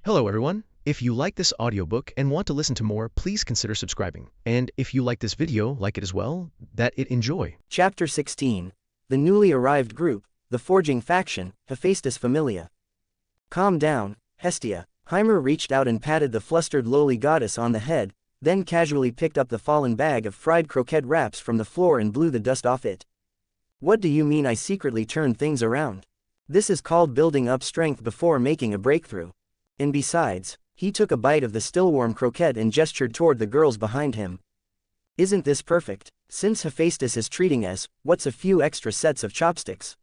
Hello everyone. If you like this audiobook and want to listen to more, please consider subscribing. And if you like this video, like it as well, that it enjoy. Chapter 16. The newly arrived group, the forging faction, Hephaestus Familia. Calm down, Hestia. Haimer reached out and patted the flustered lowly goddess on the head, then casually picked up the fallen bag of fried croquette wraps from the floor and blew the dust off it. What do you mean I secretly turned things around? This is called building up strength before making a breakthrough. And besides, he took a bite of the still warm croquette and gestured toward the girls behind him. Isn't this perfect? Since Hephaestus is treating us, what's a few extra sets of chopsticks?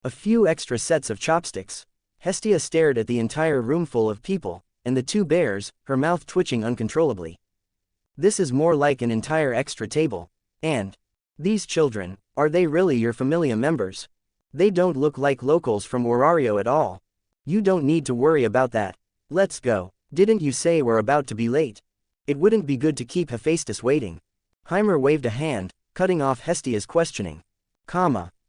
A few extra sets of chopsticks. Hestia stared at the entire roomful of people, and the two bears, her mouth twitching uncontrollably. This is more like an entire extra table. And these children, are they really your Familia members? They don't look like locals from Orario at all. You don't need to worry about that. Let's go. Didn't you say we're about to be late? It wouldn't be good to keep Hephaestus waiting. Haimer waved a hand, cutting off Hestia's questioning.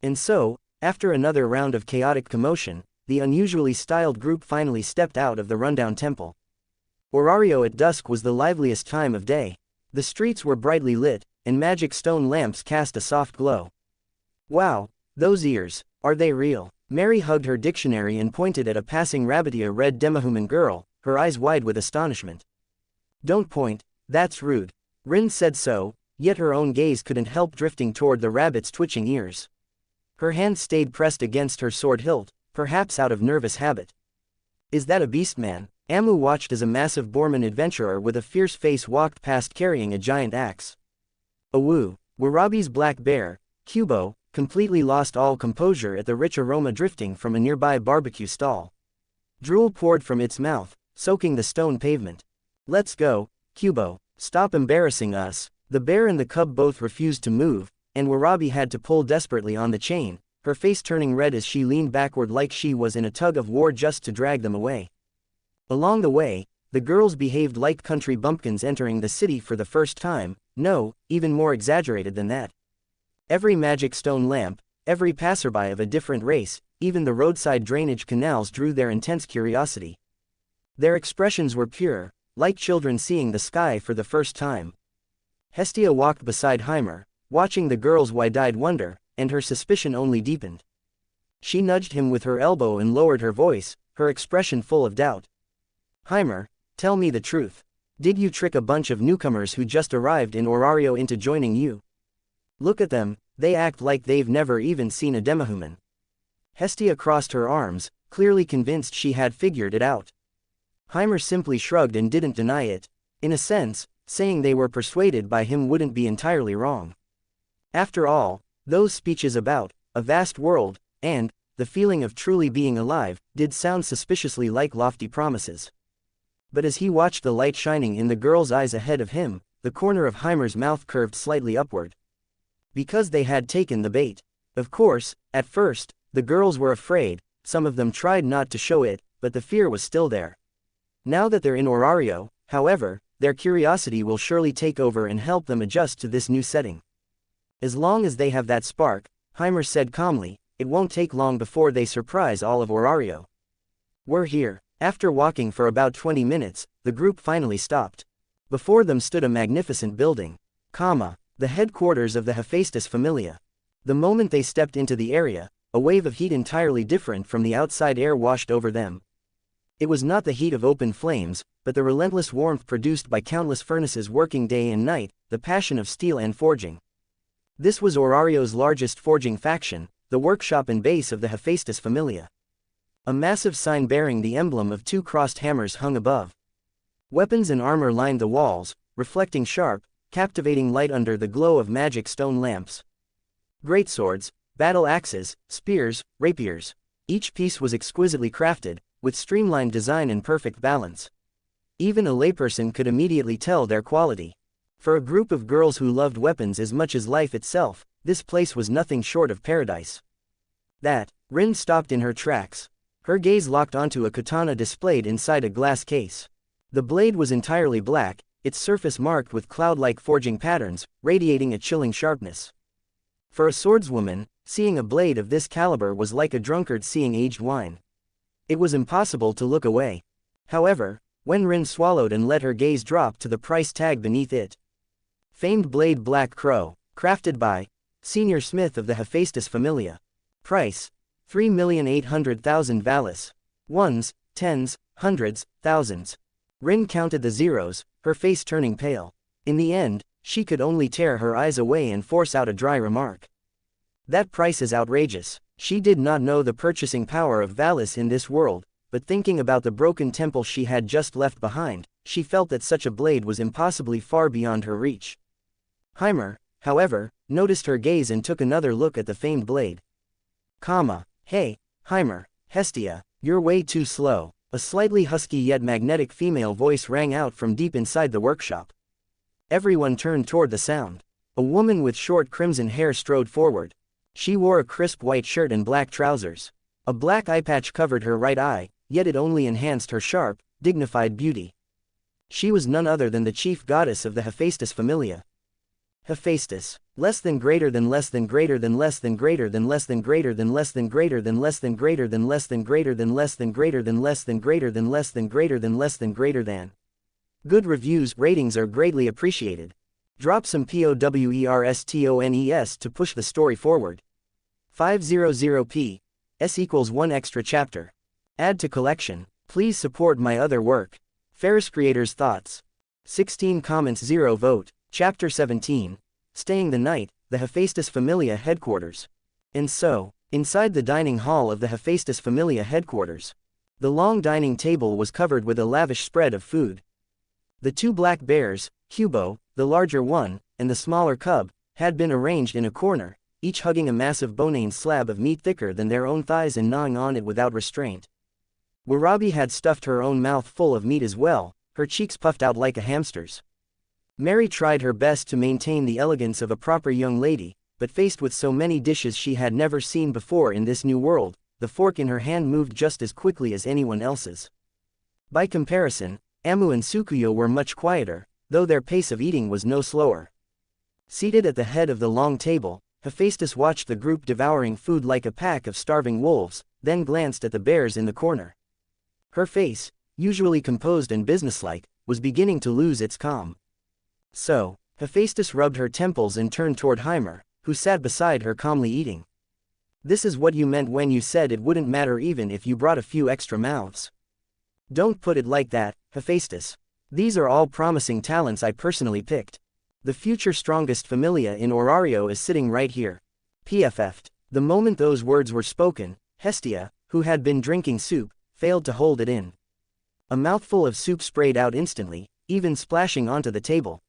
And so, after another round of chaotic commotion, the unusually styled group finally stepped out of the rundown temple. Orario at dusk was the liveliest time of day. The streets were brightly lit, and magic stone lamps cast a soft glow. Wow, those ears, are they real? Mary hugged her dictionary and pointed at a passing rabbitia-red demihuman girl, her eyes wide with astonishment. Don't point, that's rude. Rin said so, yet her own gaze couldn't help drifting toward the rabbit's twitching ears. Her hand stayed pressed against her sword hilt, perhaps out of nervous habit. Is that a beast man? Amu watched as a massive Borman adventurer with a fierce face walked past carrying a giant axe. Awoo! Warabi's black bear, Kubo, completely lost all composure at the rich aroma drifting from a nearby barbecue stall. Drool poured from its mouth, soaking the stone pavement. Let's go, Kubo, stop embarrassing us. The bear and the cub both refused to move, and Warabi had to pull desperately on the chain, her face turning red as she leaned backward like she was in a tug of war just to drag them away. Along the way, the girls behaved like country bumpkins entering the city for the first time, no, even more exaggerated than that. Every magic stone lamp, every passerby of a different race, even the roadside drainage canals drew their intense curiosity. Their expressions were pure, like children seeing the sky for the first time. Hestia walked beside Haimer, watching the girls' wide-eyed wonder, and her suspicion only deepened. She nudged him with her elbow and lowered her voice, her expression full of doubt. Haimer, tell me the truth. Did you trick a bunch of newcomers who just arrived in Orario into joining you? Look at them, they act like they've never even seen a demihuman. Hestia crossed her arms, clearly convinced she had figured it out. Haimer simply shrugged and didn't deny it. In a sense, saying they were persuaded by him wouldn't be entirely wrong. After all, those speeches about a vast world, and the feeling of truly being alive, did sound suspiciously like lofty promises. But as he watched the light shining in the girl's eyes ahead of him, the corner of Haimer's mouth curved slightly upward. Because they had taken the bait. Of course, at first, the girls were afraid, some of them tried not to show it, but the fear was still there. Now that they're in Orario, however, their curiosity will surely take over and help them adjust to this new setting. As long as they have that spark, Haimer said calmly, it won't take long before they surprise all of Orario. We're here. After walking for about 20 minutes, the group finally stopped. Before them stood a magnificent building, the headquarters of the Hephaestus Familia. The moment they stepped into the area, a wave of heat entirely different from the outside air washed over them. It was not the heat of open flames, but the relentless warmth produced by countless furnaces working day and night, the passion of steel and forging. This was Orario's largest forging faction, the workshop and base of the Hephaestus Familia. A massive sign bearing the emblem of two crossed hammers hung above. Weapons and armor lined the walls, reflecting sharp, captivating light under the glow of magic stone lamps. Greatswords, battle axes, spears, rapiers. Each piece was exquisitely crafted, with streamlined design and perfect balance. Even a layperson could immediately tell their quality. For a group of girls who loved weapons as much as life itself, this place was nothing short of paradise. Rin stopped in her tracks. Her gaze locked onto a katana displayed inside a glass case. The blade was entirely black, its surface marked with cloud-like forging patterns, radiating a chilling sharpness. For a swordswoman, seeing a blade of this caliber was like a drunkard seeing aged wine. It was impossible to look away. However, when Rin swallowed and let her gaze drop to the price tag beneath it. Famed blade Black Crow, crafted by Senior Smith of the Hephaestus Familia. Price: 3,800,000 Valis. Ones, tens, hundreds, thousands. Rin counted the zeros, her face turning pale. In the end, she could only tear her eyes away and force out a dry remark. That price is outrageous. She did not know the purchasing power of Valis in this world, but thinking about the broken temple she had just left behind, she felt that such a blade was impossibly far beyond her reach. Haimer, however, noticed her gaze and took another look at the famed blade. Hey, Haimer, Hestia, you're way too slow. A slightly husky yet magnetic female voice rang out from deep inside the workshop. Everyone turned toward the sound. A woman with short crimson hair strode forward. She wore a crisp white shirt and black trousers. A black eye patch covered her right eye, yet it only enhanced her sharp, dignified beauty. She was none other than the chief goddess of the Hephaestus Familia. Hephaestus, less than greater than less than greater than less than greater than less than greater than less than greater than less than greater than less than greater than less than greater than less than greater than less than greater than less than greater than. Good reviews, ratings are greatly appreciated. Drop some POWERSTONES to push the story forward. 500p. S equals 1 extra chapter. Add to collection. Please support my other work. feyriiss creators thoughts. 16 comments 0 vote. Chapter 17. Staying the night, the Hephaestus Familia headquarters. And so, inside the dining hall of the Hephaestus Familia headquarters, the long dining table was covered with a lavish spread of food. The two black bears, Cubo, the larger one, and the smaller cub, had been arranged in a corner, each hugging a massive bone-in slab of meat thicker than their own thighs and gnawing on it without restraint. Warabi had stuffed her own mouth full of meat as well, her cheeks puffed out like a hamster's. Mary tried her best to maintain the elegance of a proper young lady, but faced with so many dishes she had never seen before in this new world, the fork in her hand moved just as quickly as anyone else's. By comparison, Amu and Tsukuyo were much quieter, though their pace of eating was no slower. Seated at the head of the long table, Hephaestus watched the group devouring food like a pack of starving wolves, then glanced at the bears in the corner. Her face, usually composed and businesslike, was beginning to lose its calm. So, Hephaestus rubbed her temples and turned toward Haimer, who sat beside her calmly eating. This is what you meant when you said it wouldn't matter even if you brought a few extra mouths. Don't put it like that, Hephaestus. These are all promising talents I personally picked. The future strongest Familia in Orario is sitting right here. PFF'd. The moment those words were spoken, Hestia, who had been drinking soup, failed to hold it in. A mouthful of soup sprayed out instantly, even splashing onto the table.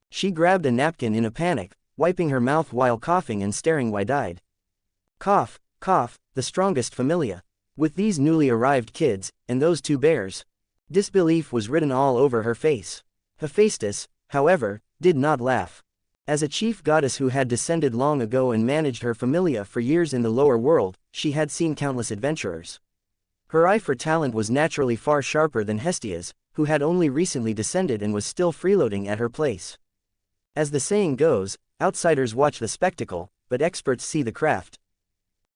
She grabbed a napkin in a panic, wiping her mouth while coughing and staring wide-eyed. Cough, cough, the strongest Familia. With these newly arrived kids, and those two bears. Disbelief was written all over her face. Hephaestus, however, did not laugh. As a chief goddess who had descended long ago and managed her Familia for years in the lower world, she had seen countless adventurers. Her eye for talent was naturally far sharper than Hestia's, who had only recently descended and was still freeloading at her place. As the saying goes, outsiders watch the spectacle, but experts see the craft.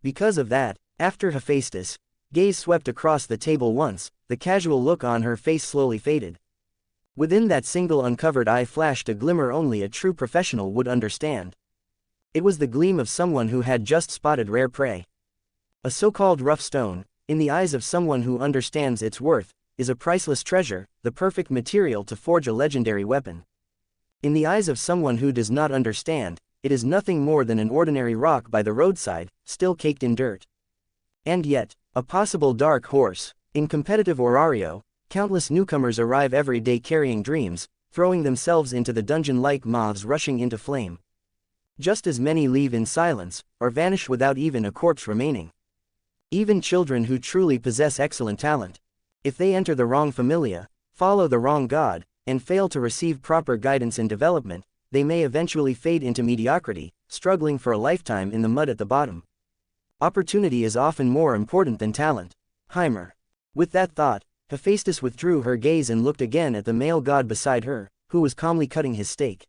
Because of that, after Hephaestus' gaze swept across the table once, the casual look on her face slowly faded. Within that single uncovered eye flashed a glimmer only a true professional would understand. It was the gleam of someone who had just spotted rare prey. A so-called rough stone, in the eyes of someone who understands its worth, is a priceless treasure, the perfect material to forge a legendary weapon. In the eyes of someone who does not understand, it is nothing more than an ordinary rock by the roadside, still caked in dirt. And yet, a possible dark horse. In competitive Orario, countless newcomers arrive every day carrying dreams, throwing themselves into the dungeon like moths rushing into flame. Just as many leave in silence, or vanish without even a corpse remaining. Even children who truly possess excellent talent. If they enter the wrong Familia, follow the wrong god, and fail to receive proper guidance and development, they may eventually fade into mediocrity, struggling for a lifetime in the mud at the bottom. Opportunity is often more important than talent. Haimer. With that thought, Hephaestus withdrew her gaze and looked again at the male god beside her, who was calmly cutting his steak.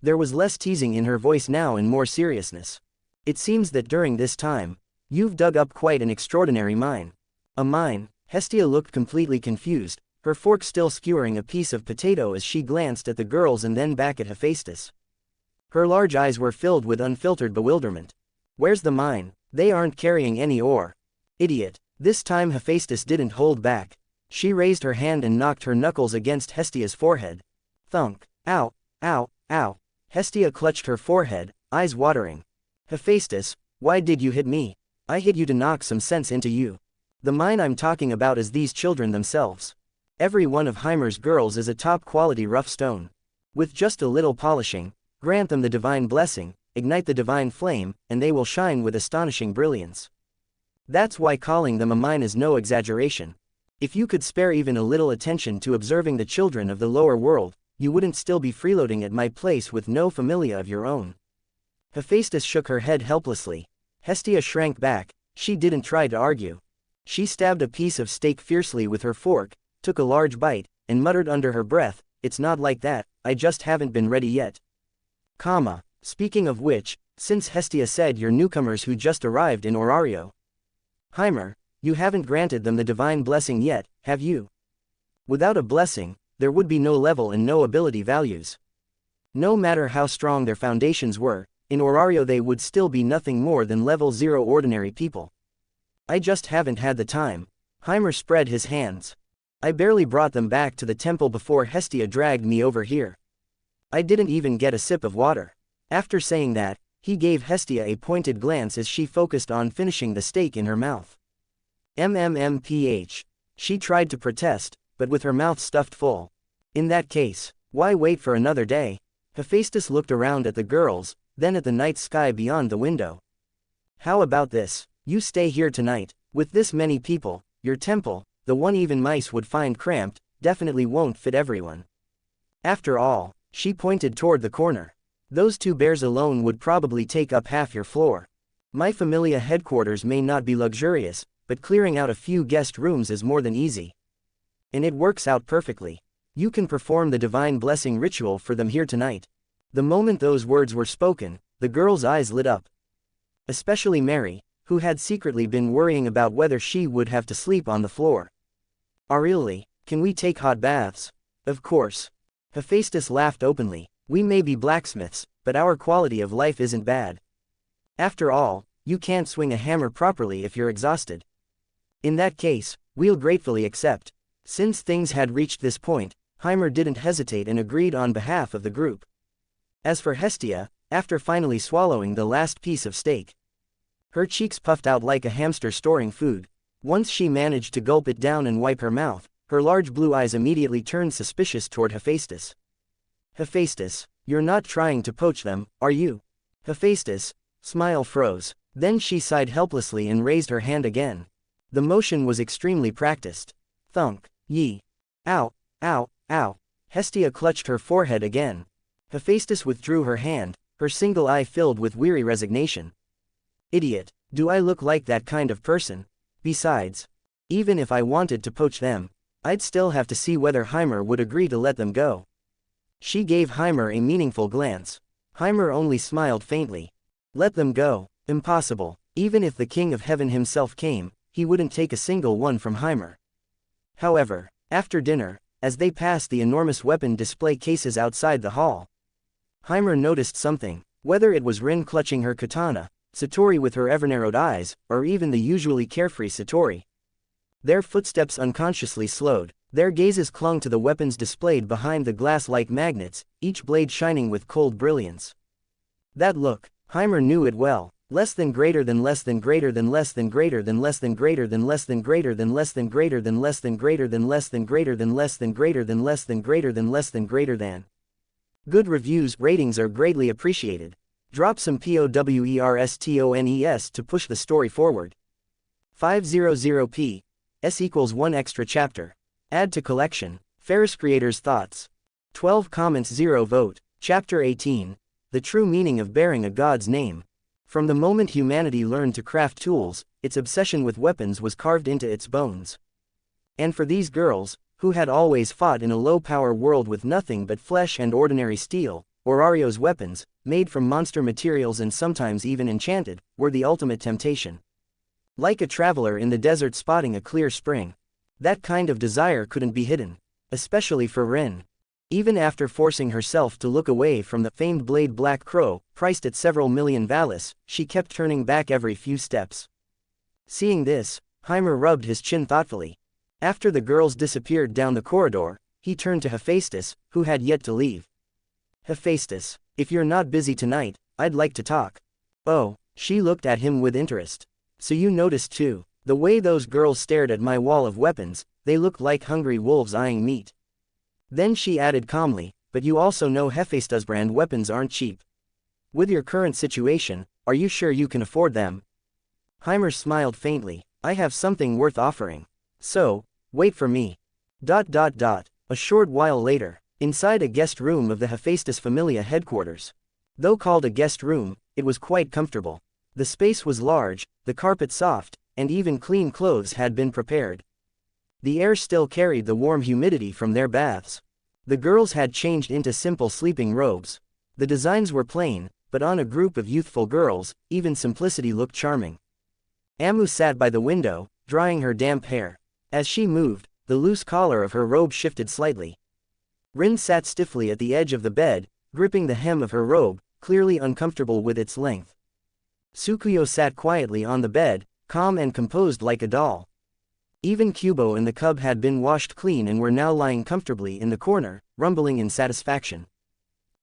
There was less teasing in her voice now and more seriousness. It seems that during this time, you've dug up quite an extraordinary mine. A mine, Hestia looked completely confused, her fork still skewering a piece of potato as she glanced at the girls and then back at Hephaestus. Her large eyes were filled with unfiltered bewilderment. Where's the mine? They aren't carrying any ore. Idiot. This time Hephaestus didn't hold back. She raised her hand and knocked her knuckles against Hestia's forehead. Thunk. Ow, ow, ow. Hestia clutched her forehead, eyes watering. Hephaestus, why did you hit me? I hit you to knock some sense into you. The mine I'm talking about is these children themselves. Every one of Haimer's girls is a top-quality rough stone. With just a little polishing, grant them the divine blessing, ignite the divine flame, and they will shine with astonishing brilliance. That's why calling them a mine is no exaggeration. If you could spare even a little attention to observing the children of the lower world, you wouldn't still be freeloading at my place with no familia of your own. Hephaestus shook her head helplessly. Hestia shrank back. She didn't try to argue. She stabbed a piece of steak fiercely with her fork, took a large bite, and muttered under her breath, "It's not like that, I just haven't been ready yet." Speaking of which, since Hestia said you're newcomers who just arrived in Orario. Haimer, you haven't granted them the divine blessing yet, have you? Without a blessing, there would be no level and no ability values. No matter how strong their foundations were, in Orario they would still be nothing more than level 0 ordinary people. I just haven't had the time. Haimer spread his hands. I barely brought them back to the temple before Hestia dragged me over here. I didn't even get a sip of water. After saying that, he gave Hestia a pointed glance as she focused on finishing the steak in her mouth. MMMPH. She tried to protest, but with her mouth stuffed full. In that case, why wait for another day? Hephaestus looked around at the girls, then at the night sky beyond the window. How about this? You stay here tonight. With this many people, your temple, the one even mice would find cramped, definitely won't fit everyone. After all, she pointed toward the corner. Those 2 bears alone would probably take up half your floor. My Familia headquarters may not be luxurious, but clearing out a few guest rooms is more than easy. And it works out perfectly. You can perform the divine blessing ritual for them here tonight. The moment those words were spoken, the girl's eyes lit up. Especially Mary, who had secretly been worrying about whether she would have to sleep on the floor. Really, can we take hot baths? Of course. Hephaestus laughed openly. We may be blacksmiths, but our quality of life isn't bad. After all, you can't swing a hammer properly if you're exhausted. In that case, we'll gratefully accept. Since things had reached this point, Haimer didn't hesitate and agreed on behalf of the group. As for Hestia, after finally swallowing the last piece of steak, her cheeks puffed out like a hamster storing food. Once she managed to gulp it down and wipe her mouth, her large blue eyes immediately turned suspicious toward Hephaestus. Hephaestus, you're not trying to poach them, are you? Hephaestus' smile froze. Then she sighed helplessly and raised her hand again. The motion was extremely practiced. Thunk. Yee. Ow, ow, ow. Hestia clutched her forehead again. Hephaestus withdrew her hand, her single eye filled with weary resignation. Idiot, do I look like that kind of person? Besides, even if I wanted to poach them, I'd still have to see whether Haimer would agree to let them go. She gave Haimer a meaningful glance. Haimer only smiled faintly. Let them go? Impossible. Even if the King of Heaven himself came, he wouldn't take a single one from Haimer. However, after dinner, as they passed the enormous weapon display cases outside the hall, Haimer noticed something. Whether it was Rin clutching her katana, Satori with her ever-narrowed eyes, or even the usually carefree Satori. Their footsteps unconsciously slowed. Their gazes clung to the weapons displayed behind the glass-like magnets, each blade shining with cold brilliance. That look, Haimer knew it well. Less than greater than less than greater than less than greater than less than greater than less than greater than less than greater than less than greater than less than greater than less than greater than less than greater than less than greater than. Good reviews, ratings are greatly appreciated. Drop some POWERSTONES to push the story forward. 500p. S equals 1 extra chapter. Add to collection. Feyriiss creators' thoughts. 12 comments 0 vote. Chapter 18. The true meaning of bearing a god's name. From the moment humanity learned to craft tools, its obsession with weapons was carved into its bones. And for these girls, who had always fought in a low-power world with nothing but flesh and ordinary steel, Orario's weapons, made from monster materials and sometimes even enchanted, were the ultimate temptation. Like a traveler in the desert spotting a clear spring. That kind of desire couldn't be hidden. Especially for Rin. Even after forcing herself to look away from the famed blade Black Crow, priced at several million Valis, she kept turning back every few steps. Seeing this, Haimer rubbed his chin thoughtfully. After the girls disappeared down the corridor, he turned to Hephaestus, who had yet to leave. Hephaestus, if you're not busy tonight, I'd like to talk. Oh, she looked at him with interest. So you noticed too. The way those girls stared at my wall of weapons, they looked like hungry wolves eyeing meat. Then she added calmly, but you also know Hephaestus brand weapons aren't cheap. With your current situation, are you sure you can afford them? Haimer smiled faintly. I have something worth offering. So, wait for me. A short while later, inside a guest room of the Hephaestus Familia headquarters. Though called a guest room, it was quite comfortable. The space was large, the carpet soft, and even clean clothes had been prepared. The air still carried the warm humidity from their baths. The girls had changed into simple sleeping robes. The designs were plain, but on a group of youthful girls, even simplicity looked charming. Amu sat by the window, drying her damp hair. As she moved, the loose collar of her robe shifted slightly. Rin sat stiffly at the edge of the bed, gripping the hem of her robe, clearly uncomfortable with its length. Tsukuyo sat quietly on the bed, calm and composed like a doll. Even Kubo and the cub had been washed clean and were now lying comfortably in the corner, rumbling in satisfaction.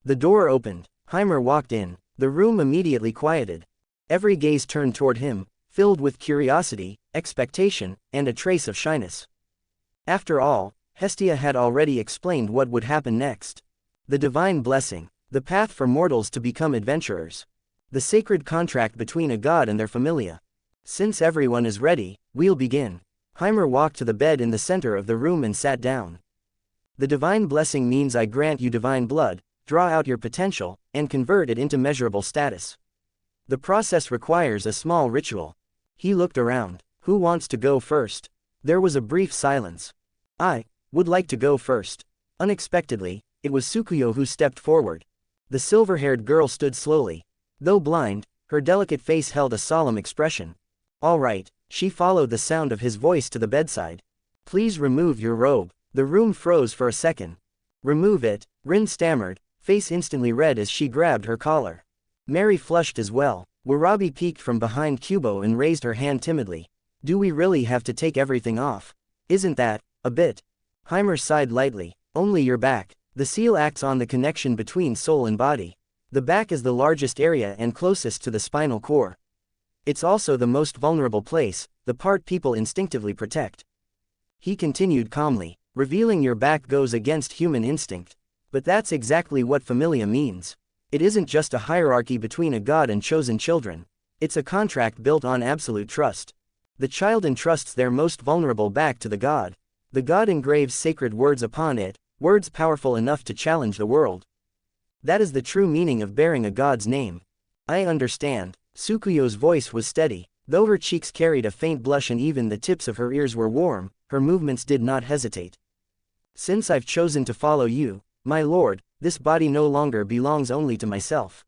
The door opened. Haimer walked in. The room immediately quieted. Every gaze turned toward him, filled with curiosity, expectation, and a trace of shyness. After all, Hestia had already explained what would happen next. The divine blessing. The path for mortals to become adventurers. The sacred contract between a god and their familia. Since everyone is ready, we'll begin. Haimer walked to the bed in the center of the room and sat down. The divine blessing means I grant you divine blood, draw out your potential, and convert it into measurable status. The process requires a small ritual. He looked around. Who wants to go first? There was a brief silence. I would like to go first. Unexpectedly, it was Tsukuyo who stepped forward. The silver-haired girl stood slowly. Though blind, her delicate face held a solemn expression. All right, she followed the sound of his voice to the bedside. Please remove your robe. The room froze for a second. Remove it, Rin stammered, face instantly red as she grabbed her collar. Mary flushed as well. Warabi peeked from behind Kubo and raised her hand timidly. Do we really have to take everything off? Isn't that a bit? Haimer sighed lightly. Only your back. The seal acts on the connection between soul and body. The back is the largest area and closest to the spinal cord. It's also the most vulnerable place, the part people instinctively protect. He continued calmly. Revealing your back goes against human instinct. But that's exactly what familia means. It isn't just a hierarchy between a god and chosen children. It's a contract built on absolute trust. The child entrusts their most vulnerable back to the god. The god engraves sacred words upon it, words powerful enough to challenge the world. That is the true meaning of bearing a god's name. I understand. Tsukuyo's voice was steady. Though her cheeks carried a faint blush and even the tips of her ears were warm, her movements did not hesitate. Since I've chosen to follow you, my lord, this body no longer belongs only to myself.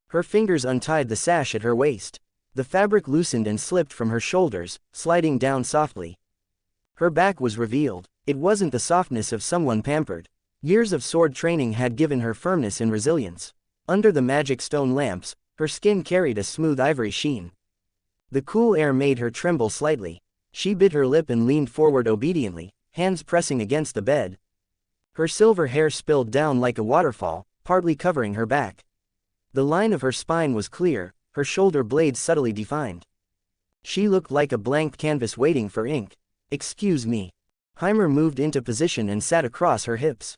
Her fingers untied the sash at her waist. The fabric loosened and slipped from her shoulders, sliding down softly. Her back was revealed. It wasn't the softness of someone pampered. Years of sword training had given her firmness and resilience. Under the magic stone lamps, her skin carried a smooth ivory sheen. The cool air made her tremble slightly. She bit her lip and leaned forward obediently, hands pressing against the bed. Her silver hair spilled down like a waterfall, partly covering her back. The line of her spine was clear, her shoulder blades subtly defined. She looked like a blank canvas waiting for ink. Excuse me. Haimer moved into position and sat across her hips.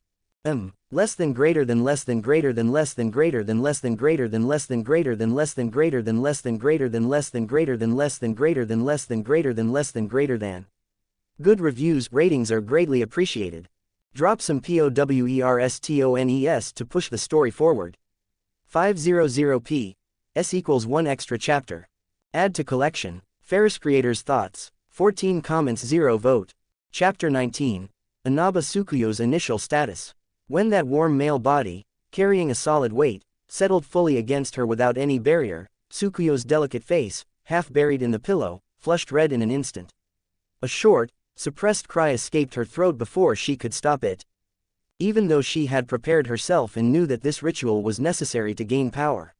Less than greater than less than greater than less than greater than less than greater than less than greater than less than greater than less than greater than less than greater than less than greater than less than greater than less than greater than. Good reviews ratings are greatly appreciated. Drop some POWERSTONES to push the story forward. 500p. S equals 1 extra chapter. Add to collection. feyriiss creators thoughts. 14 comments 0 vote. Chapter 19. Inaba Tsukuyo's initial status. When that warm male body, carrying a solid weight, settled fully against her without any barrier, Tsukuyo's delicate face, half buried in the pillow, flushed red in an instant. A short, Suppressed cry escaped her throat before she could stop it. Even though she had prepared herself and knew that this ritual was necessary to gain power.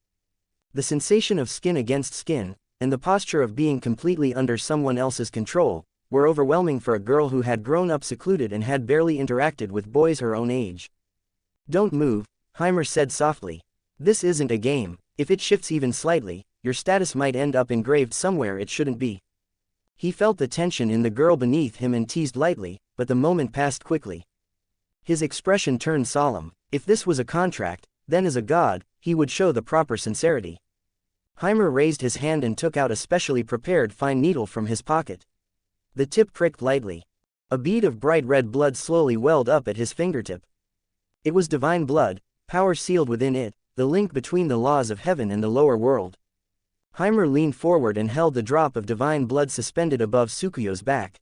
The sensation of skin against skin, and the posture of being completely under someone else's control, were overwhelming for a girl who had grown up secluded and had barely interacted with boys her own age. "Don't move," Haimer said softly. "This isn't a game. If it shifts even slightly, your status might end up engraved somewhere it shouldn't be." He felt the tension in the girl beneath him and teased lightly, but the moment passed quickly. His expression turned solemn. If this was a contract, then as a god, he would show the proper sincerity. Haimer raised his hand and took out a specially prepared fine needle from his pocket. The tip pricked lightly. A bead of bright red blood slowly welled up at his fingertip. It was divine blood, power sealed within it, the link between the laws of heaven and the lower world. Haimer leaned forward and held the drop of divine blood suspended above Tsukuyo's back.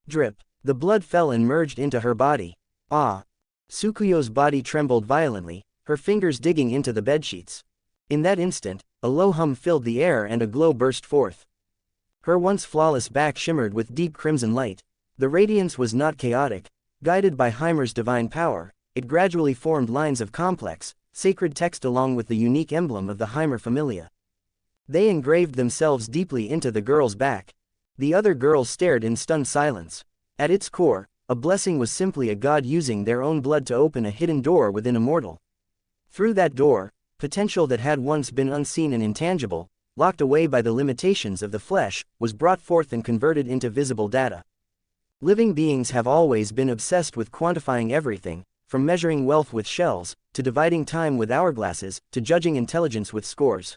Drip. The blood fell and merged into her body. Ah! Tsukuyo's body trembled violently, her fingers digging into the bedsheets. In that instant, a low hum filled the air and a glow burst forth. Her once flawless back shimmered with deep crimson light. The radiance was not chaotic. Guided by Haimer's divine power, it gradually formed lines of complex, sacred text along with the unique emblem of the Haimer Familia. They engraved themselves deeply into the girl's back. The other girls stared in stunned silence. At its core, a blessing was simply a god using their own blood to open a hidden door within a mortal. Through that door, potential that had once been unseen and intangible, locked away by the limitations of the flesh, was brought forth and converted into visible data. Living beings have always been obsessed with quantifying everything, from measuring wealth with shells, to dividing time with hourglasses, to judging intelligence with scores.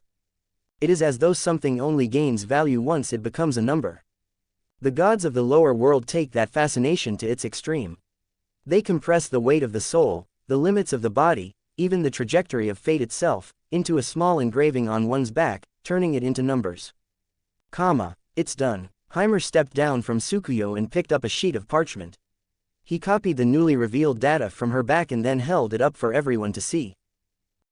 It is as though something only gains value once it becomes a number. The gods of the lower world take that fascination to its extreme. They compress the weight of the soul, the limits of the body, even the trajectory of fate itself, into a small engraving on one's back, turning it into numbers. It's done. Haimer stepped down from Tsukuyo and picked up a sheet of parchment. He copied the newly revealed data from her back and then held it up for everyone to see.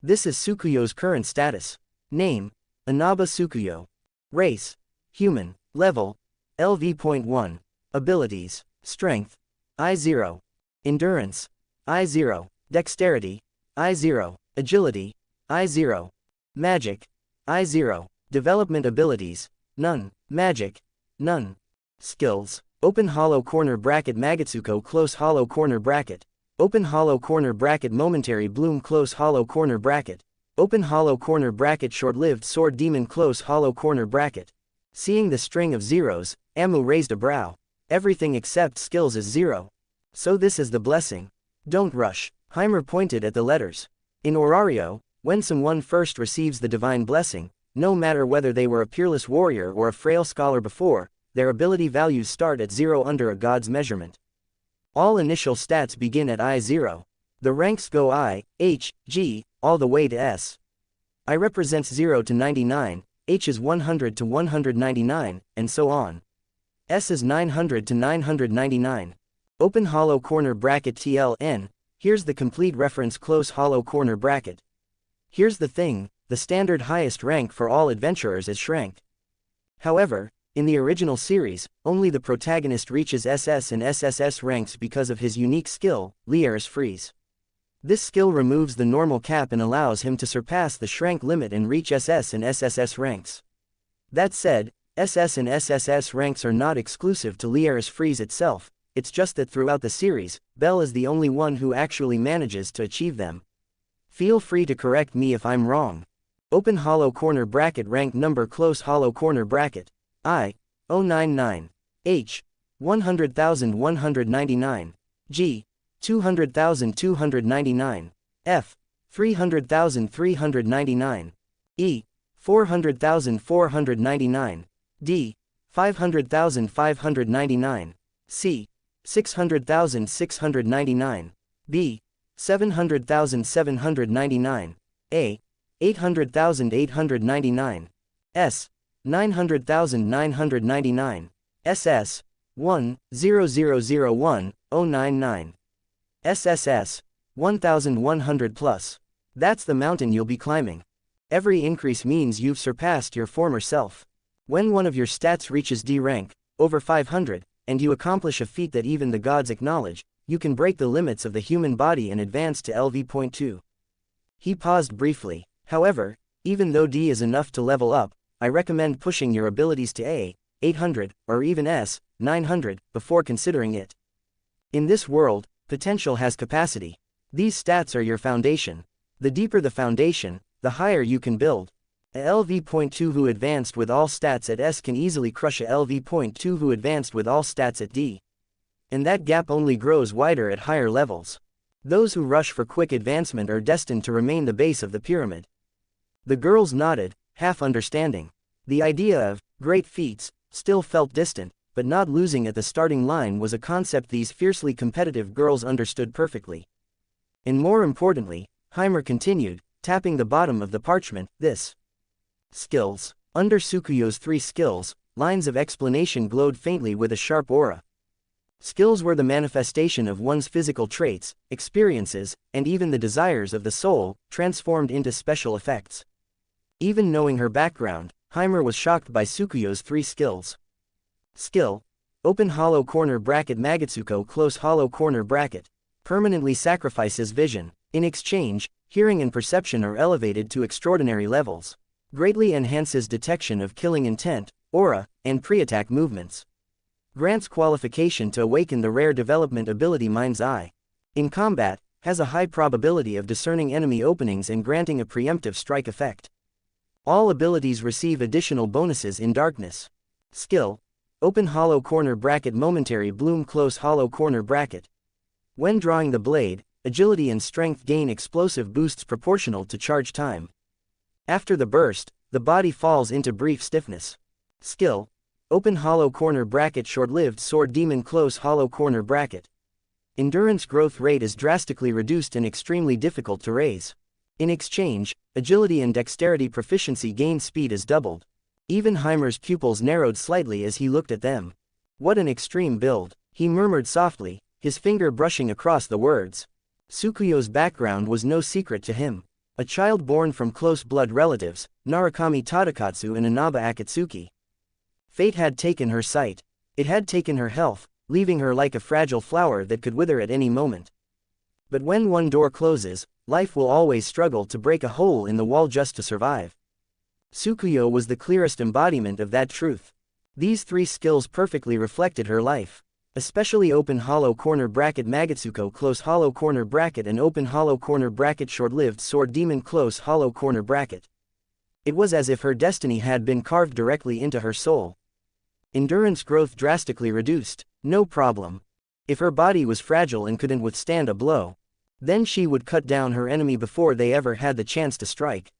This is Tsukuyo's current status. Name: Inaba Tsukuyo. Race: human. Level: LV.1. Abilities: Strength: I0. Endurance: I0. Dexterity: I0. Agility: I0. Magic: I0. Development abilities: none. Magic: none. Skills: open hollow corner bracket Magatsuko close hollow corner bracket. Open hollow corner bracket momentary bloom close hollow corner bracket. Open hollow corner bracket short-lived sword demon close hollow corner bracket. Seeing the string of zeros, Amu raised a brow. Everything except skills is zero. So this is the blessing. Don't rush. Haimer pointed at the letters. In Orario, when someone first receives the divine blessing, no matter whether they were a peerless warrior or a frail scholar before, their ability values start at 0 under a god's measurement. All initial stats begin at I0. The ranks go I, H, G, all the way to S. I represents 0 to 99, H is 100 to 199, and so on. S is 900 to 999. Open hollow corner bracket TLN, here's the complete reference close hollow corner bracket. Here's the thing, the standard highest rank for all adventurers is Shrank. However, in the original series, only the protagonist reaches SS and SSS ranks because of his unique skill, feyriiss. This skill removes the normal cap and allows him to surpass the Shrank limit and reach SS and SSS ranks. That said, SS and SSS ranks are not exclusive to feyriiss itself, it's just that throughout the series, Belle is the only one who actually manages to achieve them. Feel free to correct me if I'm wrong. Open hollow corner bracket rank number close hollow corner bracket. I, 099. H, 100,199. G, 200,299. F, 300,399. E, 400,499. D, 500,599. C, 600,699. B, 700,799. A, 800,899. S, 900,999. SS, 1,000,1,099. SSS, 1,100 plus. That's the mountain you'll be climbing. Every increase means you've surpassed your former self. When one of your stats reaches D rank, over 500, and you accomplish a feat that even the gods acknowledge, you can break the limits of the human body and advance to LV.2. He paused briefly. However, even though D is enough to level up, I recommend pushing your abilities to A, 800, or even S, 900, before considering it. In this world, potential has capacity. These stats are your foundation. The deeper the foundation, the higher you can build. A LV.2 who advanced with all stats at S can easily crush a LV.2 who advanced with all stats at D. And that gap only grows wider at higher levels. Those who rush for quick advancement are destined to remain the base of the pyramid. The girls nodded, half understanding. The idea of great feats still felt distant, but not losing at the starting line was a concept these fiercely competitive girls understood perfectly. And more importantly, Haimer continued, tapping the bottom of the parchment, this. Skills. Under Tsukuyo's 3 skills, lines of explanation glowed faintly with a sharp aura. Skills were the manifestation of one's physical traits, experiences, and even the desires of the soul, transformed into special effects. Even knowing her background, Haimer was shocked by Tsukuyo's 3 skills. Skill. Open hollow corner bracket Magatsuko close hollow corner bracket. Permanently sacrifices vision. In exchange, hearing and perception are elevated to extraordinary levels. Greatly enhances detection of killing intent, aura, and pre-attack movements. Grants qualification to awaken the rare development ability Mind's Eye. In combat, has a high probability of discerning enemy openings and granting a preemptive strike effect. All abilities receive additional bonuses in darkness. Skill. Open hollow corner bracket momentary bloom close hollow corner bracket. When drawing the blade, agility and strength gain explosive boosts proportional to charge time. After the burst, the body falls into brief stiffness. Skill. Open hollow corner bracket short-lived sword demon close hollow corner bracket. Endurance growth rate is drastically reduced and extremely difficult to raise. In exchange, agility and dexterity proficiency gain speed is doubled. Even Haimer's pupils narrowed slightly as he looked at them. What an extreme build, he murmured softly, his finger brushing across the words. Tsukuyo's background was no secret to him. A child born from close blood relatives, Narukami Tadakatsu and Inaba Akatsuki. Fate had taken her sight. It had taken her health, leaving her like a fragile flower that could wither at any moment. But when one door closes, life will always struggle to break a hole in the wall just to survive. Tsukuyo was the clearest embodiment of that truth. These 3 skills perfectly reflected her life. Especially open hollow corner bracket Magatsuko close hollow corner bracket and open hollow corner bracket short-lived sword demon close hollow corner bracket. It was as if her destiny had been carved directly into her soul. Endurance growth drastically reduced, no problem. If her body was fragile and couldn't withstand a blow, then she would cut down her enemy before they ever had the chance to strike.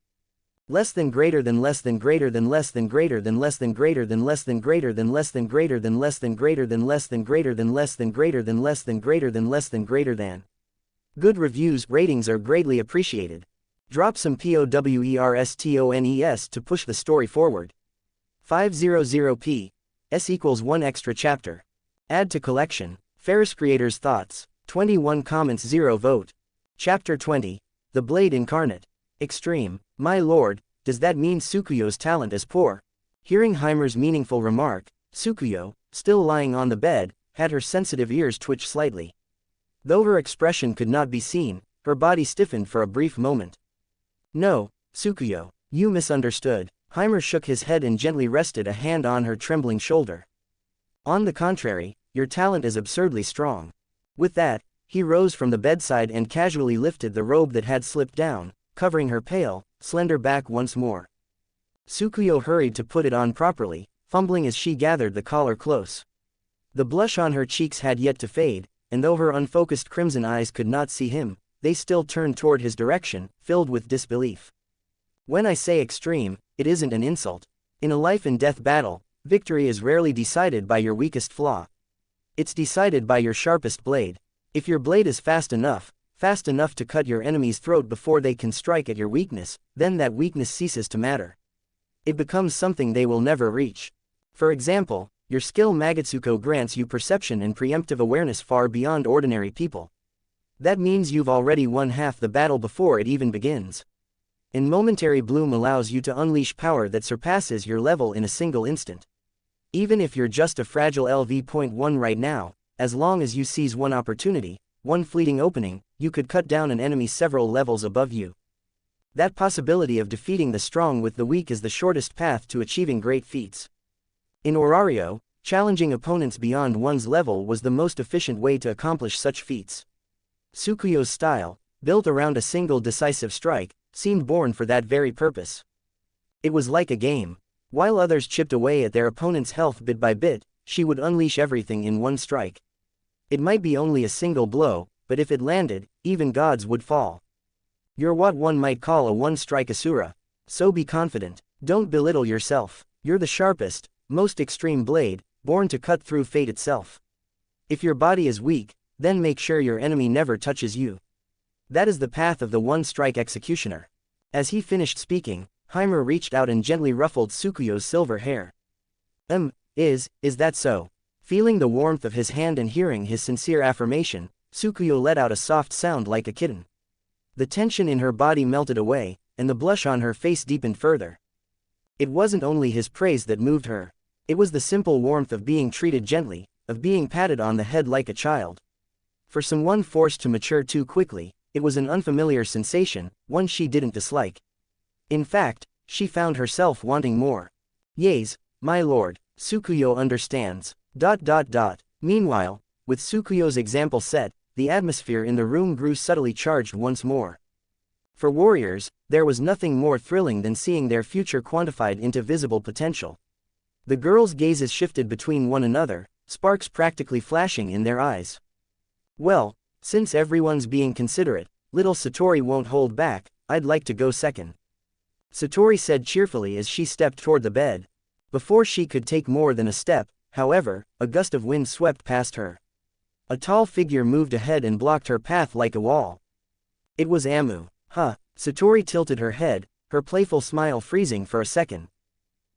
Less than greater than less than greater than less than greater than less than greater than less than greater than less than greater than less than greater than less than greater than less than greater than less than greater than less than greater than. Good reviews ratings are greatly appreciated. Drop some POWERSTONES to push the story forward. 500p. S equals 1 extra chapter. Add to collection. feyriiss creators thoughts. 21 comments 0 vote. Chapter 20. The Blade Incarnate. Extreme. My lord, does that mean Tsukuyo's talent is poor? Hearing Haimer's meaningful remark, Tsukuyo, still lying on the bed, had her sensitive ears twitch slightly. Though her expression could not be seen, her body stiffened for a brief moment. No, Tsukuyo, you misunderstood. Haimer shook his head and gently rested a hand on her trembling shoulder. On the contrary, your talent is absurdly strong. With that, he rose from the bedside and casually lifted the robe that had slipped down, covering her pale, slender back once more. Tsukuyo hurried to put it on properly, fumbling as she gathered the collar close. The blush on her cheeks had yet to fade, and though her unfocused crimson eyes could not see him, they still turned toward his direction, filled with disbelief. When I say extreme, it isn't an insult. In a life-and-death battle, victory is rarely decided by your weakest flaw. It's decided by your sharpest blade. If your blade is fast enough to cut your enemy's throat before they can strike at your weakness, then that weakness ceases to matter. It becomes something they will never reach. For example, your skill Magatsuko grants you perception and preemptive awareness far beyond ordinary people. That means you've already won half the battle before it even begins. And momentary bloom allows you to unleash power that surpasses your level in a single instant. Even if you're just a fragile LV.1 right now, as long as you seize one opportunity, one fleeting opening, you could cut down an enemy several levels above you. That possibility of defeating the strong with the weak is the shortest path to achieving great feats. In Orario, challenging opponents beyond one's level was the most efficient way to accomplish such feats. Tsukuyo's style, built around a single decisive strike, seemed born for that very purpose. It was like a game. While others chipped away at their opponent's health bit by bit, she would unleash everything in one strike. It might be only a single blow, but if it landed, even gods would fall. You're what one might call a one-strike asura. So be confident. Don't belittle yourself. You're the sharpest, most extreme blade, born to cut through fate itself. If your body is weak, then make sure your enemy never touches you. That is the path of the one-strike executioner. As he finished speaking, Haimer reached out and gently ruffled Tsukuyo's silver hair. Is that so? Feeling the warmth of his hand and hearing his sincere affirmation, Tsukuyo let out a soft sound like a kitten. The tension in her body melted away, and the blush on her face deepened further. It wasn't only his praise that moved her. It was the simple warmth of being treated gently, of being patted on the head like a child. For someone forced to mature too quickly, it was an unfamiliar sensation, one she didn't dislike. In fact, she found herself wanting more. Yes, my lord, Tsukuyo understands. Meanwhile, with Tsukuyo's example set, the atmosphere in the room grew subtly charged once more. For warriors, there was nothing more thrilling than seeing their future quantified into visible potential. The girls' gazes shifted between one another, sparks practically flashing in their eyes. Well, since everyone's being considerate, little Satori won't hold back, I'd like to go second. Satori said cheerfully as she stepped toward the bed. Before she could take more than a step, however, a gust of wind swept past her. A tall figure moved ahead and blocked her path like a wall. It was Amu. Satori tilted her head, her playful smile freezing for a second.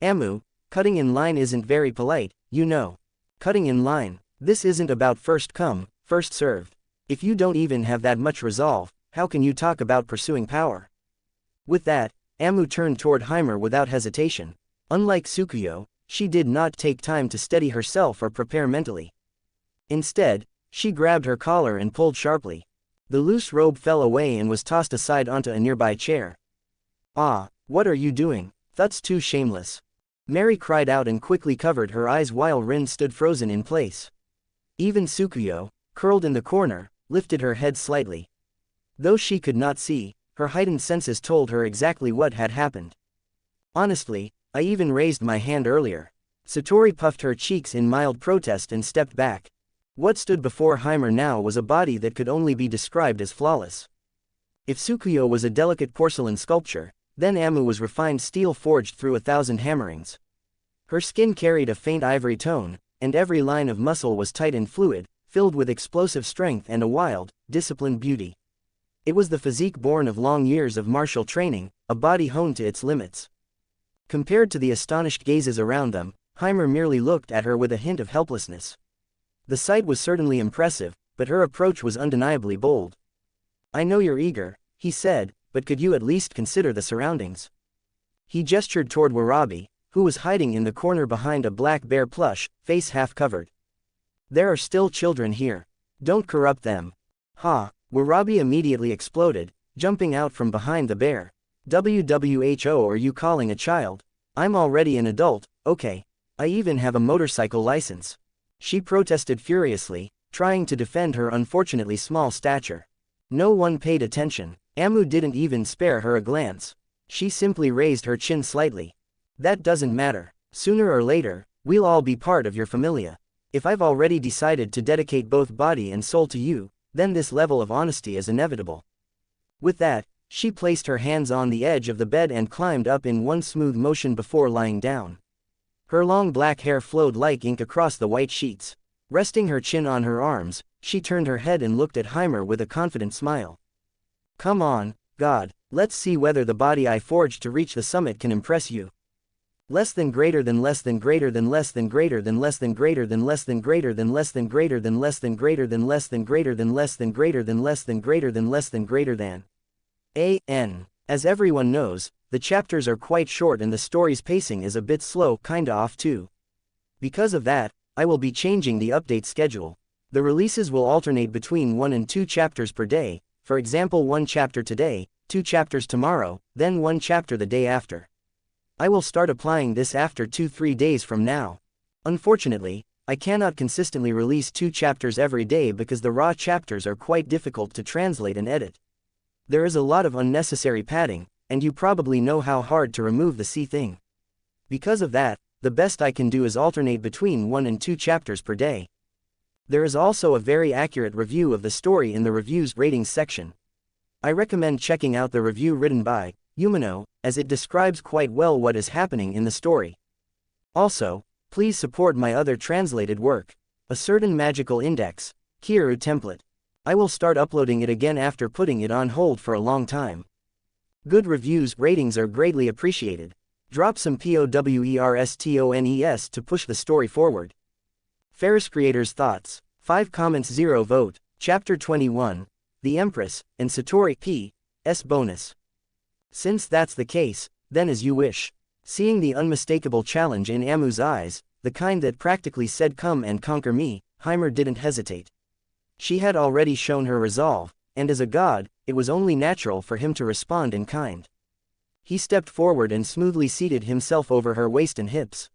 Amu, cutting in line isn't very polite, you know. Cutting in line, this isn't about first come, first served. If you don't even have that much resolve, how can you talk about pursuing power? With that, Amu turned toward Haimer without hesitation. Unlike Tsukuyo, she did not take time to steady herself or prepare mentally. Instead, she grabbed her collar and pulled sharply. The loose robe fell away and was tossed aside onto a nearby chair. What are you doing? That's too shameless. Mary cried out and quickly covered her eyes while Rin stood frozen in place. Even Tsukuyo, curled in the corner, lifted her head slightly. Though she could not see, her heightened senses told her exactly what had happened. Honestly, I even raised my hand earlier. Satori puffed her cheeks in mild protest and stepped back. What stood before Haimer now was a body that could only be described as flawless. If Tsukuyo was a delicate porcelain sculpture, then Amu was refined steel forged through 1,000 hammerings. Her skin carried a faint ivory tone, and every line of muscle was tight and fluid, filled with explosive strength and a wild, disciplined beauty. It was the physique born of long years of martial training, a body honed to its limits. Compared to the astonished gazes around them, Haimer merely looked at her with a hint of helplessness. The sight was certainly impressive, but her approach was undeniably bold. I know you're eager, he said, but could you at least consider the surroundings? He gestured toward Warabi, who was hiding in the corner behind a black bear plush, face half covered. There are still children here. Don't corrupt them. Warabi immediately exploded, jumping out from behind the bear. WWHO, are you calling a child? I'm already an adult, okay. I even have a motorcycle license. She protested furiously, trying to defend her unfortunately small stature. No one paid attention. Amu didn't even spare her a glance. She simply raised her chin slightly. That doesn't matter. Sooner or later, we'll all be part of your familia. If I've already decided to dedicate both body and soul to you, then this level of honesty is inevitable. With that, she placed her hands on the edge of the bed and climbed up in one smooth motion before lying down. Her long black hair flowed like ink across the white sheets. Resting her chin on her arms, she turned her head and looked at Haimer with a confident smile. Come on, God, let's see whether the body I forged to reach the summit can impress you. Less than greater than less than greater than less than greater than less than greater than less than greater than less than greater than less than greater than less than greater than less than greater than less than greater than less than greater than. As everyone knows, the chapters are quite short and the story's pacing is a bit slow, kinda off too. Because of that, I will be changing the update schedule. The releases will alternate between 1 and 2 chapters per day, for example 1 chapter today, 2 chapters tomorrow, then 1 chapter the day after. I will start applying this after 2-3 days from now. Unfortunately, I cannot consistently release 2 chapters every day because the raw chapters are quite difficult to translate and edit. There is a lot of unnecessary padding, and you probably know how hard to remove the C thing. Because of that, the best I can do is alternate between 1 and 2 chapters per day. There is also a very accurate review of the story in the reviews ratings section. I recommend checking out the review written by Yumino, as it describes quite well what is happening in the story. Also, please support my other translated work, A Certain Magical Index, Kiru template. I will start uploading it again after putting it on hold for a long time. Good reviews, ratings are greatly appreciated. Drop some POWERSTONES to push the story forward. feyriiss creators' thoughts. 5 comments 0 vote. Chapter 21. The Empress, and Satori P.S. bonus. Since that's the case, then as you wish. Seeing the unmistakable challenge in Amu's eyes, the kind that practically said come and conquer me, Haimer didn't hesitate. She had already shown her resolve, and as a god, it was only natural for him to respond in kind. He stepped forward and smoothly seated himself over her waist and hips.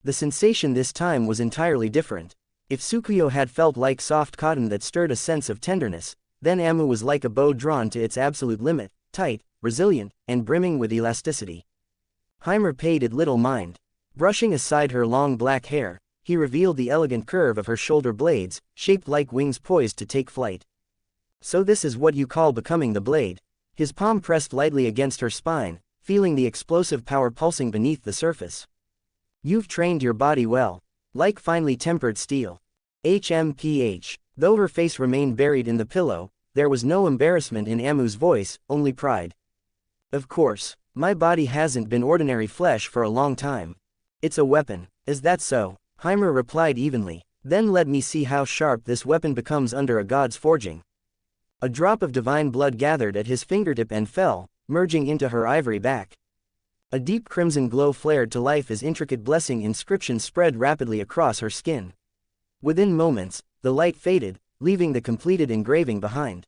The sensation this time was entirely different. If Tsukuyo had felt like soft cotton that stirred a sense of tenderness, then Amu was like a bow drawn to its absolute limit, tight, resilient, and brimming with elasticity. Haimer paid it little mind. Brushing aside her long black hair, he revealed the elegant curve of her shoulder blades, shaped like wings poised to take flight. So this is what you call becoming the blade. His palm pressed lightly against her spine, feeling the explosive power pulsing beneath the surface. You've trained your body well. Like finely tempered steel. HMPH. Though her face remained buried in the pillow, there was no embarrassment in Amu's voice, only pride. Of course, my body hasn't been ordinary flesh for a long time. It's a weapon. Is that so? Haimer replied evenly. Then let me see how sharp this weapon becomes under a god's forging. A drop of divine blood gathered at his fingertip and fell, merging into her ivory back. A deep crimson glow flared to life as intricate blessing inscriptions spread rapidly across her skin. Within moments, the light faded, leaving the completed engraving behind.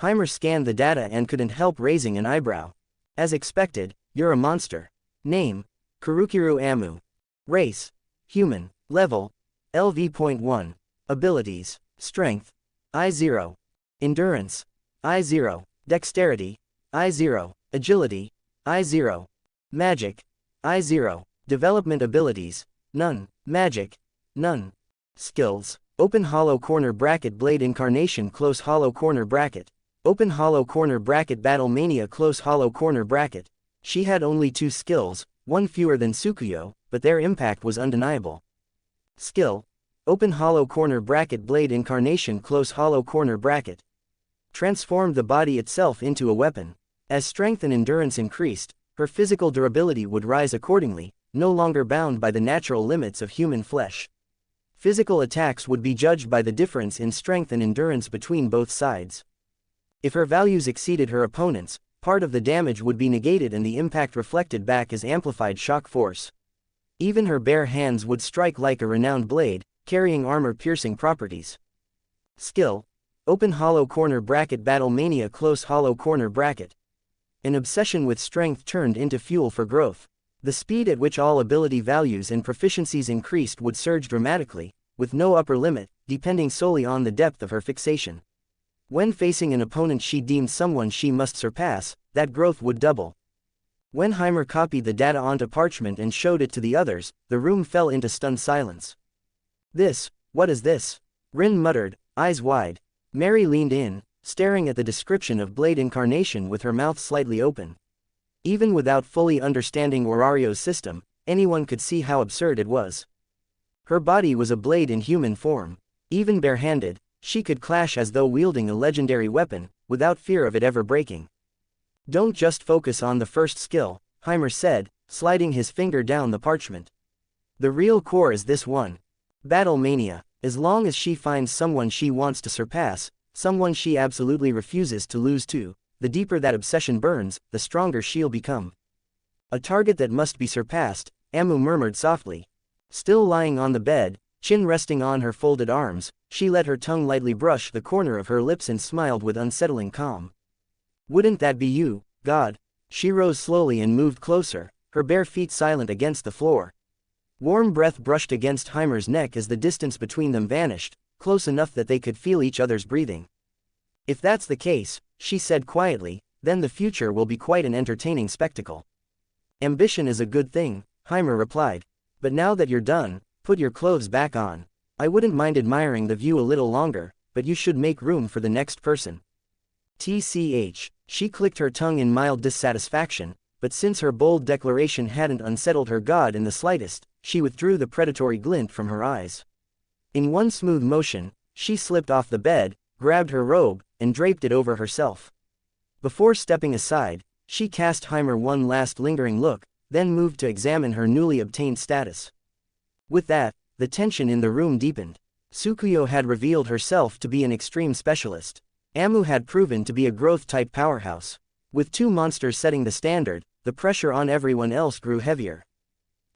Haimer scanned the data and couldn't help raising an eyebrow. As expected, you're a monster. Name: Kurukiru Amu. Race: Human. Level: LV.1. Abilities: Strength: I0. Endurance: I0. Dexterity: I0. Agility: I0. Magic: I0. Development abilities: none. Magic: none. Skills: open hollow corner bracket blade incarnation close hollow corner bracket. Open hollow corner bracket battle mania close hollow corner bracket. She had only 2 skills, one fewer than Tsukuyo, but their impact was undeniable. Skill: open hollow corner bracket blade incarnation close hollow corner bracket. Transformed the body itself into a weapon. As strength and endurance increased, her physical durability would rise accordingly, no longer bound by the natural limits of human flesh. Physical attacks would be judged by the difference in strength and endurance between both sides. If her values exceeded her opponent's, part of the damage would be negated and the impact reflected back as amplified shock force. Even her bare hands would strike like a renowned blade, carrying armor-piercing properties. Skill: open hollow corner bracket battle mania close hollow corner bracket. An obsession with strength turned into fuel for growth. The speed at which all ability values and proficiencies increased would surge dramatically, with no upper limit, depending solely on the depth of her fixation. When facing an opponent she deemed someone she must surpass, that growth would double. When Haimer copied the data onto parchment and showed it to the others, the room fell into stunned silence. What is this? Rin muttered, eyes wide. Mary leaned in, staring at the description of blade incarnation with her mouth slightly open. Even without fully understanding Orario's system, anyone could see how absurd it was. Her body was a blade in human form. Even barehanded, she could clash as though wielding a legendary weapon, without fear of it ever breaking. Don't just focus on the first skill, Haimer said, sliding his finger down the parchment. The real core is this one. Battle mania. As long as she finds someone she wants to surpass, someone she absolutely refuses to lose to, the deeper that obsession burns, the stronger she'll become. A target that must be surpassed, Amu murmured softly. Still lying on the bed, chin resting on her folded arms, she let her tongue lightly brush the corner of her lips and smiled with unsettling calm. Wouldn't that be you, God? She rose slowly and moved closer, her bare feet silent against the floor. Warm breath brushed against Haimer's neck as the distance between them vanished, close enough that they could feel each other's breathing. If that's the case, she said quietly, then the future will be quite an entertaining spectacle. Ambition is a good thing, Haimer replied. But now that you're done, put your clothes back on. I wouldn't mind admiring the view a little longer, but you should make room for the next person. TCH, she clicked her tongue in mild dissatisfaction, but since her bold declaration hadn't unsettled her god in the slightest, she withdrew the predatory glint from her eyes. In one smooth motion, she slipped off the bed, grabbed her robe, and draped it over herself. Before stepping aside, she cast Haimer one last lingering look, then moved to examine her newly obtained status. With that, the tension in the room deepened. Tsukuyo had revealed herself to be an extreme specialist. Amu had proven to be a growth-type powerhouse. With two monsters setting the standard, the pressure on everyone else grew heavier.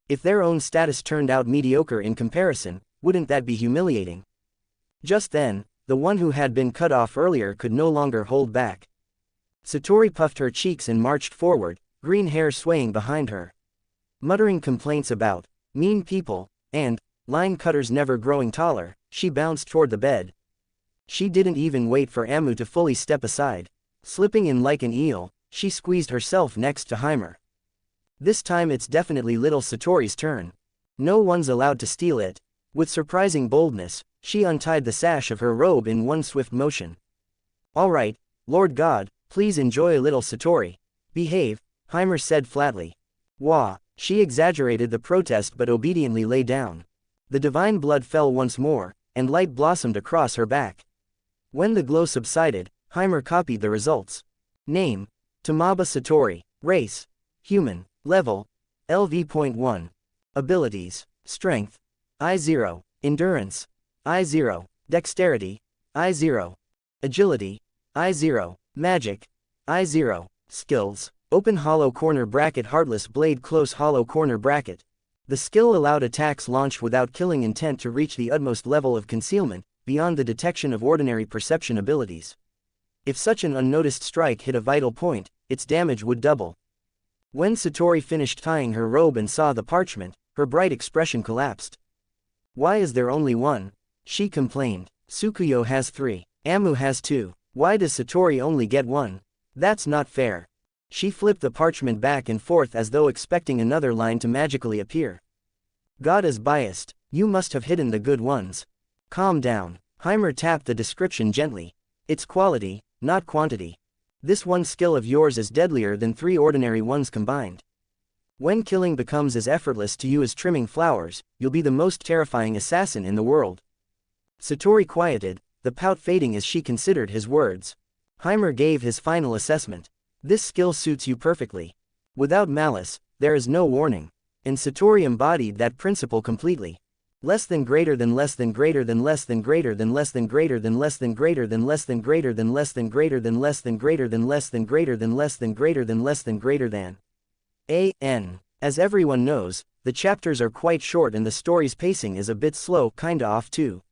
If their own status turned out mediocre in comparison, wouldn't that be humiliating? Just then, the one who had been cut off earlier could no longer hold back. Satori puffed her cheeks and marched forward, green hair swaying behind her. Muttering complaints about mean people and line cutters never growing taller, she bounced toward the bed. She didn't even wait for Amu to fully step aside. Slipping in like an eel, she squeezed herself next to Haimer. This time it's definitely little Satori's turn. No one's allowed to steal it. With surprising boldness, she untied the sash of her robe in one swift motion. All right, Lord God, please enjoy a little Satori. Behave, Haimer said flatly. Wah, she exaggerated the protest but obediently lay down. The divine blood fell once more, and light blossomed across her back. When the glow subsided, Haimer copied the results. Name: Tamaba Satori. Race: human. Level: LV.1. Abilities: Strength: I0. Endurance: I0. Dexterity: I0. Agility: I0. Magic: I0. Skills: Open hollow corner bracket Heartless Blade Close hollow corner bracket. The skill allowed attacks launched without killing intent to reach the utmost level of concealment, beyond the detection of ordinary perception abilities. If such an unnoticed strike hit a vital point, its damage would double. When Satori finished tying her robe and saw the parchment, her bright expression collapsed. Why is there only one? She complained. Tsukuyo has 3. Amu has 2. Why does Satori only get 1? That's not fair. She flipped the parchment back and forth as though expecting another line to magically appear. God is biased. You must have hidden the good ones. Calm down. Haimer tapped the description gently. It's quality, not quantity. This one skill of yours is deadlier than 3 ordinary ones combined. When killing becomes as effortless to you as trimming flowers, you'll be the most terrifying assassin in the world. Satori quieted, the pout fading as she considered his words. Haimer gave his final assessment. This skill suits you perfectly. Without malice, there is no warning. And Satori embodied that principle completely. Less than greater than less than greater than less than greater than less than greater than less than greater than less than greater than less than greater than less than greater than less than greater than less than greater than less than greater than. A.N. As everyone knows, the chapters are quite short and the story's pacing is a bit slow, kinda off too.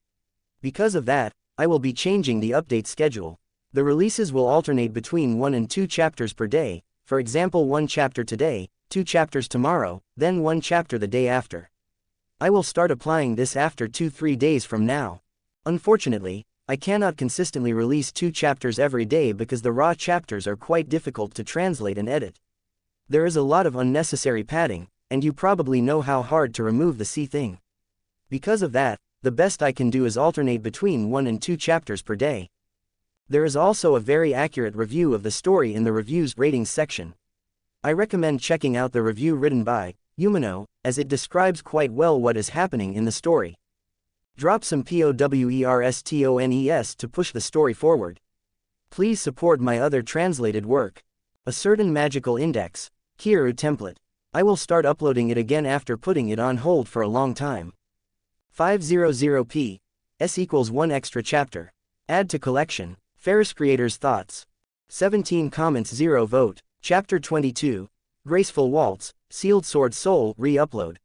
Because of that, I will be changing the update schedule. The releases will alternate between 1 and 2 chapters per day, for example 1 chapter today, 2 chapters tomorrow, then 1 chapter the day after. I will start applying this after 2-3 days from now. Unfortunately, I cannot consistently release 2 chapters every day because the raw chapters are quite difficult to translate and edit. There is a lot of unnecessary padding, and you probably know how hard to remove the C thing. Because of that, the best I can do is alternate between 1 and 2 chapters per day. There is also a very accurate review of the story in the reviews ratings section. I recommend checking out the review written by Yumino, as it describes quite well what is happening in the story. Drop some POWERSTONES to push the story forward. Please support my other translated work. A certain magical index, Kiru template. I will start uploading it again after putting it on hold for a long time. 500p. S equals 1 extra chapter. Add to collection. feyriiss creators thoughts. 17 comments 0 vote. Chapter 22. Graceful Waltz, Sealed Sword Soul re-upload.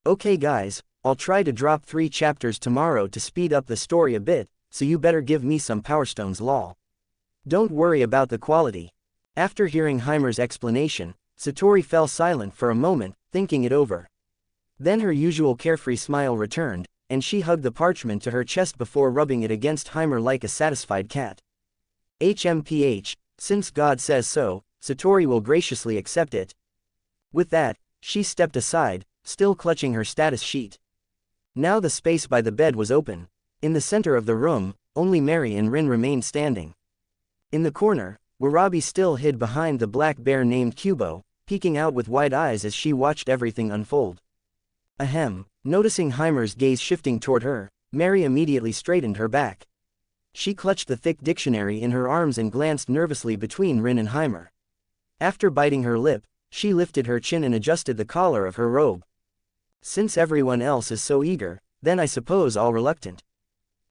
Okay guys, I'll try to drop 3 chapters tomorrow to speed up the story a bit, so you better give me some power stones lol. Don't worry about the quality. After hearing Haimer's explanation, Satori fell silent for a moment, thinking it over. Then her usual carefree smile returned, and she hugged the parchment to her chest before rubbing it against Haimer like a satisfied cat. HMPH, since God says so, Satori will graciously accept it. With that, she stepped aside, still clutching her status sheet. Now the space by the bed was open. In the center of the room, only Mary and Rin remained standing. In the corner, Warabi still hid behind the black bear named Kubo, peeking out with wide eyes as she watched everything unfold. Ahem, noticing Haimer's gaze shifting toward her, Mary immediately straightened her back. She clutched the thick dictionary in her arms and glanced nervously between Rin and Haimer. After biting her lip, she lifted her chin and adjusted the collar of her robe. Since everyone else is so eager, then I suppose all reluctant.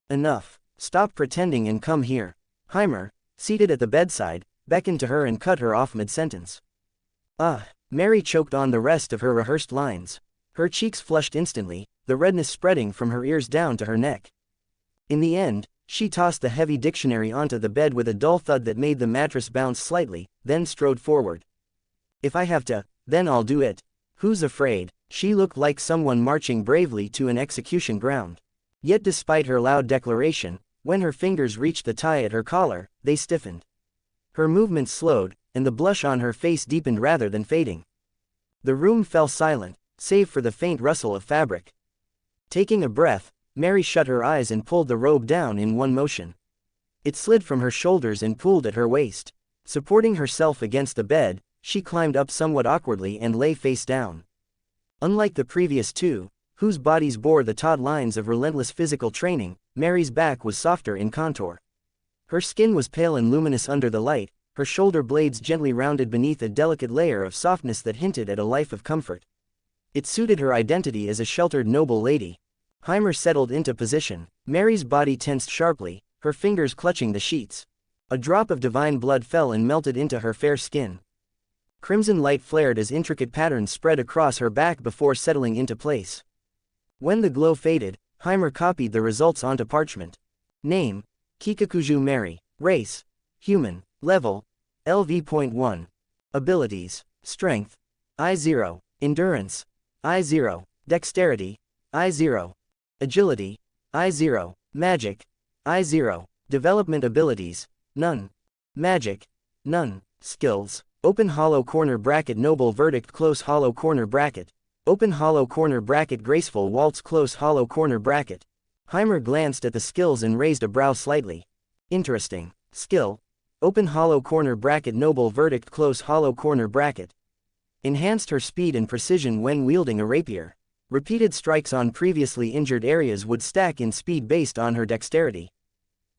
Enough, stop pretending and come here. Haimer, seated at the bedside, beckoned to her and cut her off mid-sentence. Mary choked on the rest of her rehearsed lines. Her cheeks flushed instantly, the redness spreading from her ears down to her neck. In the end, she tossed the heavy dictionary onto the bed with a dull thud that made the mattress bounce slightly, then strode forward. If I have to, then I'll do it. Who's afraid? She looked like someone marching bravely to an execution ground. Yet despite her loud declaration, when her fingers reached the tie at her collar, they stiffened. Her movements slowed, and the blush on her face deepened rather than fading. The room fell silent, save for the faint rustle of fabric. Taking a breath, Mary shut her eyes and pulled the robe down in one motion. It slid from her shoulders and pooled at her waist. Supporting herself against the bed, she climbed up somewhat awkwardly and lay face down. Unlike the previous two, whose bodies bore the taut lines of relentless physical training, Mary's back was softer in contour. Her skin was pale and luminous under the light, her shoulder blades gently rounded beneath a delicate layer of softness that hinted at a life of comfort. It suited her identity as a sheltered noble lady. Haimer settled into position. Mary's body tensed sharply, her fingers clutching the sheets. A drop of divine blood fell and melted into her fair skin. Crimson light flared as intricate patterns spread across her back before settling into place. When the glow faded, Haimer copied the results onto parchment. Name: Kikakuju Mary. Race: human. Level: LV.1. Abilities: Strength: I0. Endurance: I0. Dexterity: I0. Agility: I0. Magic: I0. Development abilities: none. Magic: none. Skills: open hollow corner bracket noble verdict close hollow corner bracket. Open hollow corner bracket graceful waltz close hollow corner bracket. Haimer glanced at the skills and raised a brow slightly. Interesting. Skill: open hollow corner bracket noble verdict close hollow corner bracket. Enhanced her speed and precision when wielding a rapier. Repeated strikes on previously injured areas would stack in speed based on her dexterity.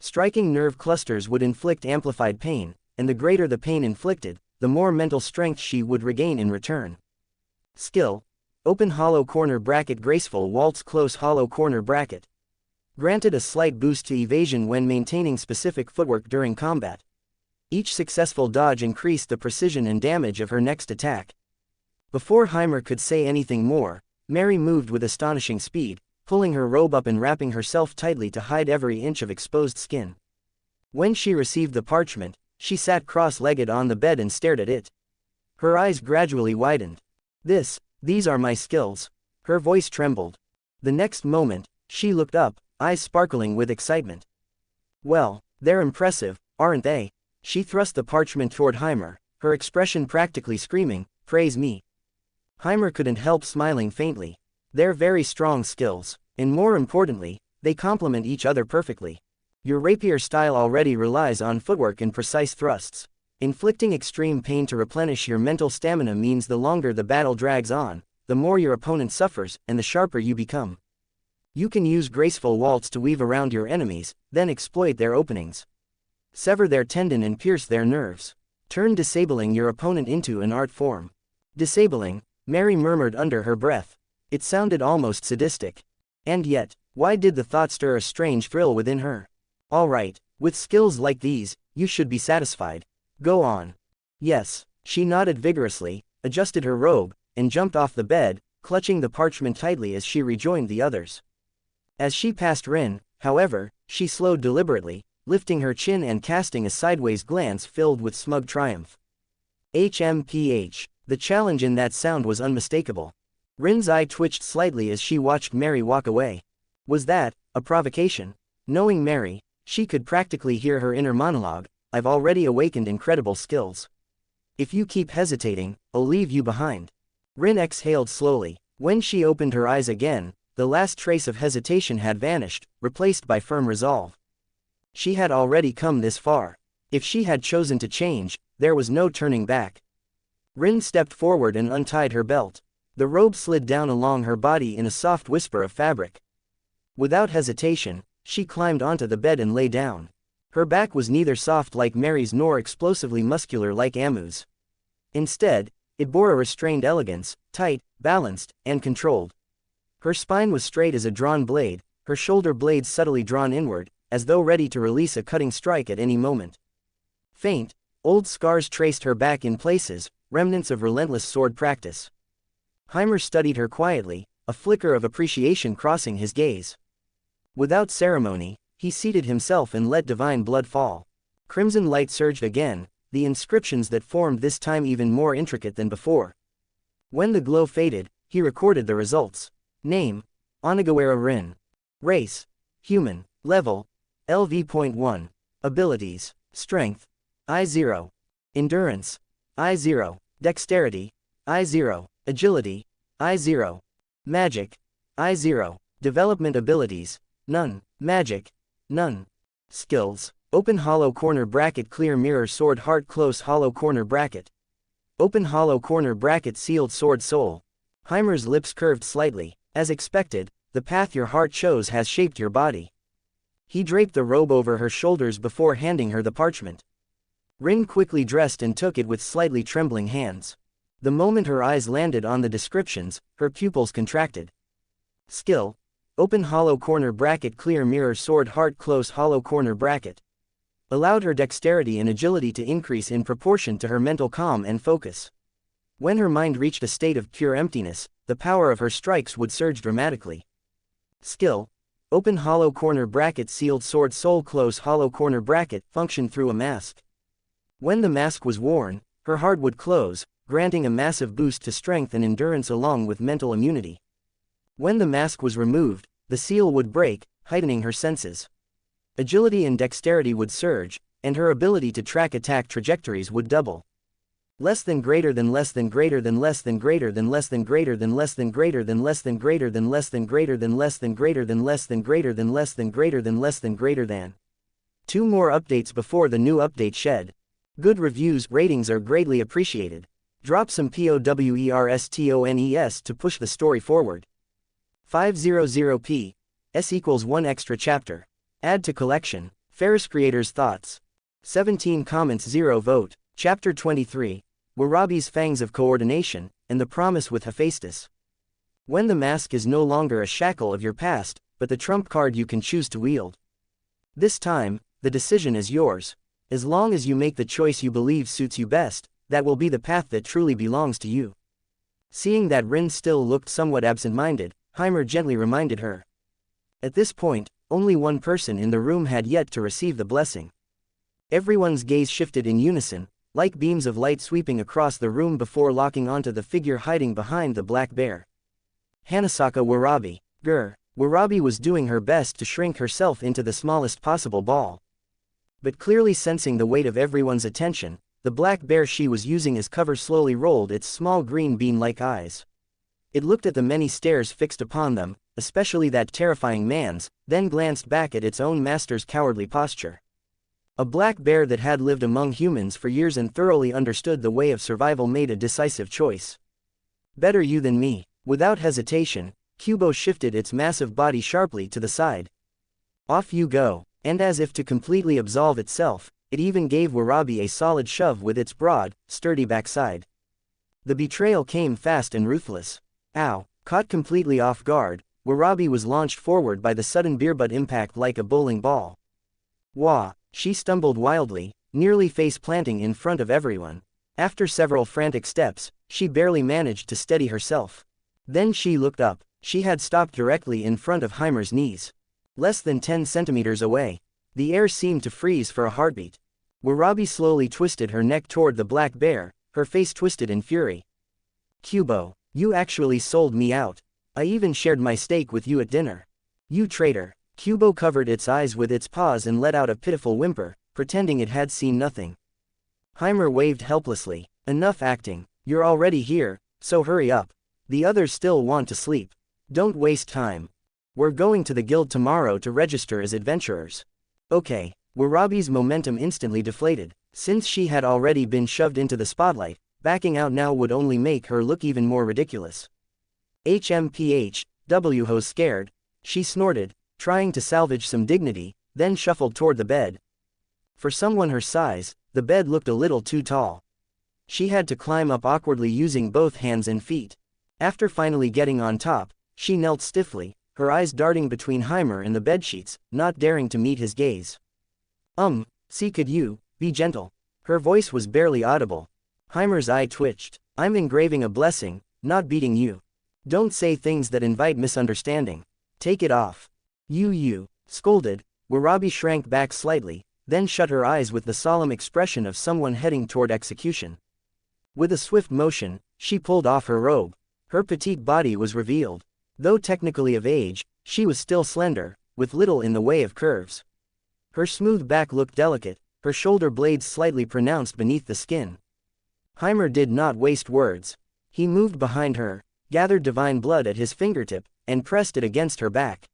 Striking nerve clusters would inflict amplified pain, and the greater the pain inflicted, the more mental strength she would regain in return. Skill: open hollow corner bracket graceful waltz close hollow corner bracket. Granted a slight boost to evasion when maintaining specific footwork during combat. Each successful dodge increased the precision and damage of her next attack. Before Haimer could say anything more, Mary moved with astonishing speed, pulling her robe up and wrapping herself tightly to hide every inch of exposed skin. When she received the parchment, she sat cross-legged on the bed and stared at it. Her eyes gradually widened. These are my skills. Her voice trembled. The next moment, she looked up, eyes sparkling with excitement. Well, they're impressive, aren't they? She thrust the parchment toward Haimer, her expression practically screaming, "Praise me." Haimer couldn't help smiling faintly. They're very strong skills, and more importantly, they complement each other perfectly. Your rapier style already relies on footwork and precise thrusts. Inflicting extreme pain to replenish your mental stamina means the longer the battle drags on, the more your opponent suffers, and the sharper you become. You can use graceful waltz to weave around your enemies, then exploit their openings. Sever their tendon and pierce their nerves. Turn disabling your opponent into an art form. Disabling, Mary murmured under her breath. It sounded almost sadistic. And yet, why did the thought stir a strange thrill within her? All right, with skills like these, you should be satisfied. Go on. Yes, she nodded vigorously, adjusted her robe, and jumped off the bed, clutching the parchment tightly as she rejoined the others. As she passed Rin, however, she slowed deliberately, lifting her chin and casting a sideways glance filled with smug triumph. HMPH. The challenge in that sound was unmistakable. Rin's eye twitched slightly as she watched Mary walk away. Was that a provocation? Knowing Mary, she could practically hear her inner monologue, "I've already awakened incredible skills. If you keep hesitating, I'll leave you behind." Rin exhaled slowly. When she opened her eyes again, the last trace of hesitation had vanished, replaced by firm resolve. She had already come this far. If she had chosen to change, there was no turning back. Rin stepped forward and untied her belt. The robe slid down along her body in a soft whisper of fabric. Without hesitation, she climbed onto the bed and lay down. Her back was neither soft like Mary's nor explosively muscular like Amu's. Instead, it bore a restrained elegance, tight, balanced, and controlled. Her spine was straight as a drawn blade, her shoulder blades subtly drawn inward, as though ready to release a cutting strike at any moment. Faint, old scars traced her back in places, remnants of relentless sword practice. Haimer studied her quietly, a flicker of appreciation crossing his gaze. Without ceremony, he seated himself and let divine blood fall. Crimson light surged again, the inscriptions that formed this time even more intricate than before. When the glow faded, he recorded the results. Name: Onigawara Rin. Race: Human. Level: LV.1. Abilities: Strength: I0. Endurance: I0. Dexterity: I0. Agility: I0. Magic: I0. Development abilities: none. Magic: none. Skills: Open hollow corner bracket clear mirror sword heart close hollow corner bracket. Open hollow corner bracket sealed sword soul. Haimer's lips curved slightly. As expected, the path your heart chose has shaped your body. He draped the robe over her shoulders before handing her the parchment. Rin quickly dressed and took it with slightly trembling hands. The moment her eyes landed on the descriptions, her pupils contracted. Skill: Open hollow corner bracket clear mirror sword heart close hollow corner bracket. Allowed her dexterity and agility to increase in proportion to her mental calm and focus. When her mind reached a state of pure emptiness, the power of her strikes would surge dramatically. Skill: Open hollow corner bracket sealed sword soul close hollow corner bracket function through a mask. When the mask was worn, her heart would close, granting a massive boost to strength and endurance along with mental immunity. When the mask was removed, the seal would break, heightening her senses. Agility and dexterity would surge, and her ability to track attack trajectories would double. Less than greater than less than greater than less than greater than less than greater than less than greater than less than greater than less than greater than less than greater than less than greater than less than greater than less than greater than. 2 more updates before the new update shed. Good reviews, ratings are greatly appreciated. Drop some POWERSTONES to push the story forward. 500p. S equals 1 extra chapter. Add to collection. feyriiss creators thoughts. 17 comments 0 vote. Chapter 23. Warabi's Fangs of Coordination, and the Promise with Hephaestus. When the mask is no longer a shackle of your past, but the trump card you can choose to wield. This time, the decision is yours. As long as you make the choice you believe suits you best, that will be the path that truly belongs to you. Seeing that Rin still looked somewhat absent-minded, Haimer gently reminded her. At this point, only one person in the room had yet to receive the blessing. Everyone's gaze shifted in unison, like beams of light sweeping across the room before locking onto the figure hiding behind the black bear. Hanasaka Warabi. Warabi was doing her best to shrink herself into the smallest possible ball. But clearly sensing the weight of everyone's attention, the black bear she was using as cover slowly rolled its small green bean-like eyes. It looked at the many stares fixed upon them, especially that terrifying man's, then glanced back at its own master's cowardly posture. A black bear that had lived among humans for years and thoroughly understood the way of survival made a decisive choice. Better you than me. Without hesitation, Kubo shifted its massive body sharply to the side. Off you go, and as if to completely absolve itself, it even gave Warabi a solid shove with its broad, sturdy backside. The betrayal came fast and ruthless. Ow! Caught completely off guard, Warabi was launched forward by the sudden beerbutt impact like a bowling ball. Wah! She stumbled wildly, nearly face-planting in front of everyone. After several frantic steps, she barely managed to steady herself. Then she looked up. She had stopped directly in front of Haimer's knees. Less than 10 centimeters away. The air seemed to freeze for a heartbeat. Warabi slowly twisted her neck toward the black bear, her face twisted in fury. Kubo, you actually sold me out. I even shared my steak with you at dinner. You traitor. Kubo covered its eyes with its paws and let out a pitiful whimper, pretending it had seen nothing. Haimer waved helplessly. Enough acting. You're already here, so hurry up. The others still want to sleep. Don't waste time. We're going to the guild tomorrow to register as adventurers. Okay. Warabi's momentum instantly deflated. Since she had already been shoved into the spotlight, backing out now would only make her look even more ridiculous. Who's scared? She snorted, trying to salvage some dignity, then shuffled toward the bed. For someone her size, the bed looked a little too tall. She had to climb up awkwardly using both hands and feet. After finally getting on top, she knelt stiffly, her eyes darting between Haimer and the bedsheets, not daring to meet his gaze. See, could you be gentle? Her voice was barely audible. Haimer's eye twitched. I'm engraving a blessing, not beating you. Don't say things that invite misunderstanding. Take it off. You scolded. Warabi shrank back slightly, then shut her eyes with the solemn expression of someone heading toward execution. With a swift motion, she pulled off her robe. Her petite body was revealed. Though technically of age, she was still slender, with little in the way of curves. Her smooth back looked delicate, her shoulder blades slightly pronounced beneath the skin. Haimer did not waste words. He moved behind her, gathered divine blood at his fingertip, and pressed it against her back.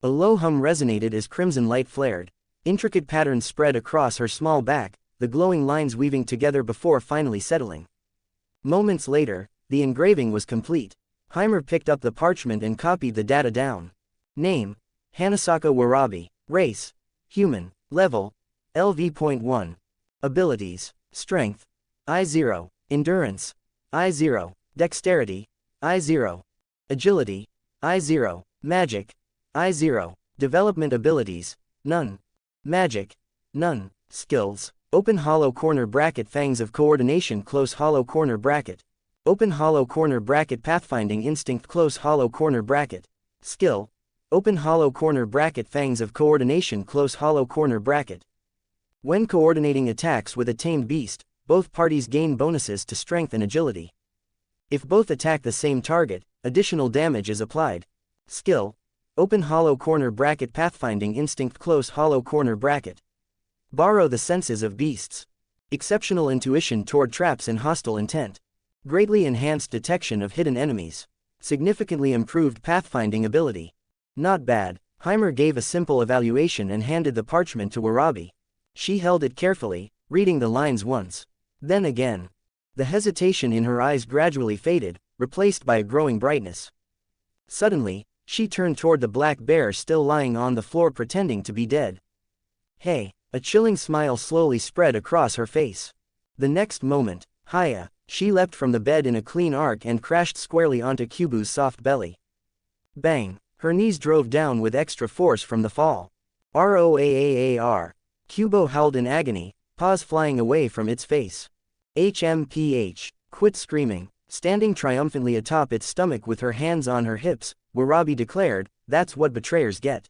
A low hum resonated as crimson light flared. Intricate patterns spread across her small back, the glowing lines weaving together before finally settling. Moments later, the engraving was complete. Haimer picked up the parchment and copied the data down. Name: Hanasaka Warabi. Race: Human. Level: LV.1. Abilities: Strength: I0. Endurance: I0. Dexterity: I0. Agility: I0. Magic: I0. Development abilities: None. Magic: None. Skills: Open hollow corner bracket Fangs of Coordination Close hollow corner bracket. Open hollow corner bracket Pathfinding Instinct Close hollow corner bracket. Skill: Open hollow corner bracket Fangs of Coordination Close hollow corner bracket. When coordinating attacks with a tamed beast, both parties gain bonuses to strength and agility. If both attack the same target, additional damage is applied. Skill: Open hollow corner bracket Pathfinding Instinct Close hollow corner bracket. Borrow the senses of beasts. Exceptional intuition toward traps and hostile intent. Greatly enhanced detection of hidden enemies. Significantly improved pathfinding ability. Not bad. Haimer gave a simple evaluation and handed the parchment to Warabi. She held it carefully, reading the lines once. Then again. The hesitation in her eyes gradually faded, replaced by a growing brightness. Suddenly, she turned toward the black bear still lying on the floor pretending to be dead. Hey! A chilling smile slowly spread across her face. The next moment, Haya, she leapt from the bed in a clean arc and crashed squarely onto Kubo's soft belly. Bang! Her knees drove down with extra force from the fall. Roaar! Kubo howled in agony, paws flying away from its face. HMPH! Quit screaming. Standing triumphantly atop its stomach with her hands on her hips, Warabi declared, that's what betrayers get.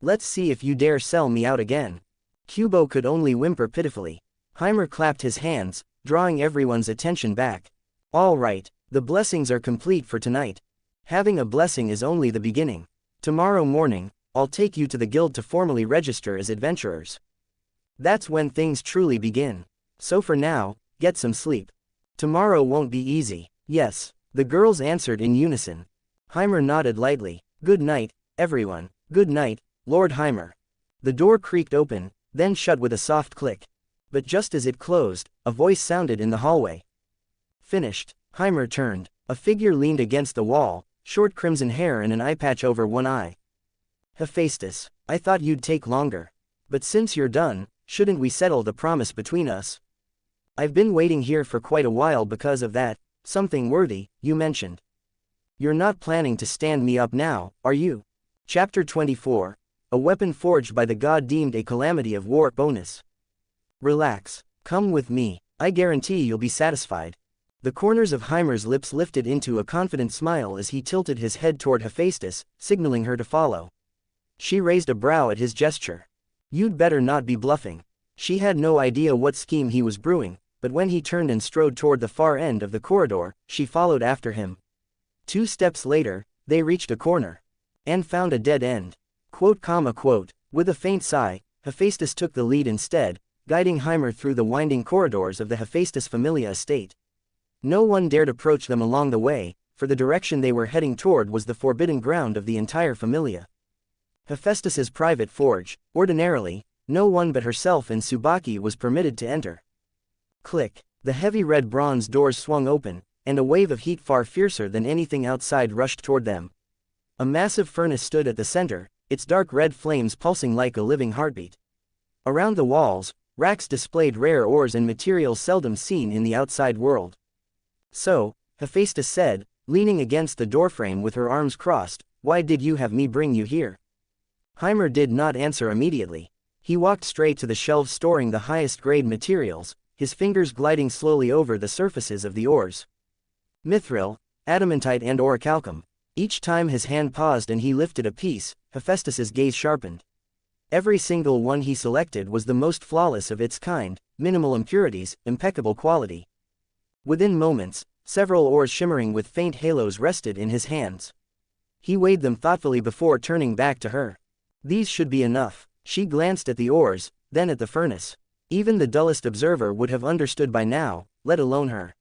Let's see if you dare sell me out again. Kubo could only whimper pitifully. Haimer clapped his hands, drawing everyone's attention back. All right, the blessings are complete for tonight. Having a blessing is only the beginning. Tomorrow morning, I'll take you to the guild to formally register as adventurers. That's when things truly begin. So for now, get some sleep. Tomorrow won't be easy. Yes, the girls answered in unison. Haimer nodded lightly. Good night, everyone. Good night, Lord Haimer. The door creaked open, then shut with a soft click. But just as it closed, a voice sounded in the hallway. Finished. Haimer turned. A figure leaned against the wall, short crimson hair and an eye patch over one eye. Hephaestus, I thought you'd take longer. But since you're done, shouldn't we settle the promise between us? I've been waiting here for quite a while because of that, something worthy, you mentioned. You're not planning to stand me up now, are you? Chapter 24. A weapon forged by the god deemed a calamity of war bonus. Relax. Come with me. I guarantee you'll be satisfied. The corners of Haimer's lips lifted into a confident smile as he tilted his head toward Hephaestus, signaling her to follow. She raised a brow at his gesture. You'd better not be bluffing. She had no idea what scheme he was brewing, but when he turned and strode toward the far end of the corridor, she followed after him. 2 steps later, they reached a corner. And found a dead end. Quote. With a faint sigh, Hephaestus took the lead instead, guiding Haimer through the winding corridors of the Hephaestus Familia estate. No one dared approach them along the way, for the direction they were heading toward was the forbidden ground of the entire Familia. Hephaestus's private forge. Ordinarily, no one but herself and Tsubaki was permitted to enter. Click. The heavy red bronze doors swung open, and a wave of heat far fiercer than anything outside rushed toward them. A massive furnace stood at the center, its dark red flames pulsing like a living heartbeat. Around the walls, racks displayed rare ores and materials seldom seen in the outside world. So, Hephaestus said, leaning against the doorframe with her arms crossed, why did you have me bring you here? Haimer did not answer immediately. He walked straight to the shelves storing the highest grade materials, his fingers gliding slowly over the surfaces of the ores. Mithril, adamantite and orichalcum. Each time his hand paused and he lifted a piece, Hephaestus's gaze sharpened. Every single one he selected was the most flawless of its kind, minimal impurities, impeccable quality. Within moments, several ores shimmering with faint halos rested in his hands. He weighed them thoughtfully before turning back to her. These should be enough. She glanced at the ores, then at the furnace. Even the dullest observer would have understood by now, let alone her.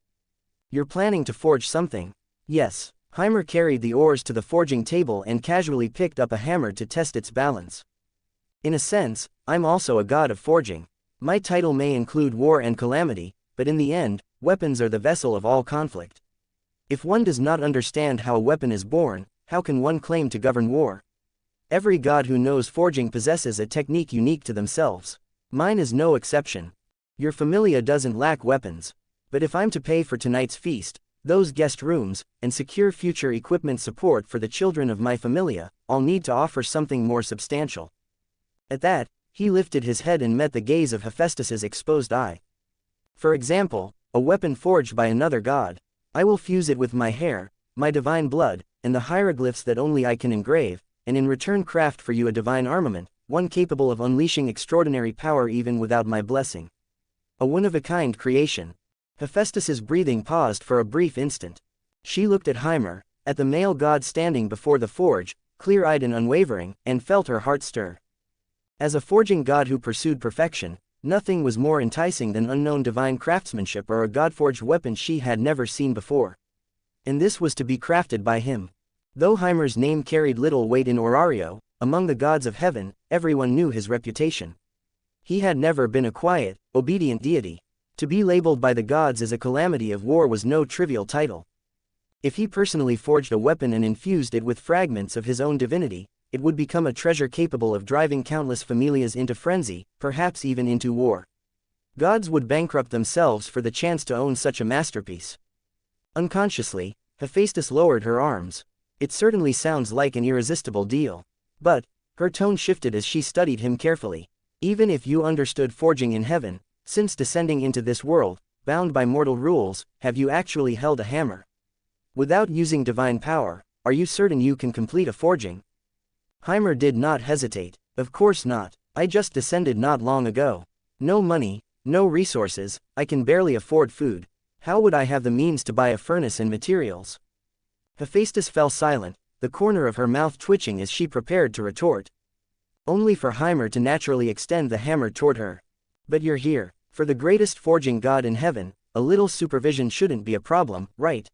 You're planning to forge something? Yes. Haimer carried the ores to the forging table and casually picked up a hammer to test its balance. In a sense, I'm also a god of forging. My title may include war and calamity, but in the end, weapons are the vessel of all conflict. If one does not understand how a weapon is born, how can one claim to govern war? Every god who knows forging possesses a technique unique to themselves. Mine is no exception. Your Familia doesn't lack weapons. But if I'm to pay for tonight's feast, those guest rooms, and secure future equipment support for the children of my Familia, I'll need to offer something more substantial. At that, he lifted his head and met the gaze of Hephaestus's exposed eye. For example, a weapon forged by another god. I will fuse it with my hair, my divine blood, and the hieroglyphs that only I can engrave, and in return craft for you a divine armament, one capable of unleashing extraordinary power even without my blessing. A one-of-a-kind creation. Hephaestus's breathing paused for a brief instant. She looked at Haimer, at the male god standing before the forge, clear-eyed and unwavering, and felt her heart stir. As a forging god who pursued perfection, nothing was more enticing than unknown divine craftsmanship or a god-forged weapon she had never seen before. And this was to be crafted by him. Though Haimer's name carried little weight in Orario, among the gods of heaven, everyone knew his reputation. He had never been a quiet, obedient deity. To be labeled by the gods as a calamity of war was no trivial title. If he personally forged a weapon and infused it with fragments of his own divinity, it would become a treasure capable of driving countless familias into frenzy, perhaps even into war. Gods would bankrupt themselves for the chance to own such a masterpiece. Unconsciously, Hephaestus lowered her arms. It certainly sounds like an irresistible deal. But, her tone shifted as she studied him carefully. Even if you understood forging in heaven, since descending into this world, bound by mortal rules, have you actually held a hammer? Without using divine power, are you certain you can complete a forging? Haimer did not hesitate. Of course not. I just descended not long ago. No money, no resources, I can barely afford food. How would I have the means to buy a furnace and materials? Hephaestus fell silent, the corner of her mouth twitching as she prepared to retort. Only for Haimer to naturally extend the hammer toward her. But you're here. For the greatest forging god in heaven, a little supervision shouldn't be a problem, right?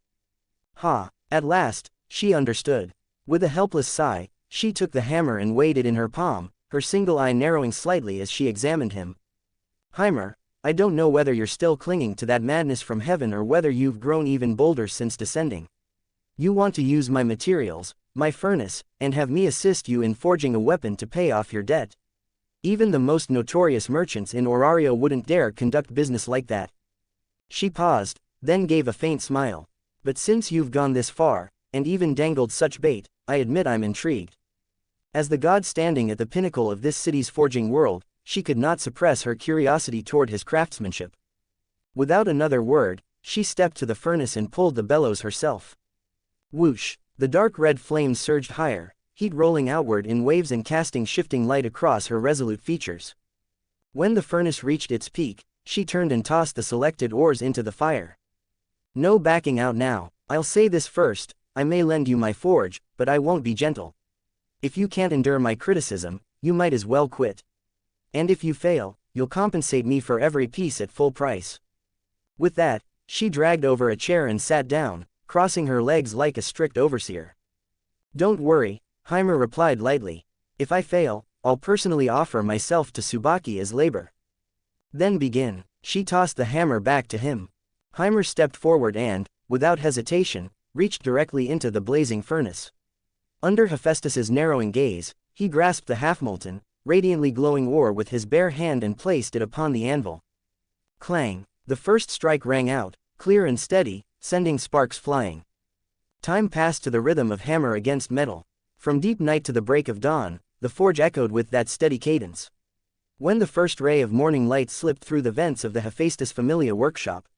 Ha! At last, she understood. With a helpless sigh, she took the hammer and weighed it in her palm, her single eye narrowing slightly as she examined him. Haimer, I don't know whether you're still clinging to that madness from heaven or whether you've grown even bolder since descending. You want to use my materials, my furnace, and have me assist you in forging a weapon to pay off your debt. Even the most notorious merchants in Orario wouldn't dare conduct business like that. She paused, then gave a faint smile. But since you've gone this far, and even dangled such bait, I admit I'm intrigued. As the god standing at the pinnacle of this city's forging world, she could not suppress her curiosity toward his craftsmanship. Without another word, She stepped to the furnace and pulled the bellows herself. Whoosh! The dark red flames surged higher, heat rolling outward in waves and casting shifting light across her resolute features. When the furnace reached its peak, she turned and tossed the selected ores into the fire. No backing out now. I'll say this first, I may lend you my forge, but I won't be gentle. If you can't endure my criticism, you might as well quit. And if you fail, you'll compensate me for every piece at full price. With that, she dragged over a chair and sat down, crossing her legs like a strict overseer. Don't worry, Haimer replied lightly. If I fail, I'll personally offer myself to Tsubaki as labor. Then begin. She tossed the hammer back to him. Haimer stepped forward and, without hesitation, reached directly into the blazing furnace. Under Hephaestus's narrowing gaze, he grasped the half-molten, radiantly glowing ore with his bare hand and placed it upon the anvil. Clang! The first strike rang out, clear and steady, sending sparks flying. Time passed to the rhythm of hammer against metal. From deep night to the break of dawn, the forge echoed with that steady cadence. When the first ray of morning light slipped through the vents of the Hephaestus Familia workshop.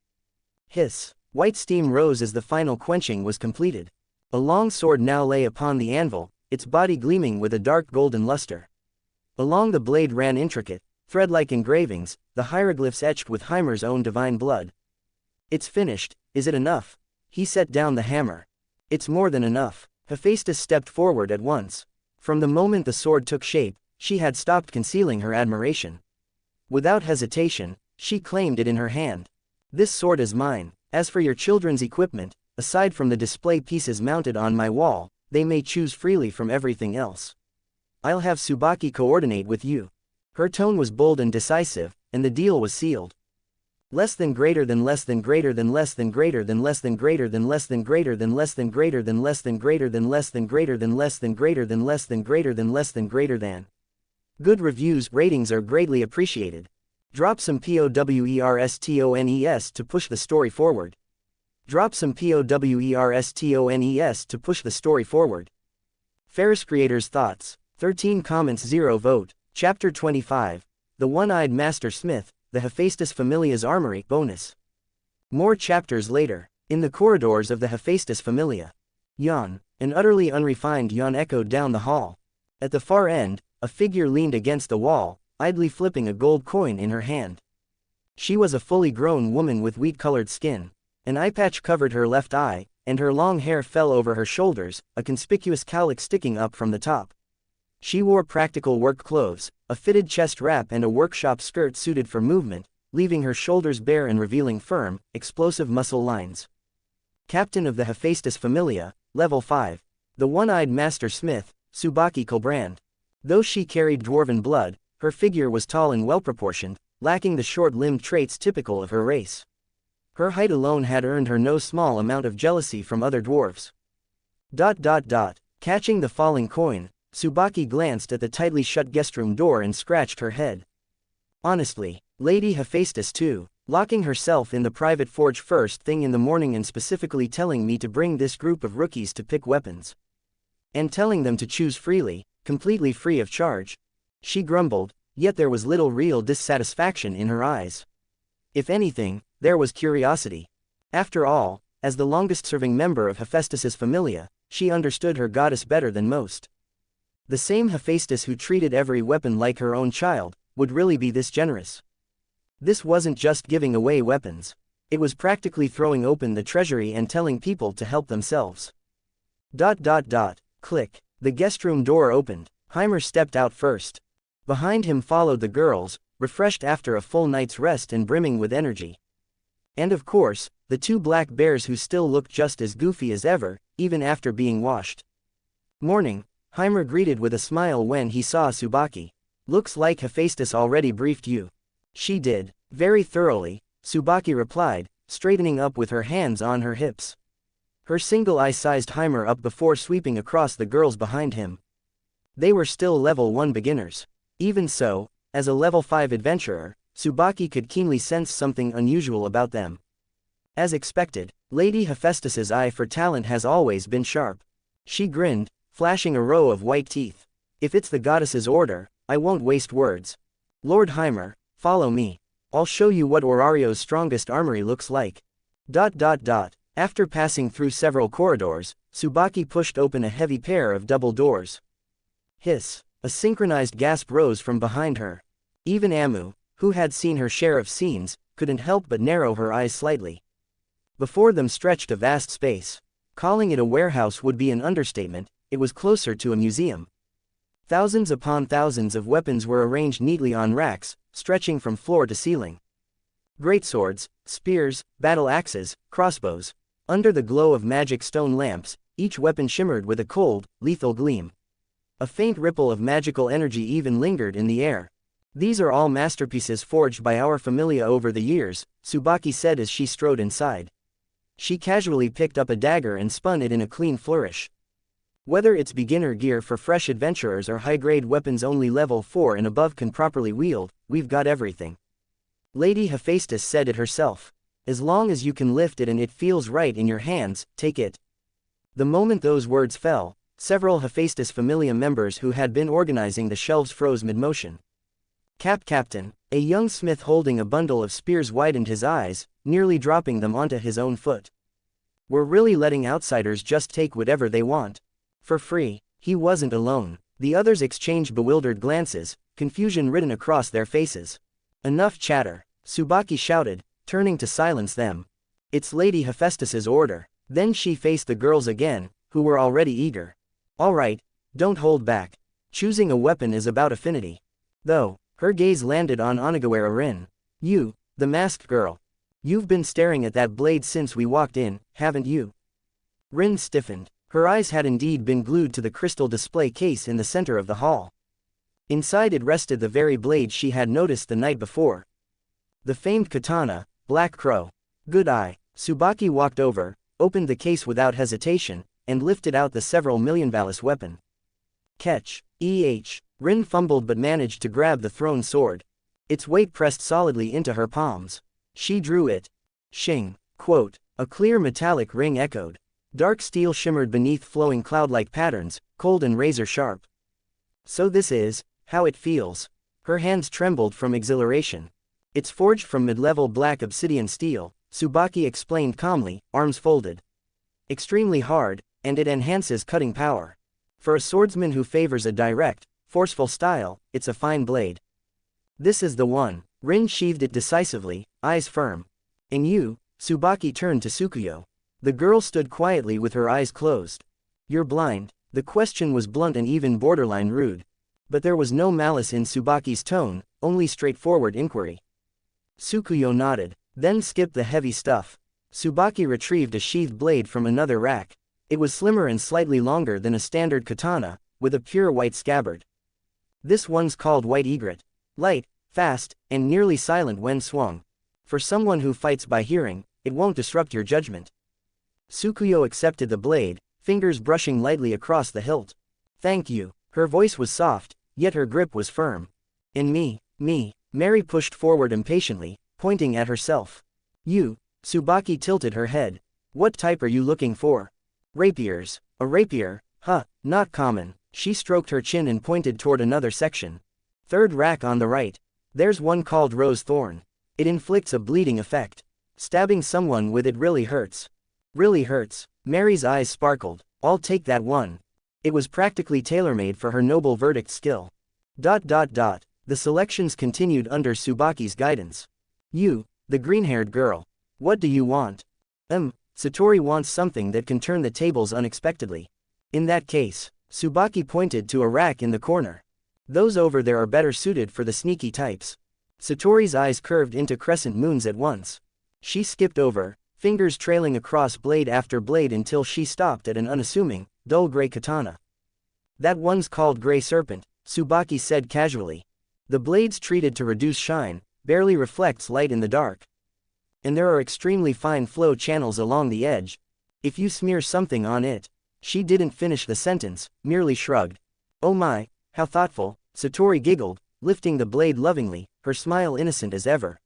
Hiss! White steam rose as the final quenching was completed. A long sword now lay upon the anvil, its body gleaming with a dark golden luster. Along the blade ran intricate, thread-like engravings, the hieroglyphs etched with Haimer's own divine blood. It's finished, is it enough? He set down the hammer. It's more than enough. Hephaestus stepped forward at once. From the moment the sword took shape, she had stopped concealing her admiration. Without hesitation, she claimed it in her hand. This sword is mine. As for your children's equipment, aside from the display pieces mounted on my wall, they may choose freely from everything else. I'll have Tsubaki coordinate with you. Her tone was bold and decisive, and the deal was sealed. Less than greater than less than greater than less than greater than less than greater than less than greater than less than greater than less than greater than less than greater than less than greater than less than greater than less than greater than. Good reviews, ratings are greatly appreciated. Drop some POWERSTONES to push the story forward. Drop some POWERSTONES to push the story forward. feyriiss Creators Thoughts. 13 comments 0 vote. Chapter 25. The One-Eyed Master Smith, the Hephaestus Familia's Armory, bonus. More chapters later. In the corridors of the Hephaestus Familia. Yawn. An utterly unrefined yawn echoed down the hall. At the far end, a figure leaned against the wall, idly flipping a gold coin in her hand. She was a fully grown woman with wheat-colored skin. An eye patch covered her left eye, and her long hair fell over her shoulders, a conspicuous cowlick sticking up from the top. She wore practical work clothes, a fitted chest wrap and a workshop skirt suited for movement, leaving her shoulders bare and revealing firm, explosive muscle lines. Captain of the Hephaestus Familia, Level 5. The One-Eyed Master Smith, Tsubaki Colbrand. Though she carried dwarven blood, her figure was tall and well-proportioned, lacking the short-limbed traits typical of her race. Her height alone had earned her no small amount of jealousy from other dwarves. Catching the falling coin, Tsubaki glanced at the tightly shut guestroom door and scratched her head. Honestly, Lady Hephaestus too, locking herself in the private forge first thing in the morning and specifically telling me to bring this group of rookies to pick weapons. And telling them to choose freely, completely free of charge. She grumbled, yet there was little real dissatisfaction in her eyes. If anything, there was curiosity. After all, as the longest-serving member of Hephaestus's Familia, she understood her goddess better than most. The same Hephaestus who treated every weapon like her own child, would really be this generous. This wasn't just giving away weapons. It was practically throwing open the treasury and telling people to help themselves. Click. The guestroom door opened. Haimer stepped out first. Behind him followed the girls, refreshed after a full night's rest and brimming with energy. And of course, the two black bears who still looked just as goofy as ever, even after being washed. Morning. Haimer greeted with a smile when he saw Tsubaki. Looks like Hephaestus already briefed you. She did, very thoroughly, Tsubaki replied, straightening up with her hands on her hips. Her single eye sized Haimer up before sweeping across the girls behind him. They were still level 1 beginners. Even so, as a level 5 adventurer, Tsubaki could keenly sense something unusual about them. As expected, Lady Hephaestus's eye for talent has always been sharp. She grinned, flashing a row of white teeth. If it's the goddess's order, I won't waste words. Lord Haimer, follow me. I'll show you what Orario's strongest armory looks like. After passing through several corridors, Tsubaki pushed open a heavy pair of double doors. Hiss! A synchronized gasp rose from behind her. Even Amu, who had seen her share of scenes, couldn't help but narrow her eyes slightly. Before them stretched a vast space. Calling it a warehouse would be an understatement, it was closer to a museum. Thousands upon thousands of weapons were arranged neatly on racks, stretching from floor to ceiling. Greatswords, spears, battle axes, crossbows. Under the glow of magic stone lamps, each weapon shimmered with a cold, lethal gleam. A faint ripple of magical energy even lingered in the air. These are all masterpieces forged by our familia over the years, Tsubaki said as she strode inside. She casually picked up a dagger and spun it in a clean flourish. Whether it's beginner gear for fresh adventurers or high-grade weapons only level 4 and above can properly wield, we've got everything. Lady Hephaestus said it herself. As long as you can lift it and it feels right in your hands, take it. The moment those words fell, several Hephaestus Familia members who had been organizing the shelves froze mid-motion. Captain, a young smith holding a bundle of spears widened his eyes, nearly dropping them onto his own foot. We're really letting outsiders just take whatever they want. For free. He wasn't alone. The others exchanged bewildered glances, confusion written across their faces. Enough chatter, Tsubaki shouted, turning to silence them. It's Lady Hephaestus's order. Then she faced the girls again, who were already eager. All right, don't hold back. Choosing a weapon is about affinity. Though, her gaze landed on Onigawara Rin. You, the masked girl. You've been staring at that blade since we walked in, haven't you? Rin stiffened. Her eyes had indeed been glued to the crystal display case in the center of the hall. Inside it rested the very blade she had noticed the night before. The famed katana, Black Crow. Good eye. Tsubaki walked over, opened the case without hesitation, and lifted out the several millionvalous weapon. Catch. Rin fumbled but managed to grab the thrown sword. Its weight pressed solidly into her palms. She drew it. Shing. Quote. A clear metallic ring echoed. Dark steel shimmered beneath flowing cloud-like patterns, cold and razor-sharp. So this is how it feels. Her hands trembled from exhilaration. It's forged from mid-level black obsidian steel, Tsubaki explained calmly, arms folded. Extremely hard, and it enhances cutting power. For a swordsman who favors a direct, forceful style, it's a fine blade. This is the one. Rin sheathed it decisively, eyes firm. And you? Tsubaki turned to Tsukuyo. The girl stood quietly with her eyes closed. You're blind. The question was blunt and even borderline rude. But there was no malice in Tsubaki's tone, only straightforward inquiry. Tsukuyo nodded, then skipped the heavy stuff. Tsubaki retrieved a sheathed blade from another rack. It was slimmer and slightly longer than a standard katana, with a pure white scabbard. This one's called White Egret. Light, fast, and nearly silent when swung. For someone who fights by hearing, it won't disrupt your judgment. Tsukuyo accepted the blade, fingers brushing lightly across the hilt. Thank you. Her voice was soft, yet her grip was firm. And me. Mary pushed forward impatiently, pointing at herself. You. Tsubaki tilted her head. What type are you looking for? Rapiers. A rapier? Huh, not common. She stroked her chin and pointed toward another section. Third rack on the right. There's one called Rose Thorn. It inflicts a bleeding effect. Stabbing someone with it really hurts. Really hurts. Mary's eyes sparkled. I'll take that one. It was practically tailor-made for her noble verdict skill. The selections continued under Tsubaki's guidance. You, the green-haired girl. What do you want? Satori wants something that can turn the tables unexpectedly. In that case, Tsubaki pointed to a rack in the corner. Those over there are better suited for the sneaky types. Satori's eyes curved into crescent moons at once. She skipped over, fingers trailing across blade after blade until she stopped at an unassuming, dull gray katana. That one's called Gray Serpent, Tsubaki said casually. The blade's treated to reduce shine, barely reflects light in the dark. And there are extremely fine flow channels along the edge. If you smear something on it. She didn't finish the sentence, merely shrugged. Oh my, how thoughtful, Satori giggled, lifting the blade lovingly, her smile innocent as ever.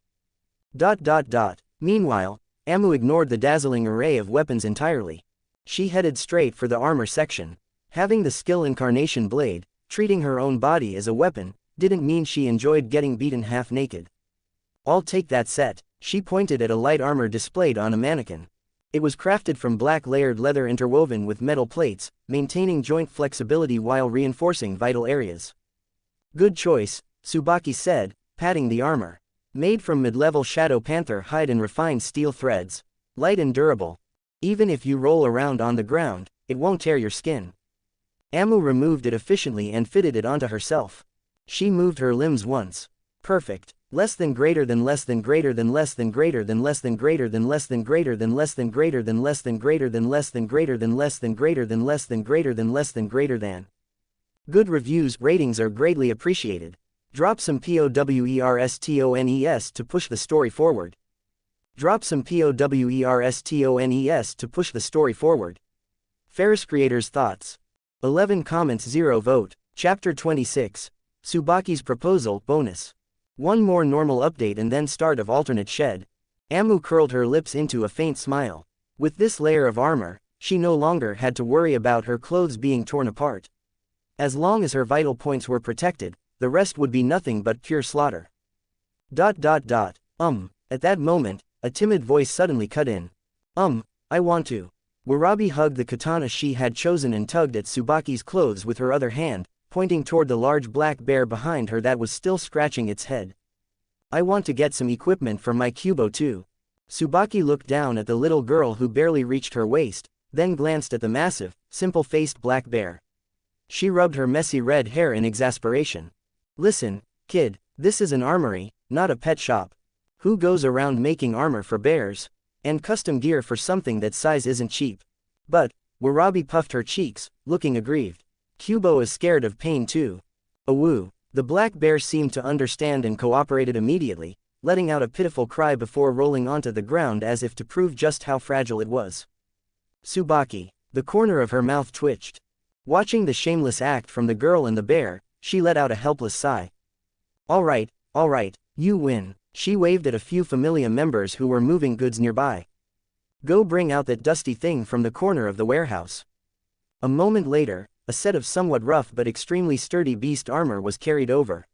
Meanwhile, Amu ignored the dazzling array of weapons entirely. She headed straight for the armor section. Having the skill incarnation blade, treating her own body as a weapon, didn't mean she enjoyed getting beaten half naked. I'll take that set, She pointed at a light armor displayed on a mannequin. It was crafted from black layered leather interwoven with metal plates, maintaining joint flexibility while reinforcing vital areas. Good choice, Tsubaki said, patting the armor. Made from mid-level shadow panther hide and refined steel threads. Light and durable. Even if you roll around on the ground, it won't tear your skin. Amu removed it efficiently and fitted it onto herself. She moved her limbs once. Perfect. Less than greater than less than greater than less than greater than less than greater than less than greater than less than greater than less than greater than less than greater than less than greater than less than greater than less than greater than. Good reviews, ratings are greatly appreciated. Drop some POWERSTONES to push the story forward. Drop some POWERSTONES to push the story forward. feyriiss creators' thoughts. 11 comments 0 vote. Chapter 26. Tsubaki's proposal bonus. One more normal update and then start of alternate shed. Amu curled her lips into a faint smile. With this layer of armor, she no longer had to worry about her clothes being torn apart. As long as her vital points were protected, the rest would be nothing but pure slaughter. At that moment, a timid voice suddenly cut in. I want to. Warabi hugged the katana she had chosen and tugged at Tsubaki's clothes with her other hand, pointing toward the large black bear behind her that was still scratching its head. I want to get some equipment for my Kubo too. Tsubaki looked down at the little girl who barely reached her waist, then glanced at the massive, simple-faced black bear. She rubbed her messy red hair in exasperation. Listen, kid, this is an armory, not a pet shop. Who goes around making armor for bears? And custom gear for something that size isn't cheap. But, Warabi puffed her cheeks, looking aggrieved. Kubo is scared of pain too. Awoo. The black bear seemed to understand and cooperated immediately, letting out a pitiful cry before rolling onto the ground as if to prove just how fragile it was. Tsubaki. The corner of her mouth twitched. Watching the shameless act from the girl and the bear, she let out a helpless sigh. All right, you win. She waved at a few Familia members who were moving goods nearby. Go bring out that dusty thing from the corner of the warehouse. A moment later, a set of somewhat rough but extremely sturdy beast armor was carried over.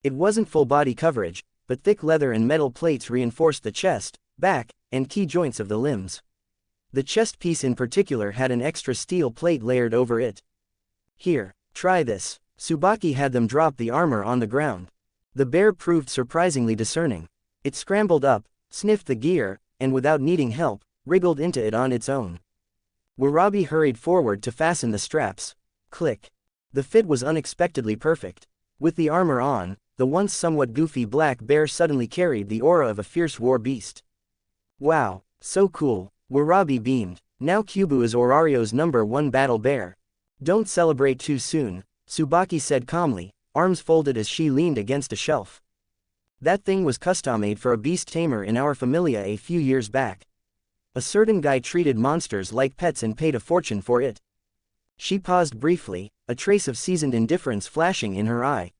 It wasn't full body coverage, but thick leather and metal plates reinforced the chest, back, and key joints of the limbs. The chest piece in particular had an extra steel plate layered over it. Here, try this. Tsubaki had them drop the armor on the ground. The bear proved surprisingly discerning. It scrambled up, sniffed the gear, and without needing help, wriggled into it on its own. Warabi hurried forward to fasten the straps. Click. The fit was unexpectedly perfect. With the armor on, the once somewhat goofy black bear suddenly carried the aura of a fierce war beast. Wow, so cool, Warabi beamed. Now Kubo is Orario's #1 battle bear. Don't celebrate too soon, Tsubaki said calmly, arms folded as she leaned against a shelf. That thing was custom-made for a beast tamer in our Familia a few years back. A certain guy treated monsters like pets and paid a fortune for it. She paused briefly, a trace of seasoned indifference flashing in her eye.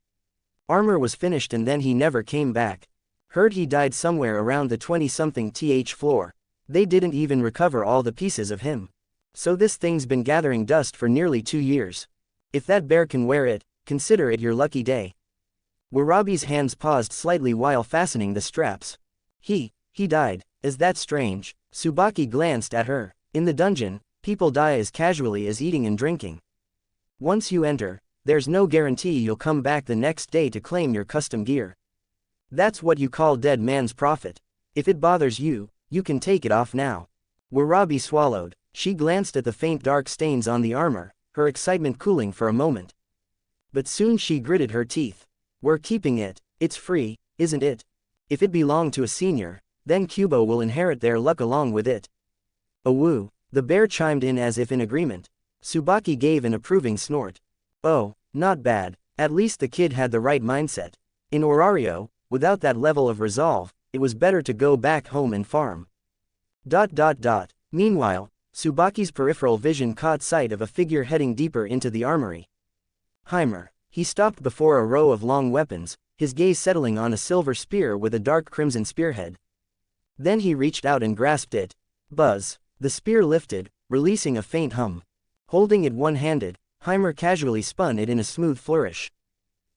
Armor was finished and then he never came back. Heard he died somewhere around the 20-something floor. They didn't even recover all the pieces of him. So this thing's been gathering dust for nearly 2 years. If that bear can wear it, consider it your lucky day. Warabi's hands paused slightly while fastening the straps. He died. Is that strange? Tsubaki glanced at her. In the dungeon, people die as casually as eating and drinking. Once you enter, there's no guarantee you'll come back the next day to claim your custom gear. That's what you call dead man's profit. If it bothers you, you can take it off now. Warabi swallowed. She glanced at the faint dark stains on the armor, her excitement cooling for a moment. But soon she gritted her teeth. We're keeping it. It's free, isn't it? If it belonged to a senior, then Kubo will inherit their luck along with it. Awoo. The bear chimed in as if in agreement. Tsubaki gave an approving snort. Oh, not bad. At least the kid had the right mindset. In Orario, without that level of resolve, it was better to go back home and farm. Meanwhile, Tsubaki's peripheral vision caught sight of a figure heading deeper into the armory. Haimer. He stopped before a row of long weapons, his gaze settling on a silver spear with a dark crimson spearhead. Then he reached out and grasped it. Buzz. The spear lifted, releasing a faint hum. Holding it one-handed, Haimer casually spun it in a smooth flourish.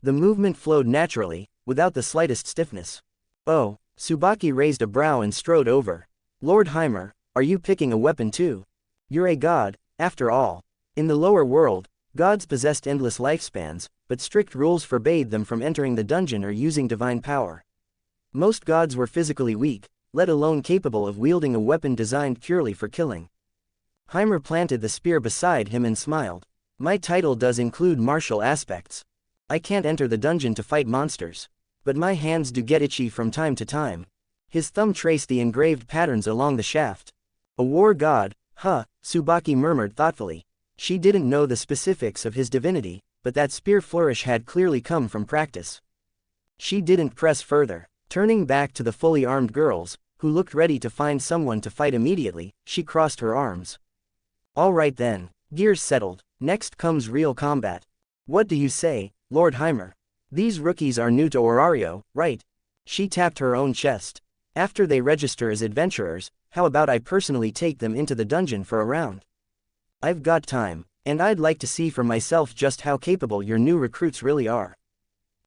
The movement flowed naturally, without the slightest stiffness. Oh, Tsubaki raised a brow and strode over. Lord Haimer, are you picking a weapon too? You're a god, after all. In the lower world, gods possessed endless lifespans, but strict rules forbade them from entering the dungeon or using divine power. Most gods were physically weak, let alone capable of wielding a weapon designed purely for killing. Haimer planted the spear beside him and smiled. My title does include martial aspects. I can't enter the dungeon to fight monsters. But my hands do get itchy from time to time. His thumb traced the engraved patterns along the shaft. A war god, huh, Tsubaki murmured thoughtfully. She didn't know the specifics of his divinity, but that spear flourish had clearly come from practice. She didn't press further. Turning back to the fully armed girls, who looked ready to find someone to fight immediately, she crossed her arms. All right then, gears settled, next comes real combat. What do you say, Lord Haimer? These rookies are new to Orario, right? She tapped her own chest. After they register as adventurers, how about I personally take them into the dungeon for a round? I've got time, and I'd like to see for myself just how capable your new recruits really are.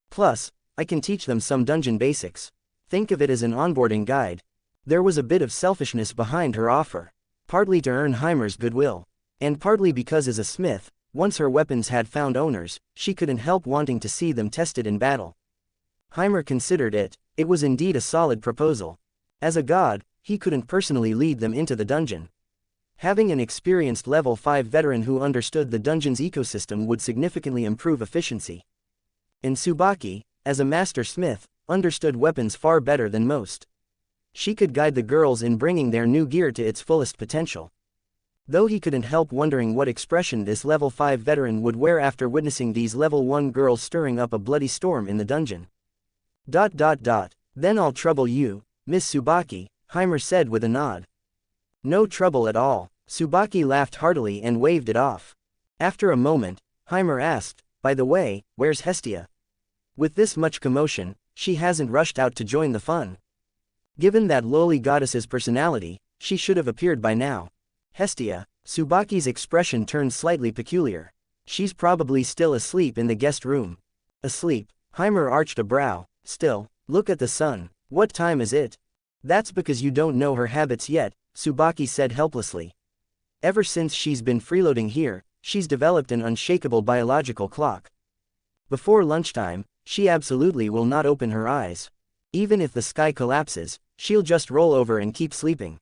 Plus, I can teach them some dungeon basics. Think of it as an onboarding guide. There was a bit of selfishness behind her offer. Partly to earn Haimer's goodwill. And partly because as a smith, once her weapons had found owners, she couldn't help wanting to see them tested in battle. Haimer considered it was indeed a solid proposal. As a god, he couldn't personally lead them into the dungeon. Having an experienced level 5 veteran who understood the dungeon's ecosystem would significantly improve efficiency. And Tsubaki, as a master smith, understood weapons far better than most. She could guide the girls in bringing their new gear to its fullest potential. Though he couldn't help wondering what expression this level 5 veteran would wear after witnessing these level 1 girls stirring up a bloody storm in the dungeon. Then I'll trouble you, Miss Tsubaki, Haimer said with a nod. No trouble at all, Tsubaki laughed heartily and waved it off. After a moment, Haimer asked, by the way, where's Hestia? With this much commotion, she hasn't rushed out to join the fun. Given that lowly goddess's personality, she should have appeared by now. Hestia, Tsubaki's expression turned slightly peculiar. She's probably still asleep in the guest room. Asleep, Haimer arched a brow. Still, look at the sun, what time is it? That's because you don't know her habits yet, Tsubaki said helplessly. Ever since she's been freeloading here, she's developed an unshakable biological clock. Before lunchtime, she absolutely will not open her eyes. Even if the sky collapses, she'll just roll over and keep sleeping.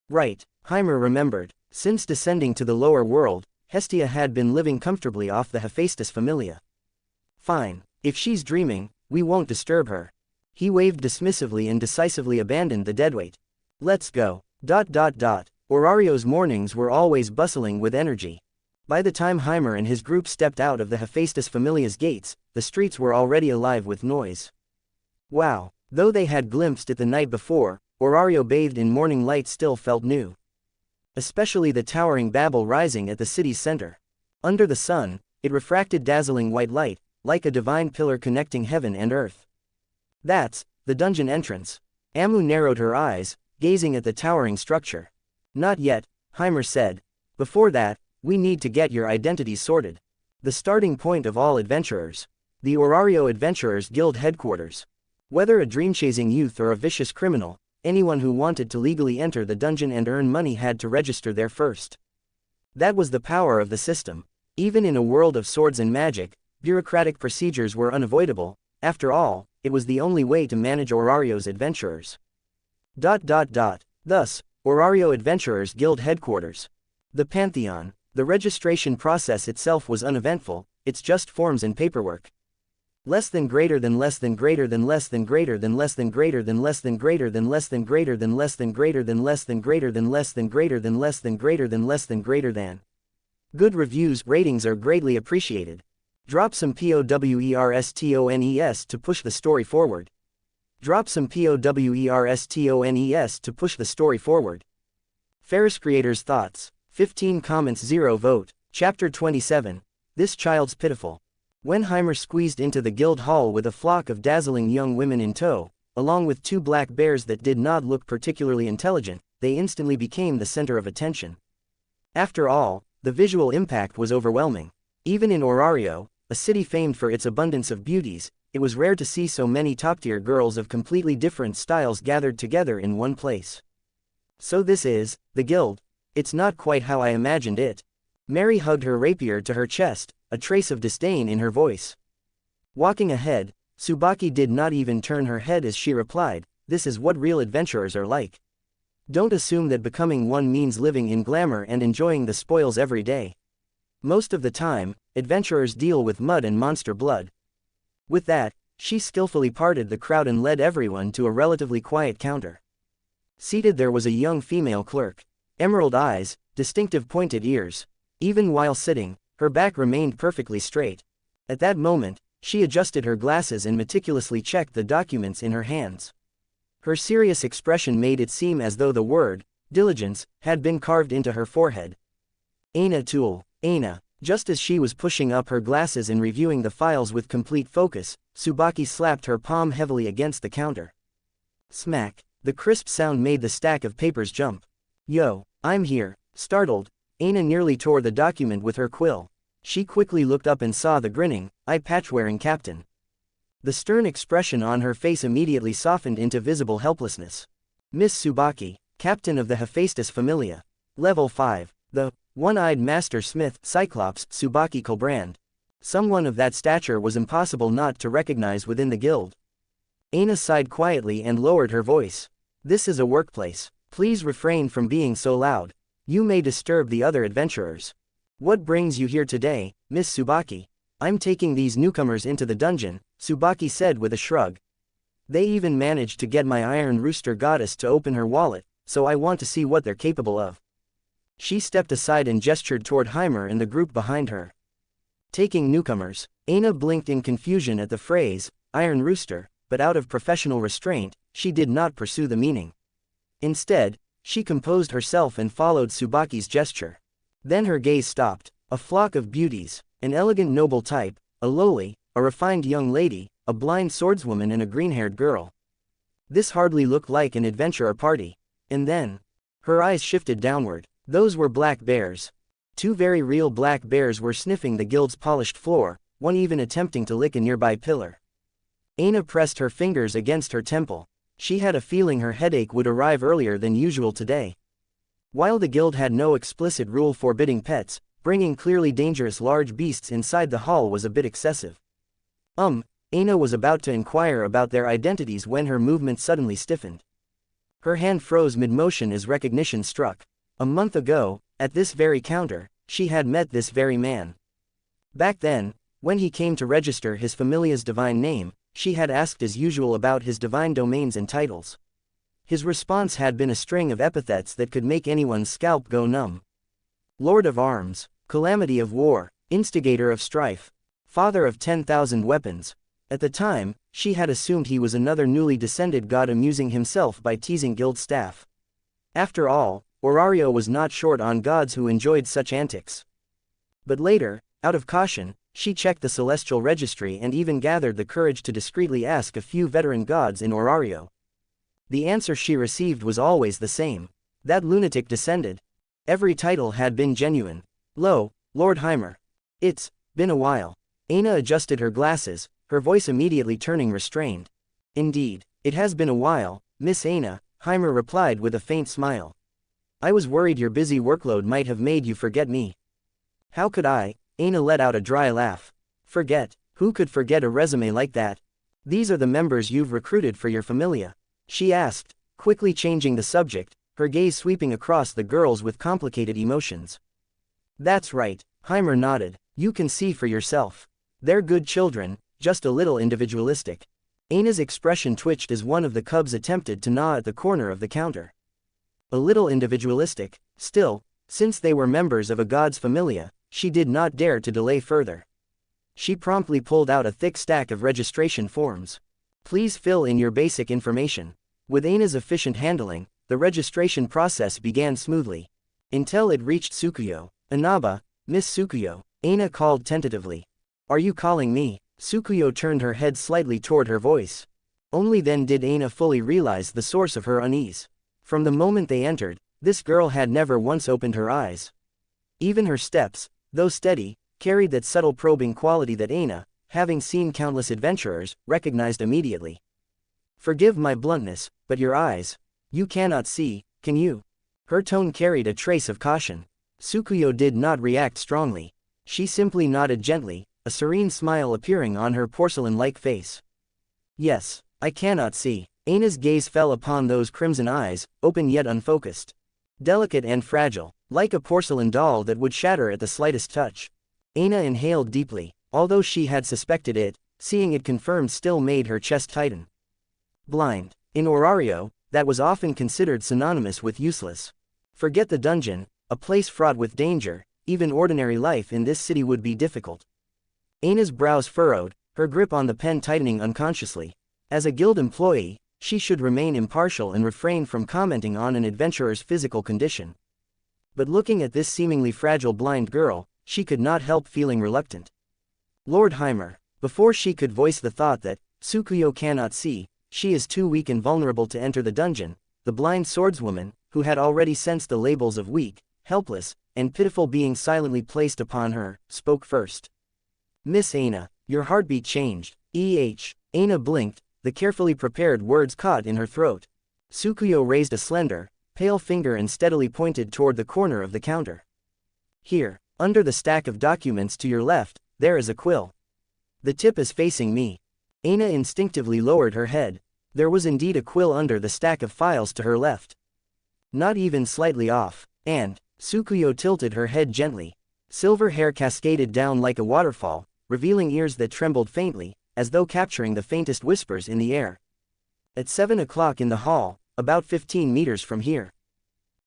Right, Haimer remembered, since descending to the lower world, Hestia had been living comfortably off the Hephaestus Familia. Fine, if she's dreaming, we won't disturb her. He waved dismissively and decisively abandoned the deadweight. Let's go. Orario's mornings were always bustling with energy. By the time Haimer and his group stepped out of the Hephaestus Familia's gates, the streets were already alive with noise. Wow, though they had glimpsed it the night before, Orario bathed in morning light still felt new. Especially the towering Babel rising at the city's center. Under the sun, it refracted dazzling white light, like a divine pillar connecting heaven and earth. That's the dungeon entrance. Amu narrowed her eyes, gazing at the towering structure. Not yet, Haimer said. Before that, we need to get your identities sorted. The starting point of all adventurers. The Orario Adventurers Guild headquarters. Whether a dream-chasing youth or a vicious criminal, anyone who wanted to legally enter the dungeon and earn money had to register there first. That was the power of the system. Even in a world of swords and magic, bureaucratic procedures were unavoidable. After all, it was the only way to manage Orario's adventurers. Thus, Orario Adventurers Guild headquarters. The Pantheon. The registration process itself was uneventful, it's just forms and paperwork. Less than greater than less than greater than less than greater than less than greater than less than greater than less than greater than less than greater than less than greater than less than greater than less than greater than less than greater than. Good reviews, ratings are greatly appreciated. Drop some POWERSTONES to push the story forward. Drop some POWERSTONES to push the story forward. feyriiss creators thoughts. 15 comments 0 vote. Chapter 27. This child's pitiful. When Haimer squeezed into the guild hall with a flock of dazzling young women in tow, along with 2 black bears that did not look particularly intelligent, they instantly became the center of attention. After all, the visual impact was overwhelming. Even in Orario, a city famed for its abundance of beauties, it was rare to see so many top-tier girls of completely different styles gathered together in one place. So this is, the guild. It's not quite how I imagined it. Mary hugged her rapier to her chest, a trace of disdain in her voice. Walking ahead, Tsubaki did not even turn her head as she replied, "This is what real adventurers are like. Don't assume that becoming one means living in glamour and enjoying the spoils every day. Most of the time, adventurers deal with mud and monster blood." With that, she skillfully parted the crowd and led everyone to a relatively quiet counter. Seated there was a young female clerk. Emerald eyes, distinctive pointed ears. Even while sitting, her back remained perfectly straight. At that moment, she adjusted her glasses and meticulously checked the documents in her hands. Her serious expression made it seem as though the word, diligence, had been carved into her forehead. Aina Tool, Aina. Just as she was pushing up her glasses and reviewing the files with complete focus, Tsubaki slapped her palm heavily against the counter. Smack. The crisp sound made the stack of papers jump. "Yo, I'm here." Startled, Aina nearly tore the document with her quill. She quickly looked up and saw the grinning, eye-patch-wearing captain. The stern expression on her face immediately softened into visible helplessness. "Miss Tsubaki, captain of the Hephaestus Familia. Level 5, the one-eyed master smith, Cyclops, Tsubaki Colbrand. Someone of that stature was impossible not to recognize within the guild." Aina sighed quietly and lowered her voice. "This is a workplace. Please refrain from being so loud. You may disturb the other adventurers. What brings you here today, Miss Tsubaki?" "I'm taking these newcomers into the dungeon," Tsubaki said with a shrug. "They even managed to get my Iron Rooster goddess to open her wallet, so I want to see what they're capable of." She stepped aside and gestured toward Haimer and the group behind her. Taking newcomers, Aina blinked in confusion at the phrase, Iron Rooster, but out of professional restraint, she did not pursue the meaning. Instead, she composed herself and followed Tsubaki's gesture. Then her gaze stopped. A flock of beauties, an elegant noble type, a lowly, a refined young lady, a blind swordswoman and a green-haired girl. This hardly looked like an adventurer party. And then, her eyes shifted downward. Those were black bears. Two very real black bears were sniffing the guild's polished floor, one even attempting to lick a nearby pillar. Aina pressed her fingers against her temple. She had a feeling her headache would arrive earlier than usual today. While the guild had no explicit rule forbidding pets, bringing clearly dangerous large beasts inside the hall was a bit excessive. Aina was about to inquire about their identities when her movement suddenly stiffened. Her hand froze mid-motion as recognition struck. A month ago, at this very counter, she had met this very man. Back then, when he came to register his familia's divine name, she had asked as usual about his divine domains and titles. His response had been a string of epithets that could make anyone's scalp go numb. Lord of Arms, Calamity of War, Instigator of Strife, Father of 10,000 Weapons. At the time, she had assumed he was another newly descended god amusing himself by teasing guild staff. After all, Orario was not short on gods who enjoyed such antics. But later, out of caution, she checked the celestial registry and even gathered the courage to discreetly ask a few veteran gods in Orario. The answer she received was always the same. That lunatic descended. Every title had been genuine. "Lo, Lord Haimer. It's been a while." Aina adjusted her glasses, her voice immediately turning restrained. "Indeed, it has been a while, Miss Aina," Haimer replied with a faint smile. "I was worried your busy workload might have made you forget me." "How could I?" Aina let out a dry laugh. "Forget? Who could forget a resume like that? These are the members you've recruited for your familia," she asked, quickly changing the subject, her gaze sweeping across the girls with complicated emotions. "That's right," Haimer nodded. "You can see for yourself. They're good children, just a little individualistic." Aina's expression twitched as one of the cubs attempted to gnaw at the corner of the counter. A little individualistic, still, since they were members of a god's familia, she did not dare to delay further. She promptly pulled out a thick stack of registration forms. "Please fill in your basic information." With Aina's efficient handling, the registration process began smoothly. Until it reached Tsukuyo. "Inaba, Miss Tsukuyo," Aina called tentatively. "Are you calling me?" Tsukuyo turned her head slightly toward her voice. Only then did Aina fully realize the source of her unease. From the moment they entered, this girl had never once opened her eyes. Even her steps, though steady, carried that subtle probing quality that Aina, having seen countless adventurers, recognized immediately. Forgive my bluntness, but your eyes. You cannot see, can you? Her tone carried a trace of caution. Tsukuyo did not react strongly. She simply nodded gently, a serene smile appearing on her porcelain-like face. Yes, I cannot see. Aina's gaze fell upon those crimson eyes, open yet unfocused. Delicate and fragile, like a porcelain doll that would shatter at the slightest touch. Aina inhaled deeply, although she had suspected it, seeing it confirmed still made her chest tighten. Blind. In Orario, that was often considered synonymous with useless. Forget the dungeon, a place fraught with danger, even ordinary life in this city would be difficult. Aina's brows furrowed, her grip on the pen tightening unconsciously. As a guild employee, she should remain impartial and refrain from commenting on an adventurer's physical condition. But looking at this seemingly fragile blind girl, she could not help feeling reluctant. Lord Haimer, before she could voice the thought that, Tsukuyo cannot see, she is too weak and vulnerable to enter the dungeon, the blind swordswoman, who had already sensed the labels of weak, helpless, and pitiful being silently placed upon her, spoke first. Miss Aina, your heartbeat changed. Aina blinked, the carefully prepared words caught in her throat. Tsukuyo raised a slender, pale finger and steadily pointed toward the corner of the counter. Here, under the stack of documents to your left, there is a quill. The tip is facing me. Aina instinctively lowered her head. There was indeed a quill under the stack of files to her left. Not even slightly off, and, Tsukuyo tilted her head gently. Silver hair cascaded down like a waterfall, revealing ears that trembled faintly, as though capturing the faintest whispers in the air. At 7 o'clock in the hall, about 15 meters from here.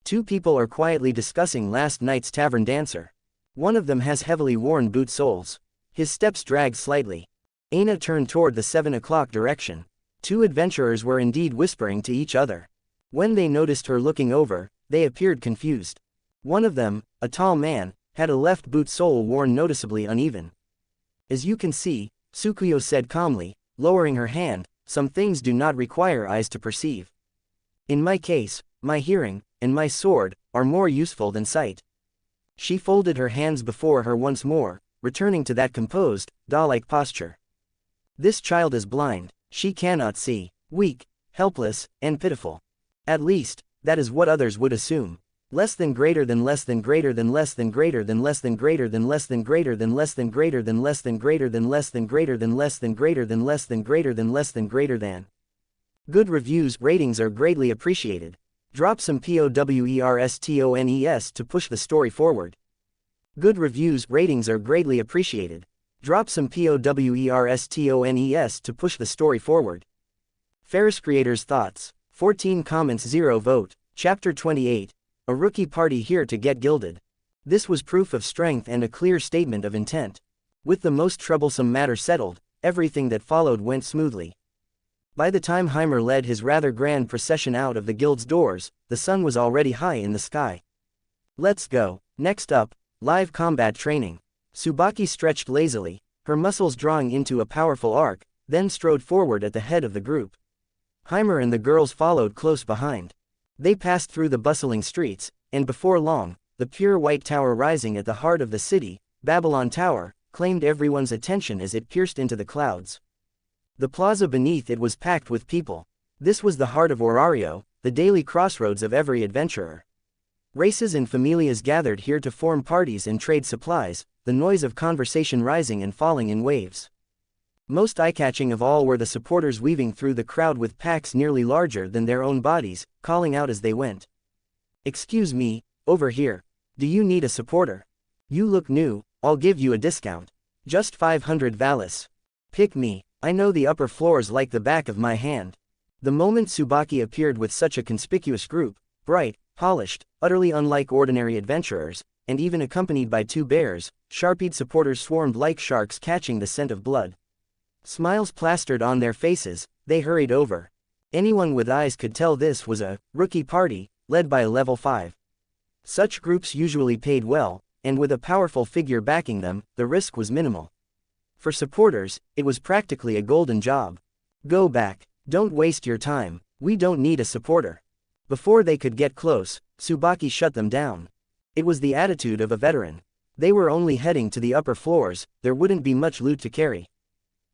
Two people are quietly discussing last night's tavern dancer. One of them has heavily worn boot soles. His steps dragged slightly. Aina turned toward the 7 o'clock direction. Two adventurers were indeed whispering to each other. When they noticed her looking over, they appeared confused. One of them, a tall man, had a left boot sole worn noticeably uneven. As you can see, Tsukuyo said calmly, lowering her hand, some things do not require eyes to perceive. In my case, my hearing, and my sword, are more useful than sight. She folded her hands before her once more, returning to that composed, doll-like posture. This child is blind, she cannot see, weak, helpless, and pitiful. At least, that is what others would assume. Less than greater than less than greater than less than greater than less than greater than less than greater than less than greater than less than greater than less than greater than less than greater than less than greater than less than greater than. Good reviews ratings are greatly appreciated. Drop some POWERSTONES to push the story forward. Good reviews ratings are greatly appreciated. Drop some POWERSTONES to push the story forward. feyriiss creators thoughts. 14 comments 0 vote. Chapter 28. A rookie party here to get gilded. This was proof of strength and a clear statement of intent. With the most troublesome matter settled, everything that followed went smoothly. By the time Haimer led his rather grand procession out of the guild's doors, the sun was already high in the sky. Let's go. Next up, live combat training. Tsubaki stretched lazily, her muscles drawing into a powerful arc, then strode forward at the head of the group. Haimer and the girls followed close behind. They passed through the bustling streets, and before long, the pure white tower rising at the heart of the city, Babylon Tower, claimed everyone's attention as it pierced into the clouds. The plaza beneath it was packed with people. This was the heart of Orario, the daily crossroads of every adventurer. Races and familias gathered here to form parties and trade supplies, the noise of conversation rising and falling in waves. Most eye-catching of all were the supporters weaving through the crowd with packs nearly larger than their own bodies, calling out as they went. Excuse me, over here. Do you need a supporter? You look new, I'll give you a discount. Just 500 valis. Pick me, I know the upper floors like the back of my hand. The moment Tsubaki appeared with such a conspicuous group, bright, polished, utterly unlike ordinary adventurers, and even accompanied by two bears, sharp-eyed supporters swarmed like sharks catching the scent of blood. Smiles plastered on their faces, they hurried over. Anyone with eyes could tell this was a rookie party, led by a level 5. Such groups usually paid well, and with a powerful figure backing them, the risk was minimal. For supporters, it was practically a golden job. Go back, don't waste your time, we don't need a supporter. Before they could get close, Tsubaki shut them down. It was the attitude of a veteran. They were only heading to the upper floors, there wouldn't be much loot to carry.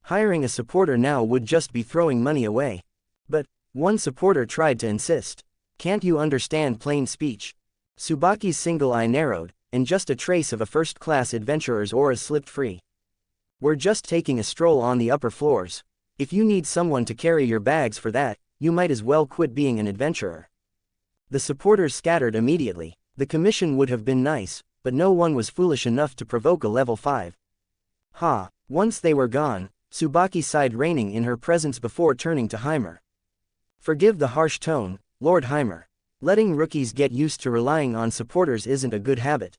Hiring a supporter now would just be throwing money away. But one supporter tried to insist. Can't you understand plain speech? Tsubaki's single eye narrowed, and just a trace of a first-class adventurer's aura slipped free. We're just taking a stroll on the upper floors. If you need someone to carry your bags for that, you might as well quit being an adventurer. The supporters scattered immediately. The commission would have been nice, but no one was foolish enough to provoke a level 5. Ha! Once they were gone, Tsubaki sighed, reigning in her presence before turning to Haimer. Forgive the harsh tone, Lord Haimer. Letting rookies get used to relying on supporters isn't a good habit.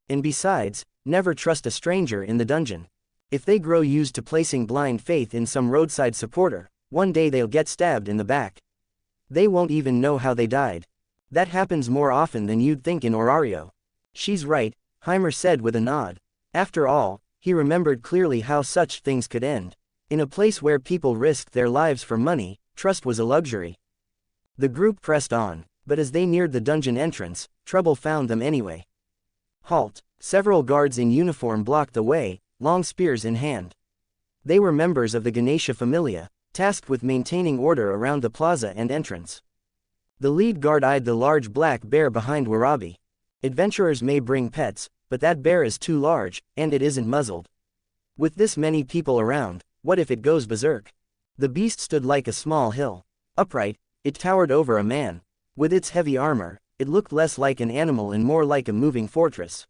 And besides, never trust a stranger in the dungeon. If they grow used to placing blind faith in some roadside supporter, one day they'll get stabbed in the back. They won't even know how they died. That happens more often than you'd think in Orario. She's right, Haimer said with a nod. After all, he remembered clearly how such things could end. In a place where people risked their lives for money, trust was a luxury. The group pressed on, but as they neared the dungeon entrance, trouble found them anyway. Halt! Several guards in uniform blocked the way, long spears in hand. They were members of the Ganesha Familia, tasked with maintaining order around the plaza and entrance. The lead guard eyed the large black bear behind Warabi. Adventurers may bring pets, but that bear is too large, and it isn't muzzled. With this many people around, what if it goes berserk? The beast stood like a small hill. Upright, it towered over a man. With its heavy armor, it looked less like an animal and more like a moving fortress.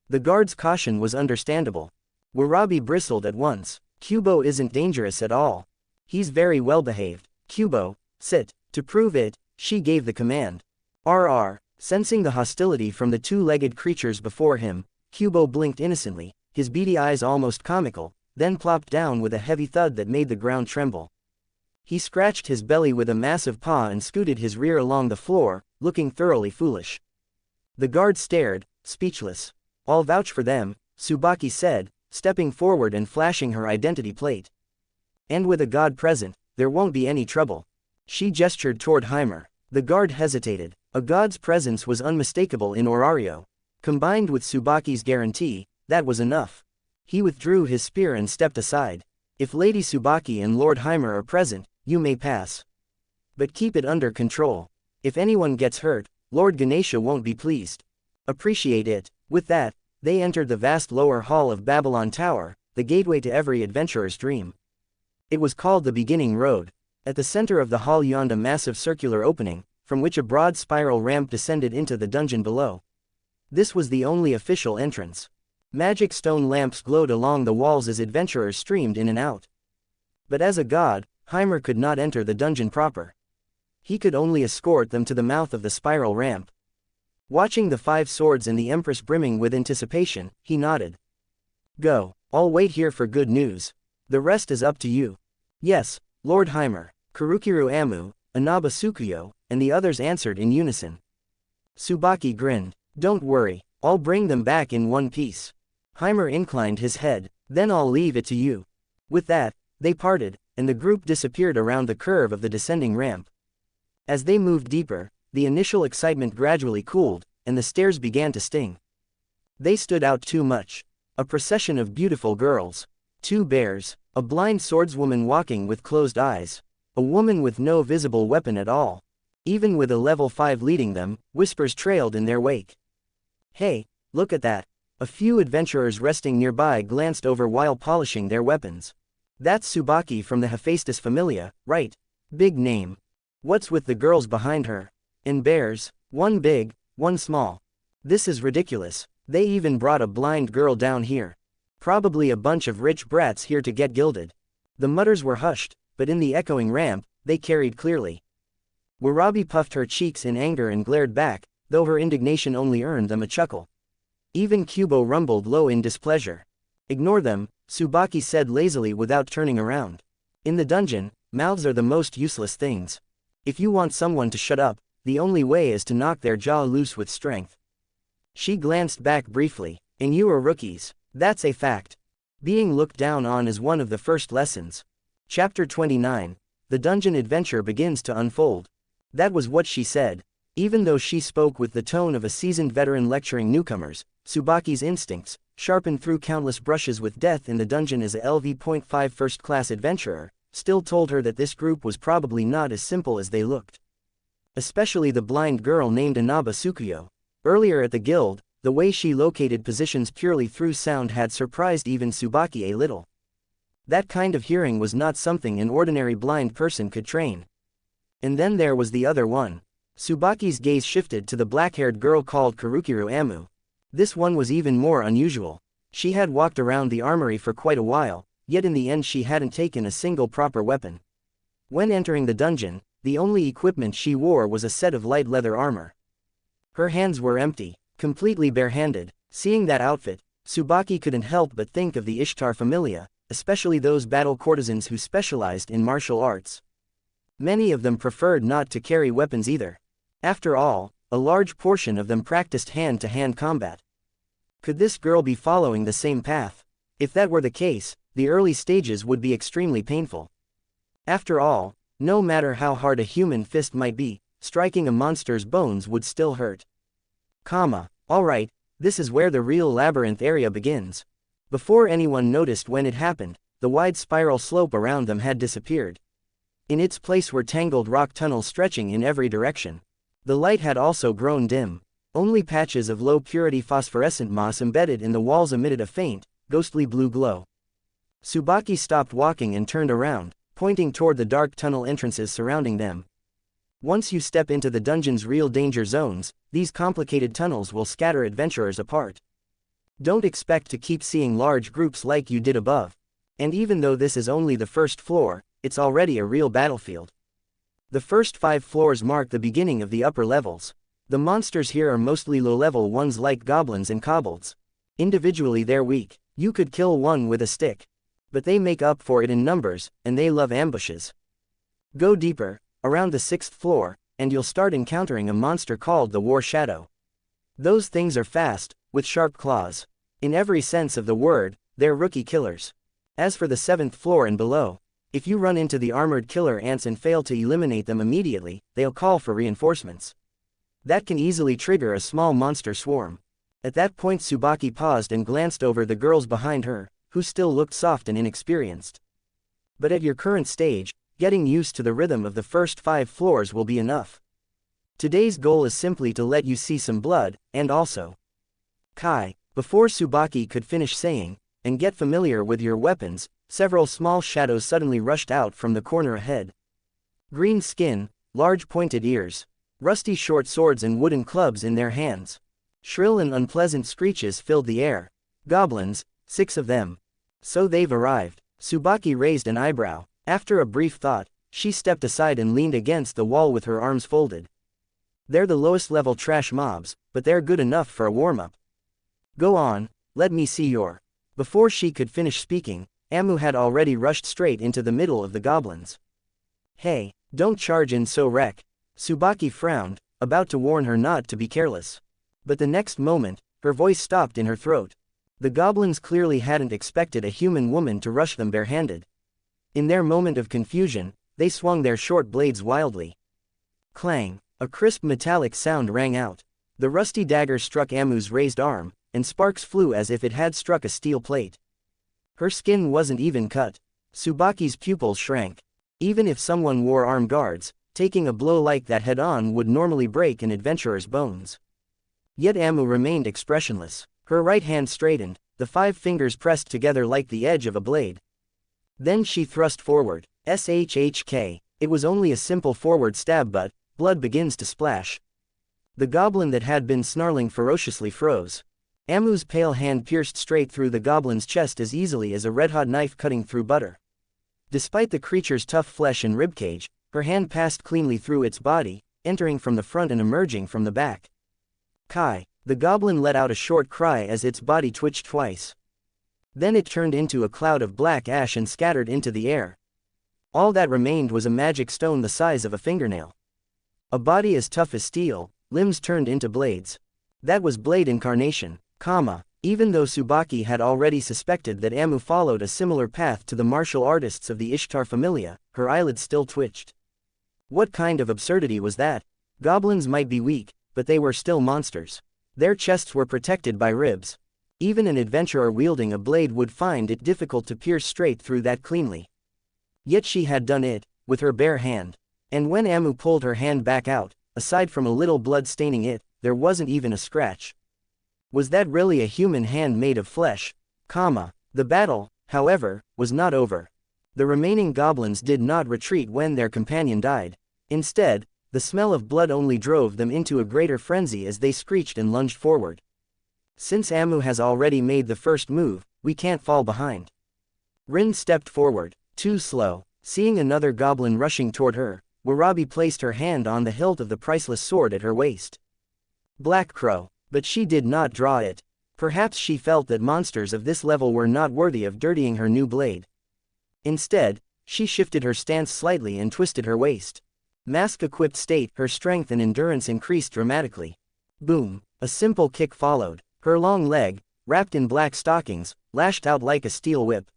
The guard's caution was understandable. Warabi bristled at once. Kubo isn't dangerous at all. He's very well behaved. Kubo, sit. To prove it, she gave the command. RR. Sensing the hostility from the two-legged creatures before him, Kubo blinked innocently, his beady eyes almost comical, then plopped down with a heavy thud that made the ground tremble. He scratched his belly with a massive paw and scooted his rear along the floor, looking thoroughly foolish. The guard stared, speechless. I'll vouch for them, Tsubaki said, stepping forward and flashing her identity plate. And with a god present, there won't be any trouble. She gestured toward Haimer. The guard hesitated. A god's presence was unmistakable in Orario. Combined with Tsubaki's guarantee, that was enough. He withdrew his spear and stepped aside. If Lady Tsubaki and Lord Haimer are present, you may pass. But keep it under control. If anyone gets hurt, Lord Ganesha won't be pleased. Appreciate it. With that, they entered the vast lower hall of Babylon Tower, the gateway to every adventurer's dream. It was called the Beginning Road. At the center of the hall yawned a massive circular opening, from which a broad spiral ramp descended into the dungeon below. This was the only official entrance. Magic stone lamps glowed along the walls as adventurers streamed in and out. But as a god, Haimer could not enter the dungeon proper. He could only escort them to the mouth of the spiral ramp. Watching the 5 swords and the Empress brimming with anticipation, he nodded. Go, I'll wait here for good news. The rest is up to you. Yes, Lord Haimer. Kurukiru Amu, Inaba Tsukuyo, and the others answered in unison. Tsubaki grinned. Don't worry, I'll bring them back in one piece. Haimer inclined his head. Then I'll leave it to you. With that, they parted, and the group disappeared around the curve of the descending ramp. As they moved deeper, the initial excitement gradually cooled, and the stairs began to sting. They stood out too much. A procession of beautiful girls. 2 bears, a blind swordswoman walking with closed eyes. A woman with no visible weapon at all. Even with a level 5 leading them, whispers trailed in their wake. Hey, look at that. A few adventurers resting nearby glanced over while polishing their weapons. That's Tsubaki from the Hephaestus Familia, right? Big name. What's with the girls behind her? And bears, one big, one small. This is ridiculous. They even brought a blind girl down here. Probably a bunch of rich brats here to get gilded. The mutters were hushed, but in the echoing ramp, they carried clearly. Warabi puffed her cheeks in anger and glared back, though her indignation only earned them a chuckle. Even Kubo rumbled low in displeasure. Ignore them, Tsubaki said lazily without turning around. In the dungeon, mouths are the most useless things. If you want someone to shut up, the only way is to knock their jaw loose with strength. She glanced back briefly. And you are rookies. That's a fact. Being looked down on is one of the first lessons. Chapter 29. The dungeon adventure begins to unfold. That was what she said. Even though she spoke with the tone of a seasoned veteran lecturing newcomers, Tsubaki's instincts, sharpened through countless brushes with death in the dungeon as a LV.5 first-class adventurer, still told her that this group was probably not as simple as they looked. Especially the blind girl named Inaba Tsukuyo. Earlier at the guild, the way she located positions purely through sound had surprised even Tsubaki a little. That kind of hearing was not something an ordinary blind person could train. And then there was the other one. Tsubaki's gaze shifted to the black-haired girl called Karukiru Amu. This one was even more unusual. She had walked around the armory for quite a while, yet in the end she hadn't taken a single proper weapon. When entering the dungeon, the only equipment she wore was a set of light leather armor. Her hands were empty, completely barehanded. Seeing that outfit, Tsubaki couldn't help but think of the Ishtar Familia, especially those battle courtesans who specialized in martial arts. Many of them preferred not to carry weapons either. After all, a large portion of them practiced hand-to-hand combat. Could this girl be following the same path? If that were the case, the early stages would be extremely painful. After all, no matter how hard a human fist might be, striking a monster's bones would still hurt. Alright, this is where the real labyrinth area begins. Before anyone noticed when it happened, the wide spiral slope around them had disappeared. In its place were tangled rock tunnels stretching in every direction. The light had also grown dim. Only patches of low-purity phosphorescent moss embedded in the walls emitted a faint, ghostly blue glow. Tsubaki stopped walking and turned around, pointing toward the dark tunnel entrances surrounding them. Once you step into the dungeon's real danger zones, these complicated tunnels will scatter adventurers apart. Don't expect to keep seeing large groups like you did above. And even though this is only the first floor, it's already a real battlefield. The first 5 floors mark the beginning of the upper levels. The monsters here are mostly low-level ones like goblins and kobolds. Individually they're weak, you could kill one with a stick. But they make up for it in numbers, and they love ambushes. Go deeper, around the 6th floor, and you'll start encountering a monster called the War Shadow. Those things are fast, with sharp claws. In every sense of the word, they're rookie killers. As for the 7th floor and below, if you run into the armored killer ants and fail to eliminate them immediately, they'll call for reinforcements. That can easily trigger a small monster swarm. At that point Tsubaki paused and glanced over the girls behind her, who still looked soft and inexperienced. But at your current stage, getting used to the rhythm of the first 5 floors will be enough. Today's goal is simply to let you see some blood, and also before Tsubaki could finish saying, and get familiar with your weapons, several small shadows suddenly rushed out from the corner ahead. Green skin, large pointed ears, rusty short swords and wooden clubs in their hands. Shrill and unpleasant screeches filled the air. Goblins, 6 of them. So they've arrived. Tsubaki raised an eyebrow. After a brief thought, she stepped aside and leaned against the wall with her arms folded. They're the lowest level trash mobs, but they're good enough for a warm-up. Go on, let me see your... Before she could finish speaking, Amu had already rushed straight into the middle of the goblins. Hey, don't charge in so wreck. Tsubaki frowned, about to warn her not to be careless. But the next moment, her voice stopped in her throat. The goblins clearly hadn't expected a human woman to rush them barehanded. In their moment of confusion, they swung their short blades wildly. Clang! A crisp metallic sound rang out. The rusty dagger struck Amu's raised arm, and sparks flew as if it had struck a steel plate. Her skin wasn't even cut. Tsubaki's pupils shrank. Even if someone wore arm guards, taking a blow like that head-on would normally break an adventurer's bones. Yet Amu remained expressionless. Her right hand straightened, the 5 fingers pressed together like the edge of a blade. Then she thrust forward. SHHK. It was only a simple forward stab, but blood begins to splash. The goblin that had been snarling ferociously froze. Amu's pale hand pierced straight through the goblin's chest as easily as a red-hot knife cutting through butter. Despite the creature's tough flesh and ribcage, her hand passed cleanly through its body, entering from the front and emerging from the back. Kai! The goblin let out a short cry as its body twitched twice. Then it turned into a cloud of black ash and scattered into the air. All that remained was a magic stone the size of a fingernail. A body as tough as steel, limbs turned into blades. That was blade incarnation. Even though Tsubaki had already suspected that Amu followed a similar path to the martial artists of the Ishtar Familia, her eyelids still twitched. What kind of absurdity was that? Goblins might be weak, but they were still monsters. Their chests were protected by ribs. Even an adventurer wielding a blade would find it difficult to pierce straight through that cleanly. Yet she had done it, with her bare hand. And when Amu pulled her hand back out, aside from a little blood staining it, there wasn't even a scratch. Was that really a human hand made of flesh? The battle, however, was not over. The remaining goblins did not retreat when their companion died. Instead, the smell of blood only drove them into a greater frenzy as they screeched and lunged forward. Since Amu has already made the first move, we can't fall behind. Rin stepped forward, too slow. Seeing another goblin rushing toward her, Warabi placed her hand on the hilt of the priceless sword at her waist. Black Crow. But she did not draw it. Perhaps she felt that monsters of this level were not worthy of dirtying her new blade. Instead, she shifted her stance slightly and twisted her waist. Mask-equipped state, her strength and endurance increased dramatically. Boom! A simple kick followed. Her long leg, wrapped in black stockings, lashed out like a steel whip.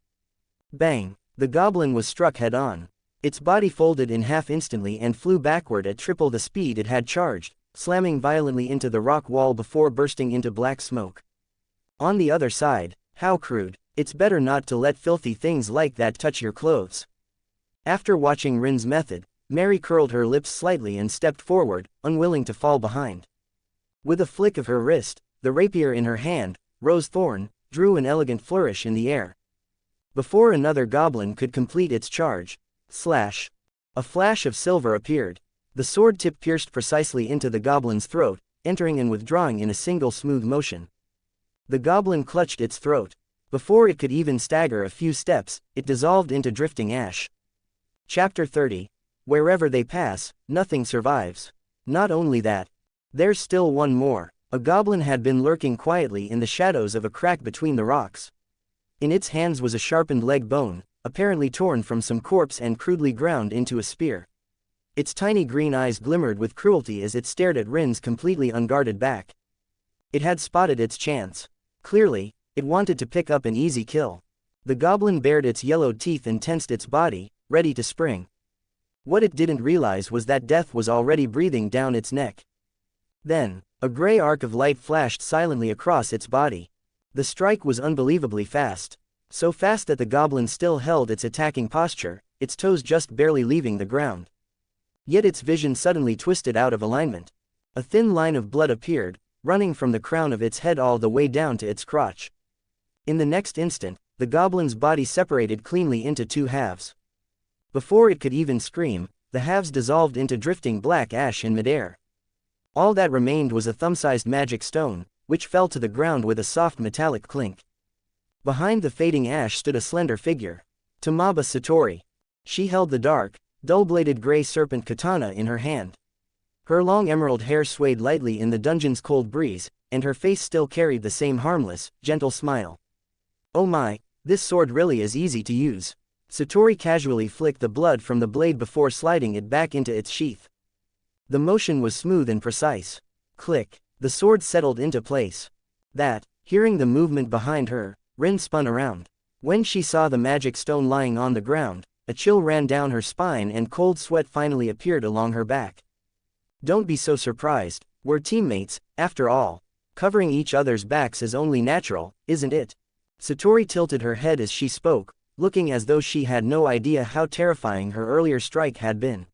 Bang! The goblin was struck head-on. Its body folded in half instantly and flew backward at triple the speed it had charged, slamming violently into the rock wall before bursting into black smoke. On the other side, how crude. It's better not to let filthy things like that touch your clothes. After watching Rin's method, Mary curled her lips slightly and stepped forward, unwilling to fall behind. With a flick of her wrist, the rapier in her hand, Rose Thorn, drew an elegant flourish in the air. Before another goblin could complete its charge, slash! A flash of silver appeared. The sword tip pierced precisely into the goblin's throat, entering and withdrawing in a single smooth motion. The goblin clutched its throat. Before it could even stagger a few steps, it dissolved into drifting ash. Chapter 30. Wherever they pass, nothing survives. Not only that. There's still one more. A goblin had been lurking quietly in the shadows of a crack between the rocks. In its hands was a sharpened leg bone, apparently torn from some corpse and crudely ground into a spear. Its tiny green eyes glimmered with cruelty as it stared at Rin's completely unguarded back. It had spotted its chance. Clearly, it wanted to pick up an easy kill. The goblin bared its yellowed teeth and tensed its body, ready to spring. What it didn't realize was that death was already breathing down its neck. Then, a gray arc of light flashed silently across its body. The strike was unbelievably fast. So fast that the goblin still held its attacking posture, its toes just barely leaving the ground. Yet its vision suddenly twisted out of alignment. A thin line of blood appeared, running from the crown of its head all the way down to its crotch. In the next instant, the goblin's body separated cleanly into two halves. Before it could even scream, the halves dissolved into drifting black ash in midair. All that remained was a thumb-sized magic stone, which fell to the ground with a soft metallic clink. Behind the fading ash stood a slender figure. Tamaba Satori. She held the dark, dull-bladed gray serpent katana in her hand. Her long emerald hair swayed lightly in the dungeon's cold breeze, and her face still carried the same harmless, gentle smile. Oh my, this sword really is easy to use. Satori casually flicked the blood from the blade before sliding it back into its sheath. The motion was smooth and precise. Click, the sword settled into place. Hearing the movement behind her, Rin spun around. When she saw the magic stone lying on the ground, a chill ran down her spine and cold sweat finally appeared along her back. Don't be so surprised, we're teammates, after all. Covering each other's backs is only natural, isn't it? Satori tilted her head as she spoke, looking as though she had no idea how terrifying her earlier strike had been.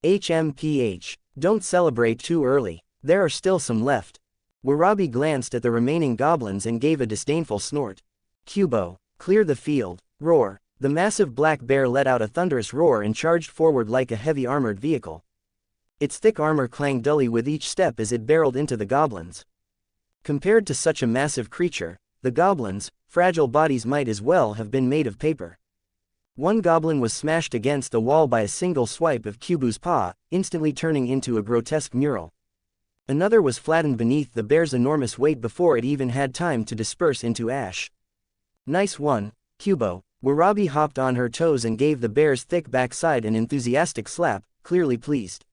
HMPH. Don't celebrate too early, there are still some left. Warabi glanced at the remaining goblins and gave a disdainful snort. Kubo, clear the field, roar. The massive black bear let out a thunderous roar and charged forward like a heavy armored vehicle. Its thick armor clanged dully with each step as it barreled into the goblins. Compared to such a massive creature, the goblins' fragile bodies might as well have been made of paper. One goblin was smashed against the wall by a single swipe of Kubu's paw, instantly turning into a grotesque mural. Another was flattened beneath the bear's enormous weight before it even had time to disperse into ash. Nice one, Kubo. Warabi hopped on her toes and gave the bear's thick backside an enthusiastic slap, clearly pleased.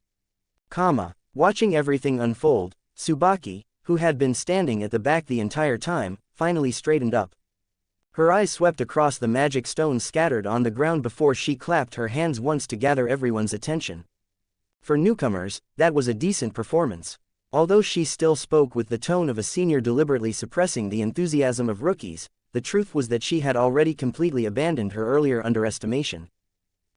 Watching everything unfold, Tsubaki, who had been standing at the back the entire time, finally straightened up. Her eyes swept across the magic stones scattered on the ground before she clapped her hands once to gather everyone's attention. For newcomers, that was a decent performance. Although she still spoke with the tone of a senior deliberately suppressing the enthusiasm of rookies, the truth was that she had already completely abandoned her earlier underestimation.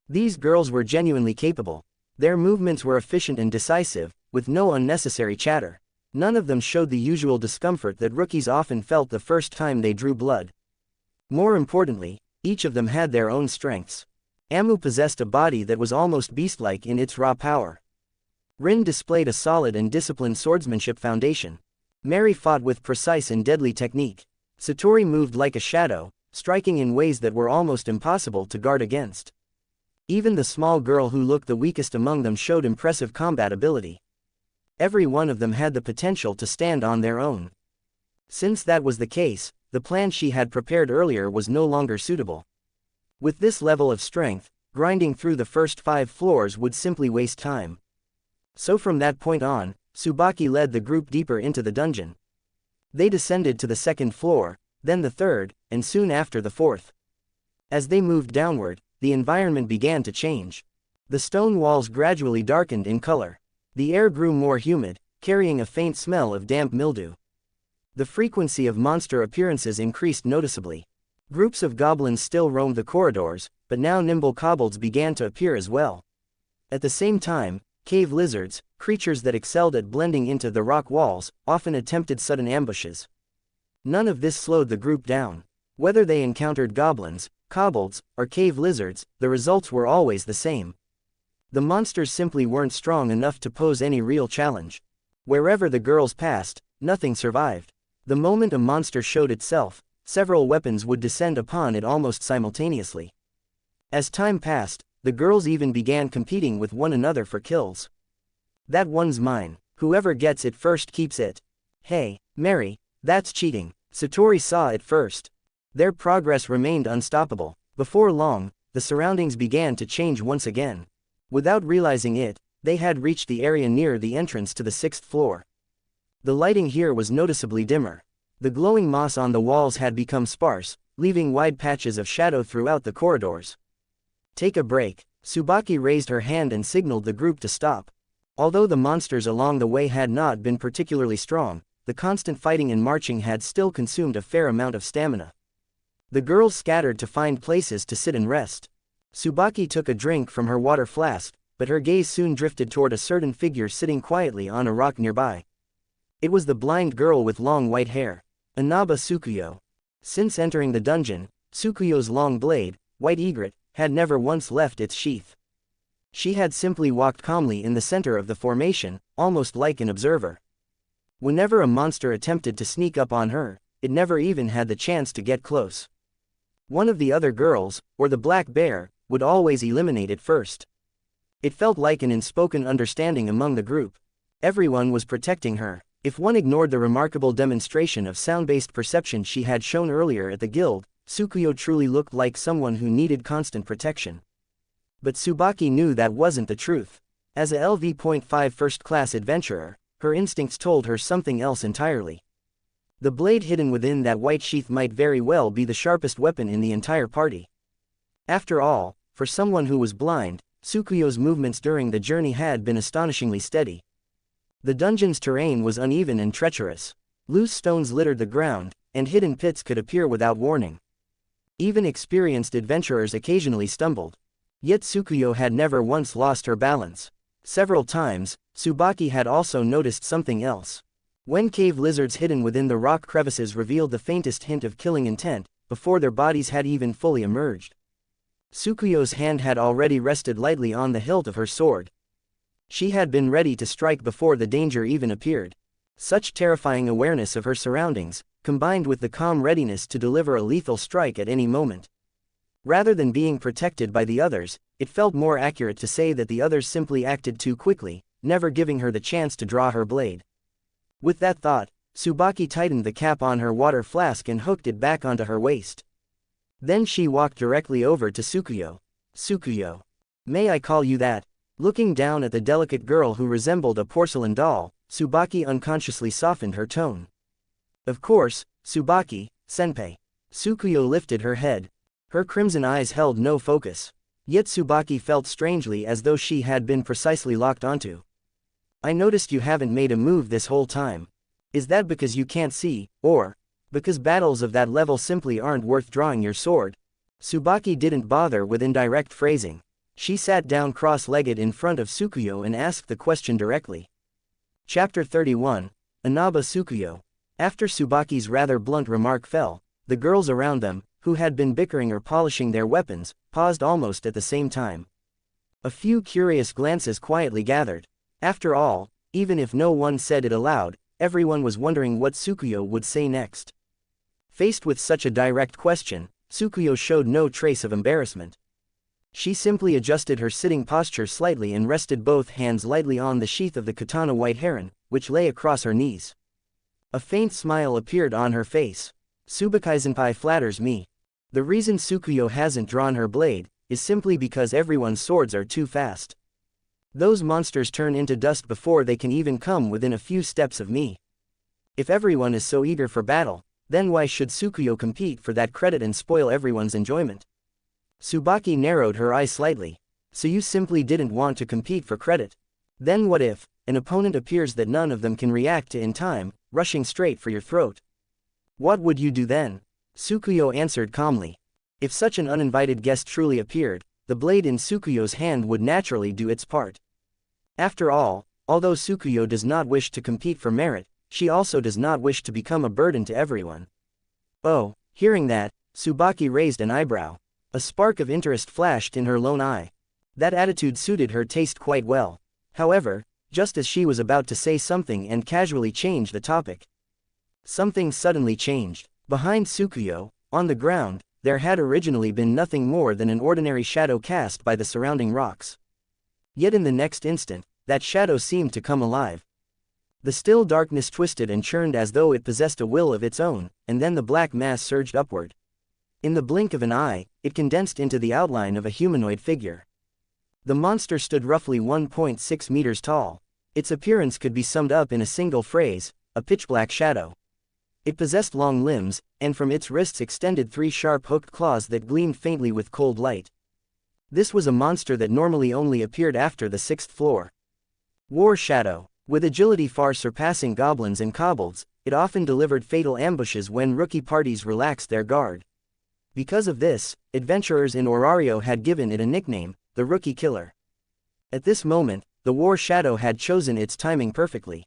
These girls were genuinely capable. Their movements were efficient and decisive, with no unnecessary chatter. None of them showed the usual discomfort that rookies often felt the first time they drew blood. More importantly, each of them had their own strengths. Amu possessed a body that was almost beast-like in its raw power. Rin displayed a solid and disciplined swordsmanship foundation. Mary fought with precise and deadly technique. Satori moved like a shadow, striking in ways that were almost impossible to guard against. Even the small girl who looked the weakest among them showed impressive combat ability. Every one of them had the potential to stand on their own. Since that was the case, the plan she had prepared earlier was no longer suitable. With this level of strength, grinding through the first 5 floors would simply waste time. So from that point on, Tsubaki led the group deeper into the dungeon. They descended to the 2nd floor, then the 3rd, and soon after the 4th. As they moved downward, the environment began to change. The stone walls gradually darkened in color. The air grew more humid, carrying a faint smell of damp mildew. The frequency of monster appearances increased noticeably. Groups of goblins still roamed the corridors, but now nimble kobolds began to appear as well. At the same time, cave lizards, creatures that excelled at blending into the rock walls, often attempted sudden ambushes. None of this slowed the group down. Whether they encountered goblins, kobolds, or cave lizards, the results were always the same. The monsters simply weren't strong enough to pose any real challenge. Wherever the girls passed, nothing survived. The moment a monster showed itself, several weapons would descend upon it almost simultaneously. As time passed, the girls even began competing with one another for kills. That one's mine. Whoever gets it first keeps it. Hey, Mary, that's cheating. Satori saw it first. Their progress remained unstoppable. Before long, the surroundings began to change once again. Without realizing it, they had reached the area near the entrance to the 6th floor. The lighting here was noticeably dimmer. The glowing moss on the walls had become sparse, leaving wide patches of shadow throughout the corridors. Take a break. Tsubaki raised her hand and signaled the group to stop. Although the monsters along the way had not been particularly strong, the constant fighting and marching had still consumed a fair amount of stamina. The girls scattered to find places to sit and rest. Tsubaki took a drink from her water flask, but her gaze soon drifted toward a certain figure sitting quietly on a rock nearby. It was the blind girl with long white hair, Inaba Tsukuyo. Since entering the dungeon, Tsukuyo's long blade, white egret, had never once left its sheath. She had simply walked calmly in the center of the formation, almost like an observer. Whenever a monster attempted to sneak up on her, it never even had the chance to get close. One of the other girls, or the black bear, would always eliminate it first. It felt like an unspoken understanding among the group. Everyone was protecting her. If one ignored the remarkable demonstration of sound-based perception she had shown earlier at the guild, Tsukuyo truly looked like someone who needed constant protection. But Tsubaki knew that wasn't the truth. As a LV.5 first-class adventurer, her instincts told her something else entirely. The blade hidden within that white sheath might very well be the sharpest weapon in the entire party. After all, for someone who was blind, Tsukuyo's movements during the journey had been astonishingly steady. The dungeon's terrain was uneven and treacherous. Loose stones littered the ground, and hidden pits could appear without warning. Even experienced adventurers occasionally stumbled. Yet Tsukuyo had never once lost her balance. Several times, Tsubaki had also noticed something else. When cave lizards hidden within the rock crevices revealed the faintest hint of killing intent, before their bodies had even fully emerged, Tsukuyo's hand had already rested lightly on the hilt of her sword. She had been ready to strike before the danger even appeared. Such terrifying awareness of her surroundings, combined with the calm readiness to deliver a lethal strike at any moment. Rather than being protected by the others, it felt more accurate to say that the others simply acted too quickly, never giving her the chance to draw her blade. With that thought, Tsubaki tightened the cap on her water flask and hooked it back onto her waist. Then she walked directly over to Tsukuyo. Tsukuyo. May I call you that? Looking down at the delicate girl who resembled a porcelain doll, Tsubaki unconsciously softened her tone. Of course, Tsubaki, senpai. Tsukuyo lifted her head. Her crimson eyes held no focus. Yet Tsubaki felt strangely as though she had been precisely locked onto. I noticed you haven't made a move this whole time. Is that because you can't see, or because battles of that level simply aren't worth drawing your sword? Tsubaki didn't bother with indirect phrasing. She sat down cross-legged in front of Tsukuyo and asked the question directly. Chapter 31, Inaba Tsukuyo. After Tsubaki's rather blunt remark fell, the girls around them, who had been bickering or polishing their weapons, paused almost at the same time. A few curious glances quietly gathered. After all, even if no one said it aloud, everyone was wondering what Tsukuyo would say next. Faced with such a direct question, Tsukuyo showed no trace of embarrassment. She simply adjusted her sitting posture slightly and rested both hands lightly on the sheath of the katana white heron, which lay across her knees. A faint smile appeared on her face. Tsubaki-senpai flatters me. The reason Tsukuyo hasn't drawn her blade is simply because everyone's swords are too fast. Those monsters turn into dust before they can even come within a few steps of me. If everyone is so eager for battle, then why should Tsukuyo compete for that credit and spoil everyone's enjoyment? Tsubaki narrowed her eyes slightly. So you simply didn't want to compete for credit? Then what if an opponent appears that none of them can react to in time, rushing straight for your throat? What would you do then? Tsukuyo answered calmly. If such an uninvited guest truly appeared, the blade in Tsukuyo's hand would naturally do its part. After all, although Tsukuyo does not wish to compete for merit, she also does not wish to become a burden to everyone. Oh, hearing that, Tsubaki raised an eyebrow. A spark of interest flashed in her lone eye. That attitude suited her taste quite well. However, just as she was about to say something and casually change the topic, something suddenly changed. Behind Tsukuyo, on the ground, there had originally been nothing more than an ordinary shadow cast by the surrounding rocks. Yet in the next instant, that shadow seemed to come alive. The still darkness twisted and churned as though it possessed a will of its own, and then the black mass surged upward. In the blink of an eye, it condensed into the outline of a humanoid figure. The monster stood roughly 1.6 meters tall. Its appearance could be summed up in a single phrase: a pitch-black shadow. It possessed long limbs, and from its wrists extended 3 sharp hooked claws that gleamed faintly with cold light. This was a monster that normally only appeared after the 6th floor. War Shadow. With agility far surpassing goblins and kobolds, it often delivered fatal ambushes when rookie parties relaxed their guard. Because of this, adventurers in Orario had given it a nickname, the Rookie Killer. At this moment, the War Shadow had chosen its timing perfectly.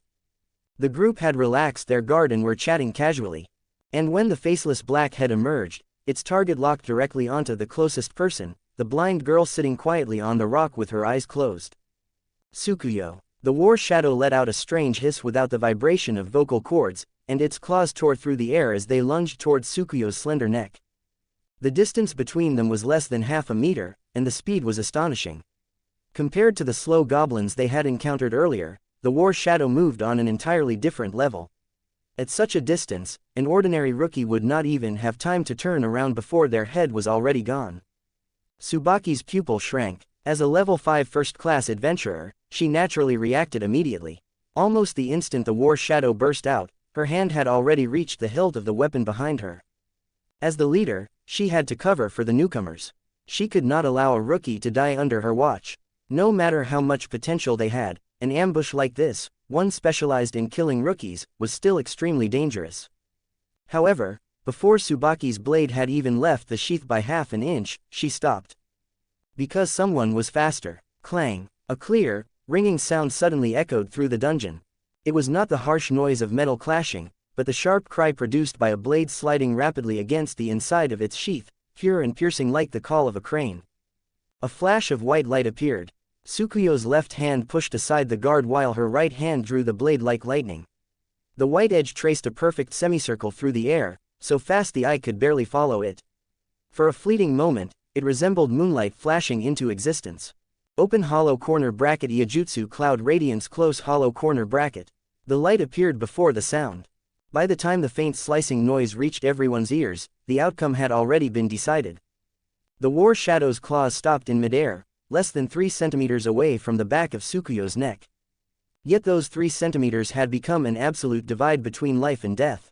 The group had relaxed their guard and were chatting casually. And when the faceless black head emerged, its target locked directly onto the closest person, the blind girl sitting quietly on the rock with her eyes closed. Tsukuyo. The War Shadow let out a strange hiss without the vibration of vocal cords, and its claws tore through the air as they lunged towards Tsukuyo's slender neck. The distance between them was less than half a meter, and the speed was astonishing. Compared to the slow goblins they had encountered earlier, the War Shadow moved on an entirely different level. At such a distance, an ordinary rookie would not even have time to turn around before their head was already gone. Tsubaki's pupil shrank. As a level 5 first-class adventurer, she naturally reacted immediately. Almost the instant the War Shadow burst out, her hand had already reached the hilt of the weapon behind her. As the leader, she had to cover for the newcomers. She could not allow a rookie to die under her watch. No matter how much potential they had, an ambush like this, one specialized in killing rookies, was still extremely dangerous. However, before Tsubaki's blade had even left the sheath by half an inch, she stopped. Because someone was faster. Clang. A clear, ringing sound suddenly echoed through the dungeon. It was not the harsh noise of metal clashing, but the sharp cry produced by a blade sliding rapidly against the inside of its sheath, pure and piercing like the call of a crane. A flash of white light appeared. Tsukuyo's left hand pushed aside the guard while her right hand drew the blade like lightning. The white edge traced a perfect semicircle through the air, so fast the eye could barely follow it. For a fleeting moment, it resembled moonlight flashing into existence. Open hollow corner bracket Iijutsu cloud radiance close hollow corner bracket. The light appeared before the sound. By the time the faint slicing noise reached everyone's ears, the outcome had already been decided. The War Shadow's claws stopped in midair, less than 3 centimeters away from the back of Tsukuyo's neck. Yet those 3 centimeters had become an absolute divide between life and death.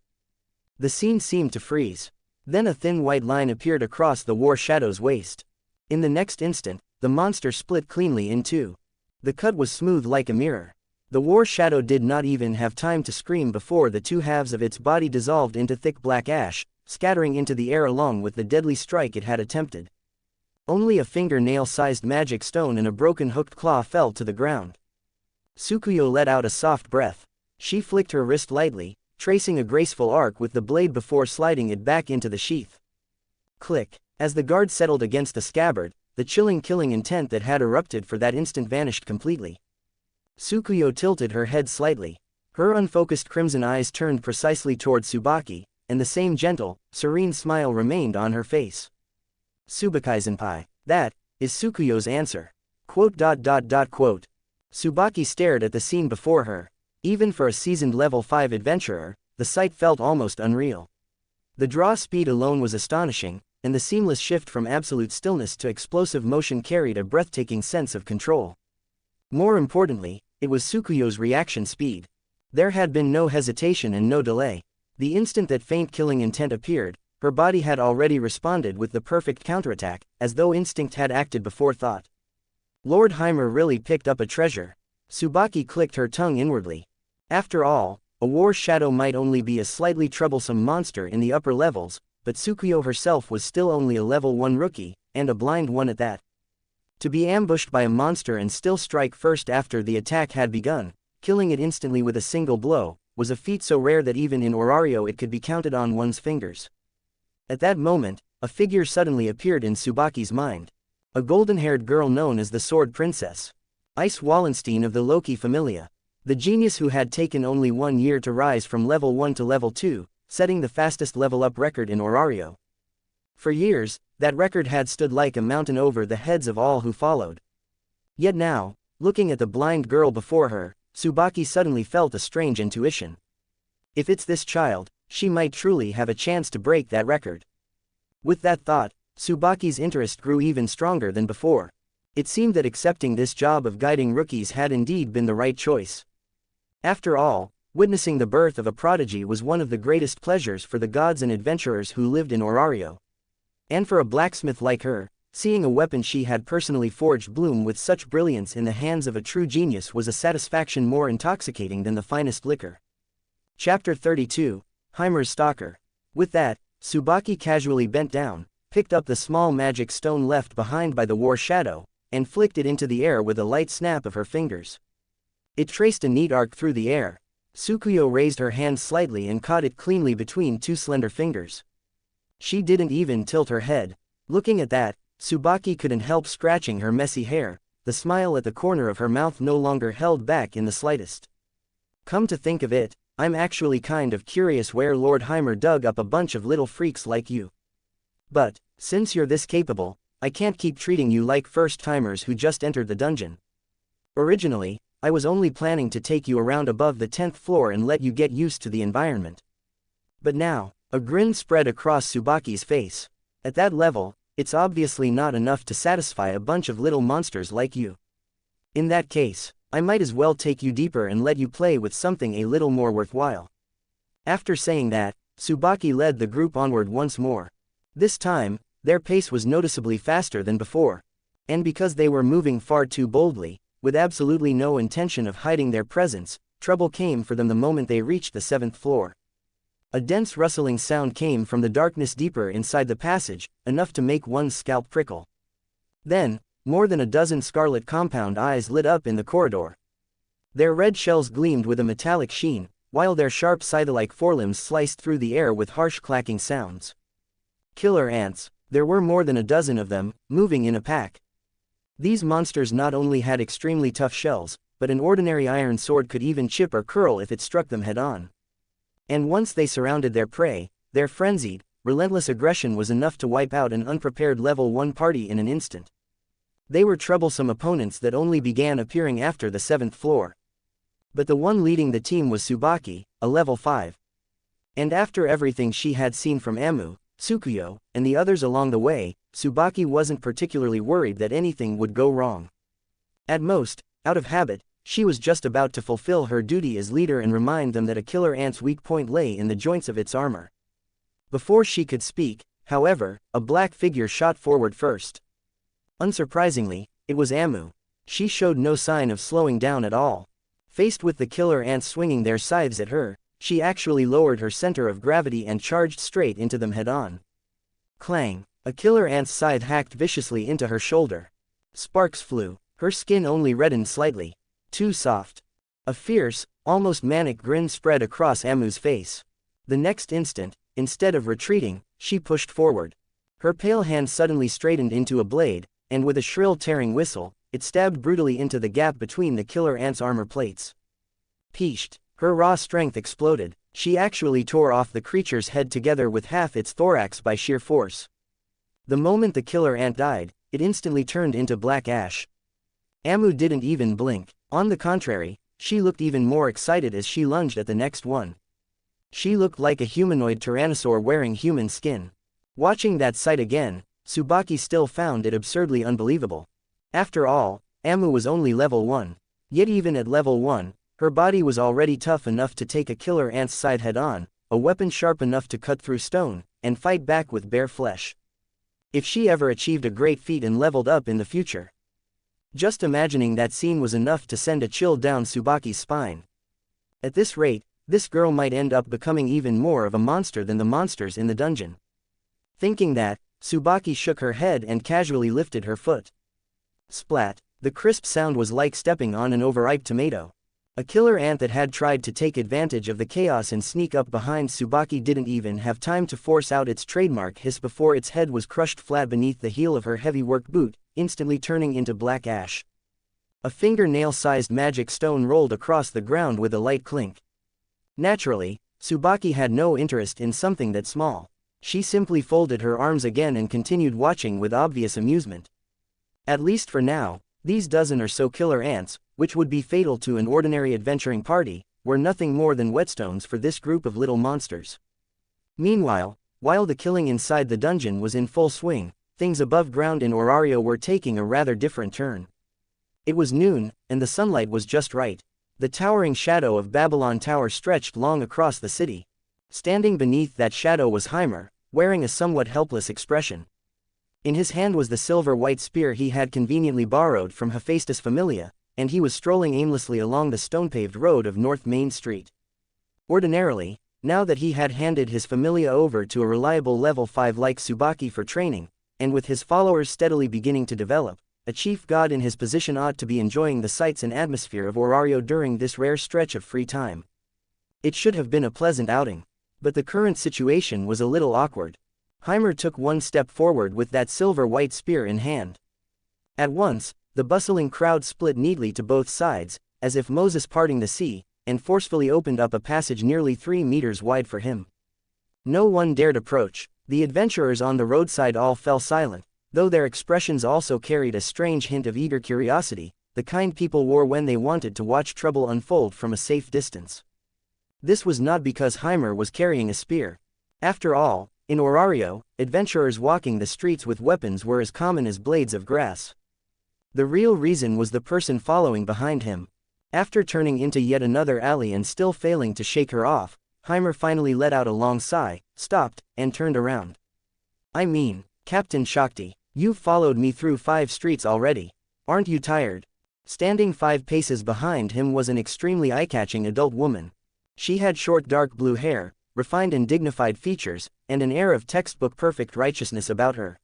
The scene seemed to freeze. Then a thin white line appeared across the War Shadow's waist. In the next instant, the monster split cleanly in two. The cut was smooth like a mirror. The war shadow did not even have time to scream before the two halves of its body dissolved into thick black ash, scattering into the air along with the deadly strike it had attempted. Only a fingernail-sized magic stone and a broken hooked claw fell to the ground. Tsukuyo let out a soft breath. She flicked her wrist lightly, tracing a graceful arc with the blade before sliding it back into the sheath. Click. As the guard settled against the scabbard, the chilling killing intent that had erupted for that instant vanished completely. Tsukuyo tilted her head slightly. Her unfocused crimson eyes turned precisely toward Tsubaki, and the same gentle, serene smile remained on her face. Tsubakai-senpai. That is Tsukuyo's answer. Quote. Tsubaki stared at the scene before her. Even for a seasoned level 5 adventurer, the sight felt almost unreal. The draw speed alone was astonishing, and the seamless shift from absolute stillness to explosive motion carried a breathtaking sense of control. More importantly, it was Tsukuyo's reaction speed. There had been no hesitation and no delay. The instant that faint killing intent appeared, her body had already responded with the perfect counterattack, as though instinct had acted before thought. Lord Haimer really picked up a treasure. Tsubaki clicked her tongue inwardly. After all, a war shadow might only be a slightly troublesome monster in the upper levels, but Tsukuyo herself was still only a level 1 rookie, and a blind one at that. To be ambushed by a monster and still strike first after the attack had begun, killing it instantly with a single blow, was a feat so rare that even in Orario it could be counted on one's fingers. At that moment, a figure suddenly appeared in Tsubaki's mind. A golden-haired girl known as the Sword Princess. Ice Wallenstein of the Loki Familia. The genius who had taken only 1 year to rise from level 1 to level 2, setting the fastest level-up record in Orario. For years, that record had stood like a mountain over the heads of all who followed. Yet now, looking at the blind girl before her, Tsubaki suddenly felt a strange intuition. If it's this child, she might truly have a chance to break that record. With that thought, Tsubaki's interest grew even stronger than before. It seemed that accepting this job of guiding rookies had indeed been the right choice. After all, witnessing the birth of a prodigy was one of the greatest pleasures for the gods and adventurers who lived in Orario. And for a blacksmith like her, seeing a weapon she had personally forged bloom with such brilliance in the hands of a true genius was a satisfaction more intoxicating than the finest liquor. Chapter 32, Haimer's Stalker. With that, Tsubaki casually bent down, picked up the small magic stone left behind by the war shadow, and flicked it into the air with a light snap of her fingers. It traced a neat arc through the air. Tsukuyo raised her hand slightly and caught it cleanly between two slender fingers. She didn't even tilt her head. Looking at that, Tsubaki couldn't help scratching her messy hair. The smile at the corner of her mouth no longer held back in the slightest. Come to think of it, I'm actually kind of curious where Lord Haimer dug up a bunch of little freaks like you. But, since you're this capable, I can't keep treating you like first-timers who just entered the dungeon. Originally, I was only planning to take you around above the 10th floor and let you get used to the environment. But now, a grin spread across Tsubaki's face. At that level, it's obviously not enough to satisfy a bunch of little monsters like you. In that case, I might as well take you deeper and let you play with something a little more worthwhile. After saying that, Tsubaki led the group onward once more. This time, their pace was noticeably faster than before. And because they were moving far too boldly, with absolutely no intention of hiding their presence, trouble came for them the moment they reached the 7th floor. A dense rustling sound came from the darkness deeper inside the passage, enough to make one's scalp prickle. Then, more than a dozen scarlet compound eyes lit up in the corridor. Their red shells gleamed with a metallic sheen, while their sharp scythe-like forelimbs sliced through the air with harsh clacking sounds. Killer ants. There were more than a dozen of them, moving in a pack. These monsters not only had extremely tough shells, but an ordinary iron sword could even chip or curl if it struck them head-on. And once they surrounded their prey, their frenzied, relentless aggression was enough to wipe out an unprepared level 1 party in an instant. They were troublesome opponents that only began appearing after the 7th floor. But the one leading the team was Tsubaki, a level 5. And after everything she had seen from Amu, Tsukuyo, and the others along the way, Tsubaki wasn't particularly worried that anything would go wrong. At most, out of habit, she was just about to fulfill her duty as leader and remind them that a killer ant's weak point lay in the joints of its armor. Before she could speak, however, a black figure shot forward first. Unsurprisingly, it was Amu. She showed no sign of slowing down at all. Faced with the killer ants swinging their scythes at her, she actually lowered her center of gravity and charged straight into them head-on. Clang! A killer ant's scythe hacked viciously into her shoulder. Sparks flew. Her skin only reddened slightly. Too soft. A fierce, almost manic grin spread across Amu's face. The next instant, instead of retreating, she pushed forward. Her pale hand suddenly straightened into a blade, and with a shrill tearing whistle, it stabbed brutally into the gap between the killer ant's armor plates. Peashed. Her raw strength exploded. She actually tore off the creature's head together with half its thorax by sheer force. The moment the killer ant died, it instantly turned into black ash. Amu didn't even blink. On the contrary, she looked even more excited as she lunged at the next one. She looked like a humanoid tyrannosaur wearing human skin. Watching that sight again, Tsubaki still found it absurdly unbelievable. After all, Amu was only level 1. Yet even at level 1, her body was already tough enough to take a killer ant's side head-on, a weapon sharp enough to cut through stone, and fight back with bare flesh. If she ever achieved a great feat and leveled up in the future. Just imagining that scene was enough to send a chill down Tsubaki's spine. At this rate, this girl might end up becoming even more of a monster than the monsters in the dungeon. Thinking that, Tsubaki shook her head and casually lifted her foot. Splat! The crisp sound was like stepping on an overripe tomato. A killer ant that had tried to take advantage of the chaos and sneak up behind Tsubaki didn't even have time to force out its trademark hiss before its head was crushed flat beneath the heel of her heavy work boot, instantly turning into black ash. A fingernail-sized magic stone rolled across the ground with a light clink. Naturally, Tsubaki had no interest in something that small. She simply folded her arms again and continued watching with obvious amusement. At least for now, these dozen or so killer ants, which would be fatal to an ordinary adventuring party, were nothing more than whetstones for this group of little monsters. Meanwhile, while the killing inside the dungeon was in full swing, things above ground in Orario were taking a rather different turn. It was noon, and the sunlight was just right. The towering shadow of Babylon Tower stretched long across the city. Standing beneath that shadow was Haimer, wearing a somewhat helpless expression. In his hand was the silver-white spear he had conveniently borrowed from Hephaestus Familia, and he was strolling aimlessly along the stone-paved road of North Main Street. Ordinarily, now that he had handed his Familia over to a reliable level 5 like Tsubaki for training, and with his followers steadily beginning to develop, a chief god in his position ought to be enjoying the sights and atmosphere of Orario during this rare stretch of free time. It should have been a pleasant outing. But the current situation was a little awkward. Haimer took one step forward with that silver-white spear in hand. At once, the bustling crowd split neatly to both sides, as if Moses parting the sea, and forcefully opened up a passage nearly 3 meters wide for him. No one dared approach. The adventurers on the roadside all fell silent, though their expressions also carried a strange hint of eager curiosity, the kind people wore when they wanted to watch trouble unfold from a safe distance. This was not because Haimer was carrying a spear. After all, in Orario, adventurers walking the streets with weapons were as common as blades of grass. The real reason was the person following behind him. After turning into yet another alley and still failing to shake her off, Haimer finally let out a long sigh, stopped, and turned around. "I mean, Captain Shakti, you've followed me through 5 streets already. Aren't you tired?" Standing 5 paces behind him was an extremely eye-catching adult woman. She had short dark blue hair, refined and dignified features, and an air of textbook perfect righteousness about her.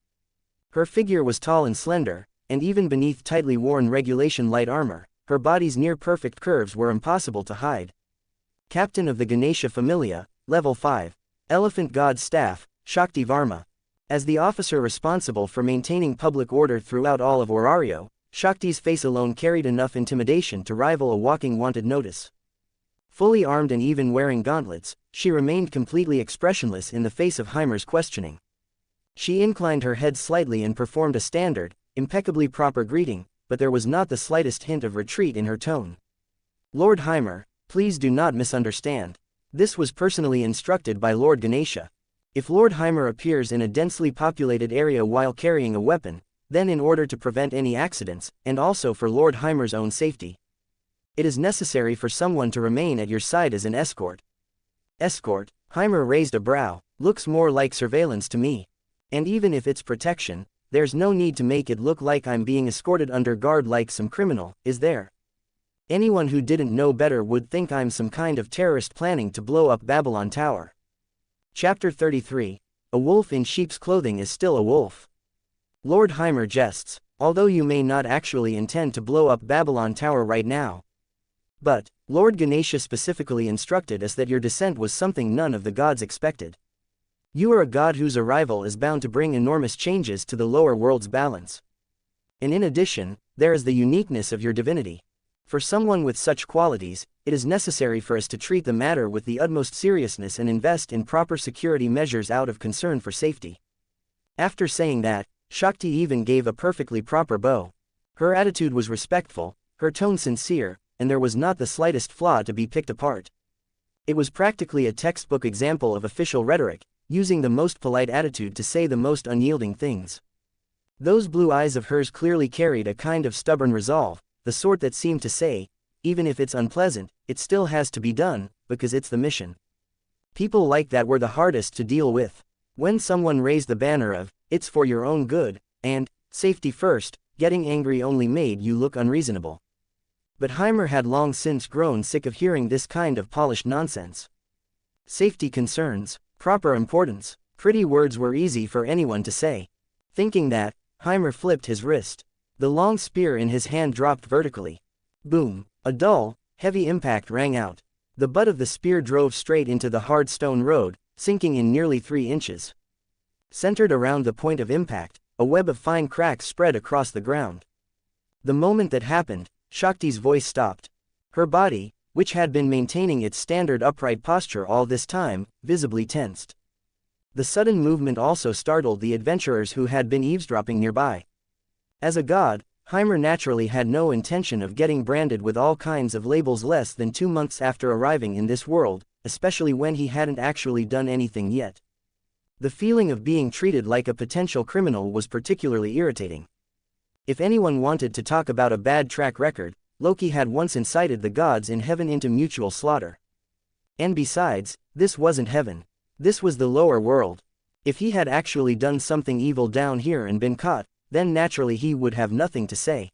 Her figure was tall and slender, and even beneath tightly worn regulation light armor, her body's near-perfect curves were impossible to hide. Captain of the Ganesha Familia, Level 5. Elephant God Staff, Shakti Varma. As the officer responsible for maintaining public order throughout all of Orario, Shakti's face alone carried enough intimidation to rival a walking wanted notice. Fully armed and even wearing gauntlets, she remained completely expressionless in the face of Haimer's questioning. She inclined her head slightly and performed a standard, impeccably proper greeting, but there was not the slightest hint of retreat in her tone. "Lord Haimer, please do not misunderstand. This was personally instructed by Lord Ganesha. If Lord Haimer appears in a densely populated area while carrying a weapon, then in order to prevent any accidents, and also for Lord Haimer's own safety, it is necessary for someone to remain at your side as an escort." "Escort?" Haimer raised a brow. "Looks more like surveillance to me. And even if it's protection, there's no need to make it look like I'm being escorted under guard like some criminal, is there? Anyone who didn't know better would think I'm some kind of terrorist planning to blow up Babylon Tower. Chapter 33. A wolf in sheep's clothing is still a wolf. Lord Haimer jests, although you may not actually intend to blow up Babylon Tower right now. But, Lord Ganesha specifically instructed us that your descent was something none of the gods expected. You are a god whose arrival is bound to bring enormous changes to the lower world's balance. And in addition, there is the uniqueness of your divinity. For someone with such qualities, it is necessary for us to treat the matter with the utmost seriousness and invest in proper security measures out of concern for safety. After saying that, Shakti even gave a perfectly proper bow. Her attitude was respectful, her tone sincere, and there was not the slightest flaw to be picked apart. It was practically a textbook example of official rhetoric, using the most polite attitude to say the most unyielding things. Those blue eyes of hers clearly carried a kind of stubborn resolve, the sort that seemed to say, even if it's unpleasant, it still has to be done, because it's the mission. People like that were the hardest to deal with. When someone raised the banner of, "It's for your own good," and, "Safety first," getting angry only made you look unreasonable. But Haimer had long since grown sick of hearing this kind of polished nonsense. Safety concerns, proper importance, pretty words were easy for anyone to say. Thinking that, Haimer flipped his wrist. The long spear in his hand dropped vertically. Boom! A dull, heavy impact rang out. The butt of the spear drove straight into the hard stone road, sinking in nearly 3 inches. Centered around the point of impact, a web of fine cracks spread across the ground. The moment that happened, Shakti's voice stopped. Her body, which had been maintaining its standard upright posture all this time, visibly tensed. The sudden movement also startled the adventurers who had been eavesdropping nearby. As a god, Haimer naturally had no intention of getting branded with all kinds of labels less than 2 months after arriving in this world, especially when he hadn't actually done anything yet. The feeling of being treated like a potential criminal was particularly irritating. If anyone wanted to talk about a bad track record, Loki had once incited the gods in heaven into mutual slaughter. And besides, this wasn't heaven. This was the lower world. If he had actually done something evil down here and been caught, then naturally he would have nothing to say.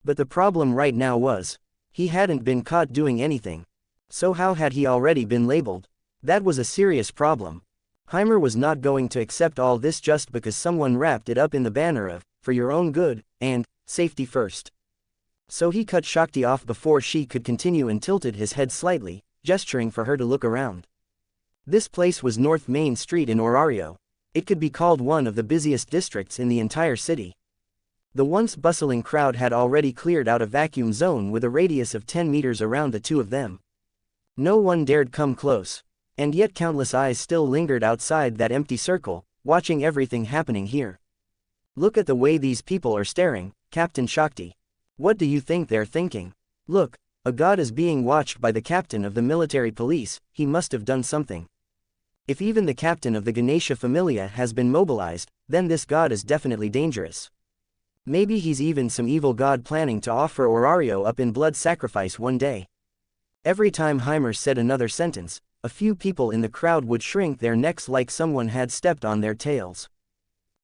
But the problem right now was, he hadn't been caught doing anything. So how had he already been labeled? That was a serious problem. Haimer was not going to accept all this just because someone wrapped it up in the banner of, "For your own good," and, "Safety first." So he cut Shakti off before she could continue and tilted his head slightly, gesturing for her to look around. This place was North Main Street in Orario. It could be called one of the busiest districts in the entire city. The once bustling crowd had already cleared out a vacuum zone with a radius of 10 meters around the two of them. No one dared come close. And yet countless eyes still lingered outside that empty circle, watching everything happening here. "Look at the way these people are staring, Captain Shakti. What do you think they're thinking? Look, a god is being watched by the captain of the military police, he must have done something. If even the captain of the Ganesha Familia has been mobilized, then this god is definitely dangerous. Maybe he's even some evil god planning to offer Orario up in blood sacrifice one day." Every time Haimer said another sentence, a few people in the crowd would shrink their necks like someone had stepped on their tails.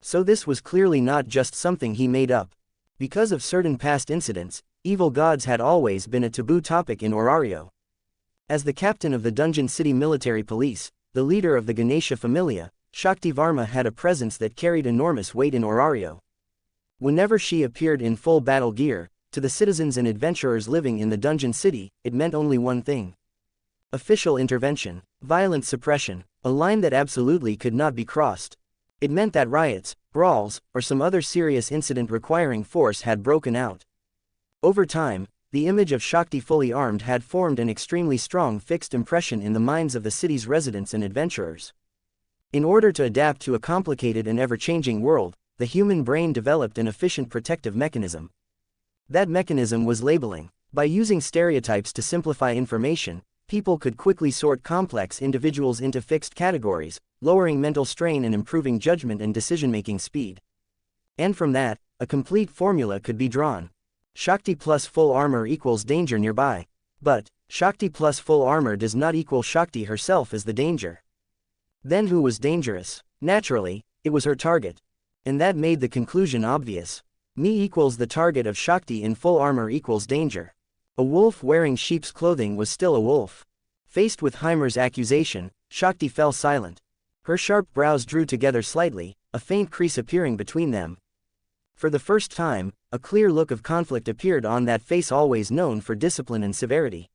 So this was clearly not just something he made up. Because of certain past incidents, evil gods had always been a taboo topic in Orario. As the captain of the Dungeon City Military Police, the leader of the Ganesha Familia, Shakti Varma had a presence that carried enormous weight in Orario. Whenever she appeared in full battle gear, to the citizens and adventurers living in the Dungeon City, it meant only one thing. Official intervention, violent suppression, a line that absolutely could not be crossed. It meant that riots, brawls, or some other serious incident requiring force had broken out. Over time, the image of Shakti fully armed had formed an extremely strong fixed impression in the minds of the city's residents and adventurers. In order to adapt to a complicated and ever-changing world, the human brain developed an efficient protective mechanism. That mechanism was labeling. By using stereotypes to simplify information, people could quickly sort complex individuals into fixed categories, lowering mental strain and improving judgment and decision-making speed. And from that, a complete formula could be drawn. Shakti plus full armor equals danger nearby. But, Shakti plus full armor does not equal Shakti herself as the danger. Then who was dangerous? Naturally, it was her target. And that made the conclusion obvious. Me equals the target of Shakti in full armor equals danger. A wolf wearing sheep's clothing was still a wolf. Faced with Haimer's accusation, Shakti fell silent. Her sharp brows drew together slightly, a faint crease appearing between them. For the first time, a clear look of conflict appeared on that face always known for discipline and severity.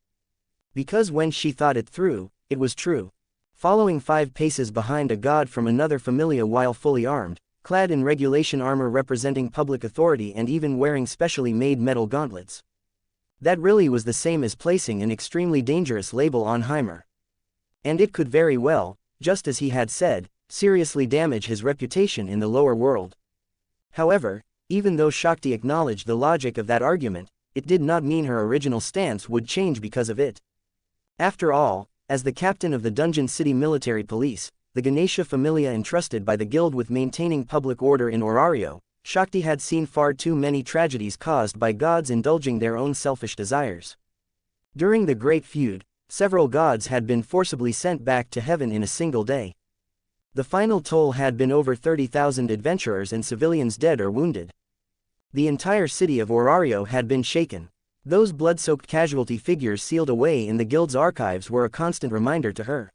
Because when she thought it through, it was true. Following 5 paces behind a god from another familia while fully armed, clad in regulation armor representing public authority and even wearing specially made metal gauntlets. That really was the same as placing an extremely dangerous label on Haimer. And it could very well, just as he had said, seriously damage his reputation in the lower world. However, even though Shakti acknowledged the logic of that argument, it did not mean her original stance would change because of it. After all, as the captain of the Dungeon City Military Police, the Ganesha Familia entrusted by the guild with maintaining public order in Orario, Shakti had seen far too many tragedies caused by gods indulging their own selfish desires. During the Great Feud, several gods had been forcibly sent back to heaven in a single day. The final toll had been over 30,000 adventurers and civilians dead or wounded. The entire city of Orario had been shaken. Those blood-soaked casualty figures sealed away in the guild's archives were a constant reminder to her.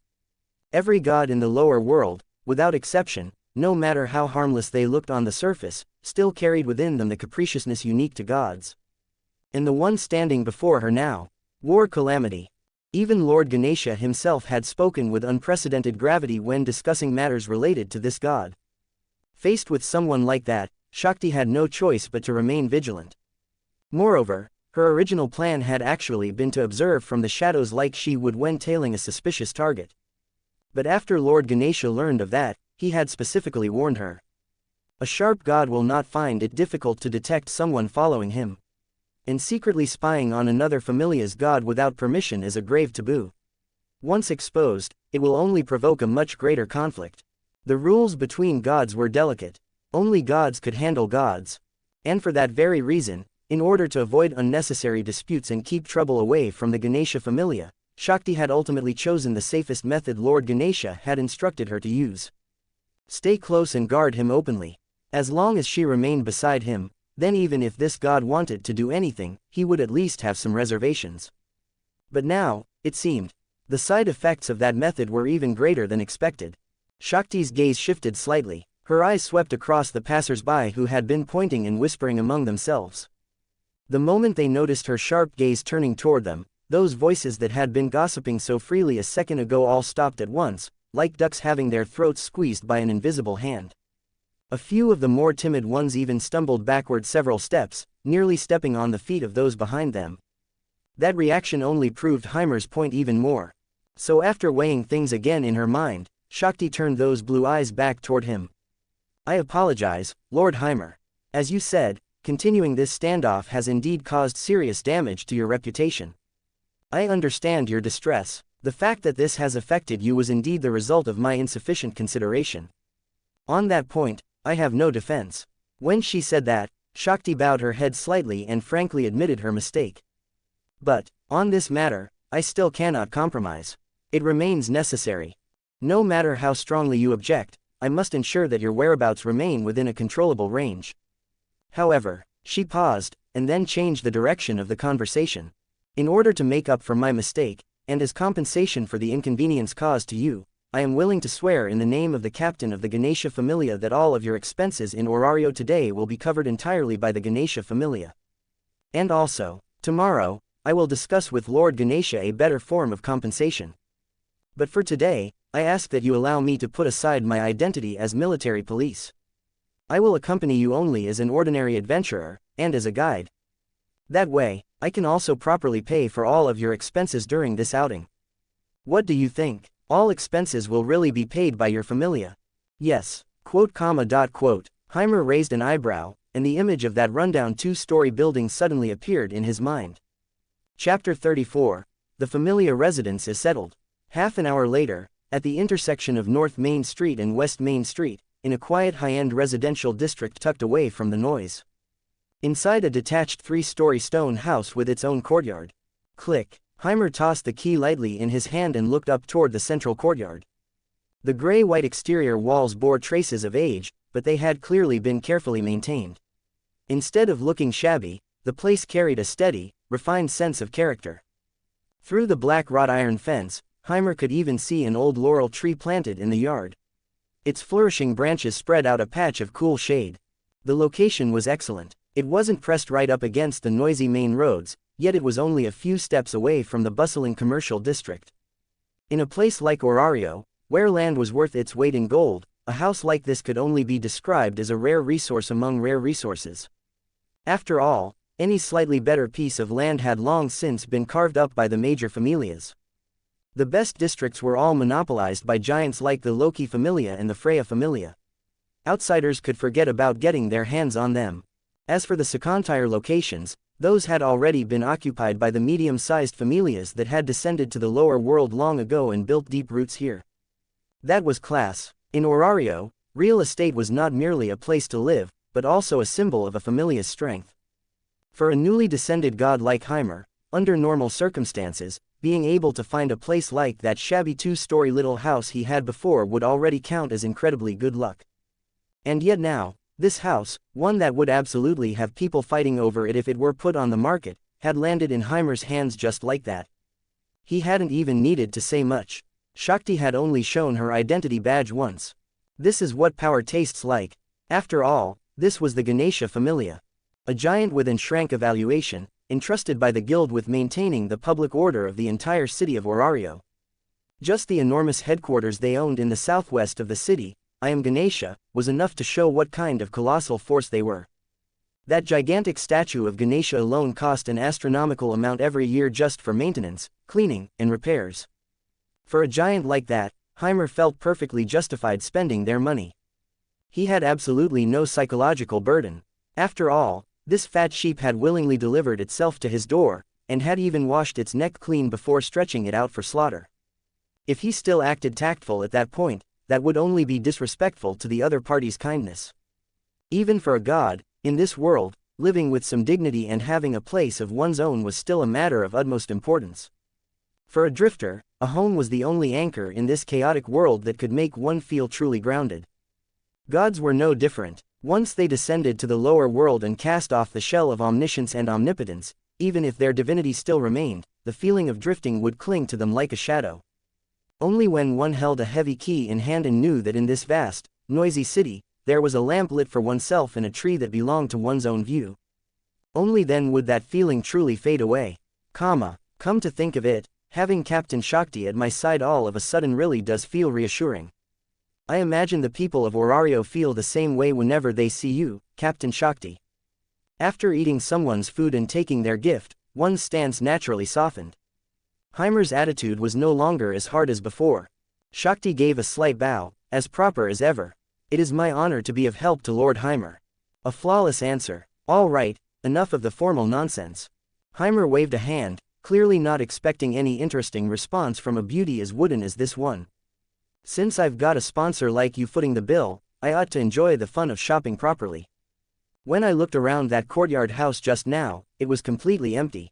Every god in the lower world, without exception, no matter how harmless they looked on the surface, still carried within them the capriciousness unique to gods. And the one standing before her now, wore calamity. Even Lord Ganesha himself had spoken with unprecedented gravity when discussing matters related to this god. Faced with someone like that, Shakti had no choice but to remain vigilant. Moreover, her original plan had actually been to observe from the shadows like she would when tailing a suspicious target. But after Lord Ganesha learned of that, he had specifically warned her. A sharp god will not find it difficult to detect someone following him. And secretly spying on another familia's god without permission is a grave taboo. Once exposed, it will only provoke a much greater conflict. The rules between gods were delicate. Only gods could handle gods. And for that very reason, in order to avoid unnecessary disputes and keep trouble away from the Ganesha Familia, Shakti had ultimately chosen the safest method Lord Ganesha had instructed her to use. Stay close and guard him openly. As long as she remained beside him, then even if this god wanted to do anything, he would at least have some reservations. But now, it seemed, the side effects of that method were even greater than expected. Shakti's gaze shifted slightly. Her eyes swept across the passers-by who had been pointing and whispering among themselves. The moment they noticed her sharp gaze turning toward them, those voices that had been gossiping so freely a second ago all stopped at once, like ducks having their throats squeezed by an invisible hand. A few of the more timid ones even stumbled backward several steps, nearly stepping on the feet of those behind them. That reaction only proved Haimer's point even more. So after weighing things again in her mind, Shakti turned those blue eyes back toward him. I apologize, Lord Haimer. As you said, continuing this standoff has indeed caused serious damage to your reputation. I understand your distress. The fact that this has affected you was indeed the result of my insufficient consideration. On that point, I have no defense. When she said that, Shakti bowed her head slightly and frankly admitted her mistake. But, on this matter, I still cannot compromise. It remains necessary. No matter how strongly you object, I must ensure that your whereabouts remain within a controllable range. However, she paused, and then changed the direction of the conversation. In order to make up for my mistake, and as compensation for the inconvenience caused to you, I am willing to swear in the name of the captain of the Ganesha Familia that all of your expenses in Orario today will be covered entirely by the Ganesha Familia. And also, tomorrow, I will discuss with Lord Ganesha a better form of compensation. But for today, I ask that you allow me to put aside my identity as military police. I will accompany you only as an ordinary adventurer, and as a guide. That way, I can also properly pay for all of your expenses during this outing. What do you think? All expenses will really be paid by your familia? Yes. Haimer raised an eyebrow, and the image of that rundown 2-story building suddenly appeared in his mind. Chapter 34. The Familia residence is settled. Half an hour later, at the intersection of North Main Street and West Main Street, in a quiet high-end residential district tucked away from the noise. Inside a detached 3-story stone house with its own courtyard. Click. Haimer tossed the key lightly in his hand and looked up toward the central courtyard. The gray-white exterior walls bore traces of age, but they had clearly been carefully maintained. Instead of looking shabby, the place carried a steady, refined sense of character. Through the black wrought iron fence, Haimer could even see an old laurel tree planted in the yard. Its flourishing branches spread out a patch of cool shade. The location was excellent. It wasn't pressed right up against the noisy main roads, yet it was only a few steps away from the bustling commercial district. In a place like Orario, where land was worth its weight in gold, a house like this could only be described as a rare resource among rare resources. After all, any slightly better piece of land had long since been carved up by the major familias. The best districts were all monopolized by giants like the Loki Familia and the Freya Familia. Outsiders could forget about getting their hands on them. As for the secondary locations, those had already been occupied by the medium-sized familias that had descended to the lower world long ago and built deep roots here. That was class. In Orario, real estate was not merely a place to live, but also a symbol of a familia's strength. For a newly descended god like Haimer, under normal circumstances, being able to find a place like that shabby two-story little house he had before would already count as incredibly good luck. And yet now, this house, one that would absolutely have people fighting over it if it were put on the market, had landed in Haimer's hands just like that. He hadn't even needed to say much. Shakti had only shown her identity badge once. This is what power tastes like. After all, this was the Ganesha Familia. A giant with enshrank evaluation, entrusted by the guild with maintaining the public order of the entire city of Orario. Just the enormous headquarters they owned in the southwest of the city, I am Ganesha, was enough to show what kind of colossal force they were. That gigantic statue of Ganesha alone cost an astronomical amount every year just for maintenance, cleaning, and repairs. For a giant like that, Haimer felt perfectly justified spending their money. He had absolutely no psychological burden. After all, this fat sheep had willingly delivered itself to his door, and had even washed its neck clean before stretching it out for slaughter. If he still acted tactful at that point, that would only be disrespectful to the other party's kindness. Even for a god, in this world, living with some dignity and having a place of one's own was still a matter of utmost importance. For a drifter, a home was the only anchor in this chaotic world that could make one feel truly grounded. Gods were no different. Once they descended to the lower world and cast off the shell of omniscience and omnipotence, even if their divinity still remained, the feeling of drifting would cling to them like a shadow. Only when one held a heavy key in hand and knew that in this vast, noisy city, there was a lamp lit for oneself in a tree that belonged to one's own view. Only then would that feeling truly fade away. Come to think of it, having Captain Shakti at my side all of a sudden really does feel reassuring. I imagine the people of Orario feel the same way whenever they see you, Captain Shakti. After eating someone's food and taking their gift, one's stance naturally softened. Haimer's attitude was no longer as hard as before. Shakti gave a slight bow, as proper as ever. It is my honor to be of help to Lord Haimer. A flawless answer. All right, enough of the formal nonsense. Haimer waved a hand, clearly not expecting any interesting response from a beauty as wooden as this one. Since I've got a sponsor like you footing the bill, I ought to enjoy the fun of shopping properly. When I looked around that courtyard house just now, it was completely empty.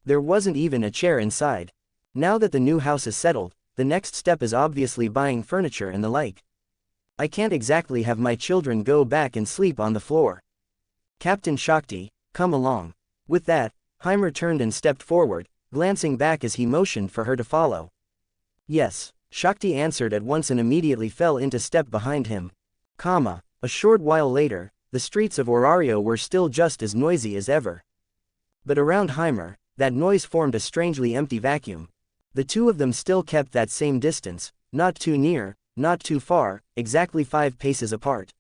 There wasn't even a chair inside. Now that the new house is settled, the next step is obviously buying furniture and the like. I can't exactly have my children go back and sleep on the floor. Captain Shakti, come along. With that, Haimer turned and stepped forward, glancing back as he motioned for her to follow. Yes. Shakti answered at once and immediately fell into step behind him. A short while later, the streets of Orario were still just as noisy as ever. But around Haimer, that noise formed a strangely empty vacuum. The two of them still kept that same distance, not too near, not too far, exactly 5 paces apart.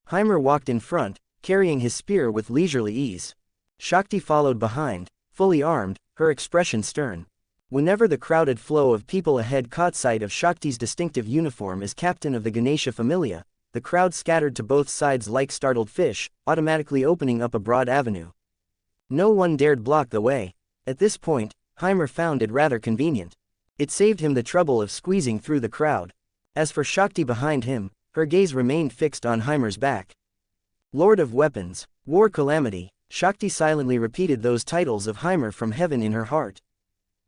Haimer walked in front, carrying his spear with leisurely ease. Shakti followed behind, fully armed, her expression stern. Whenever the crowded flow of people ahead caught sight of Shakti's distinctive uniform as captain of the Ganesha Familia, the crowd scattered to both sides like startled fish, automatically opening up a broad avenue. No one dared block the way. At this point, Haimer found it rather convenient. It saved him the trouble of squeezing through the crowd. As for Shakti behind him, her gaze remained fixed on Haimer's back. Lord of Weapons, War Calamity, Shakti silently repeated those titles of Haimer from heaven in her heart.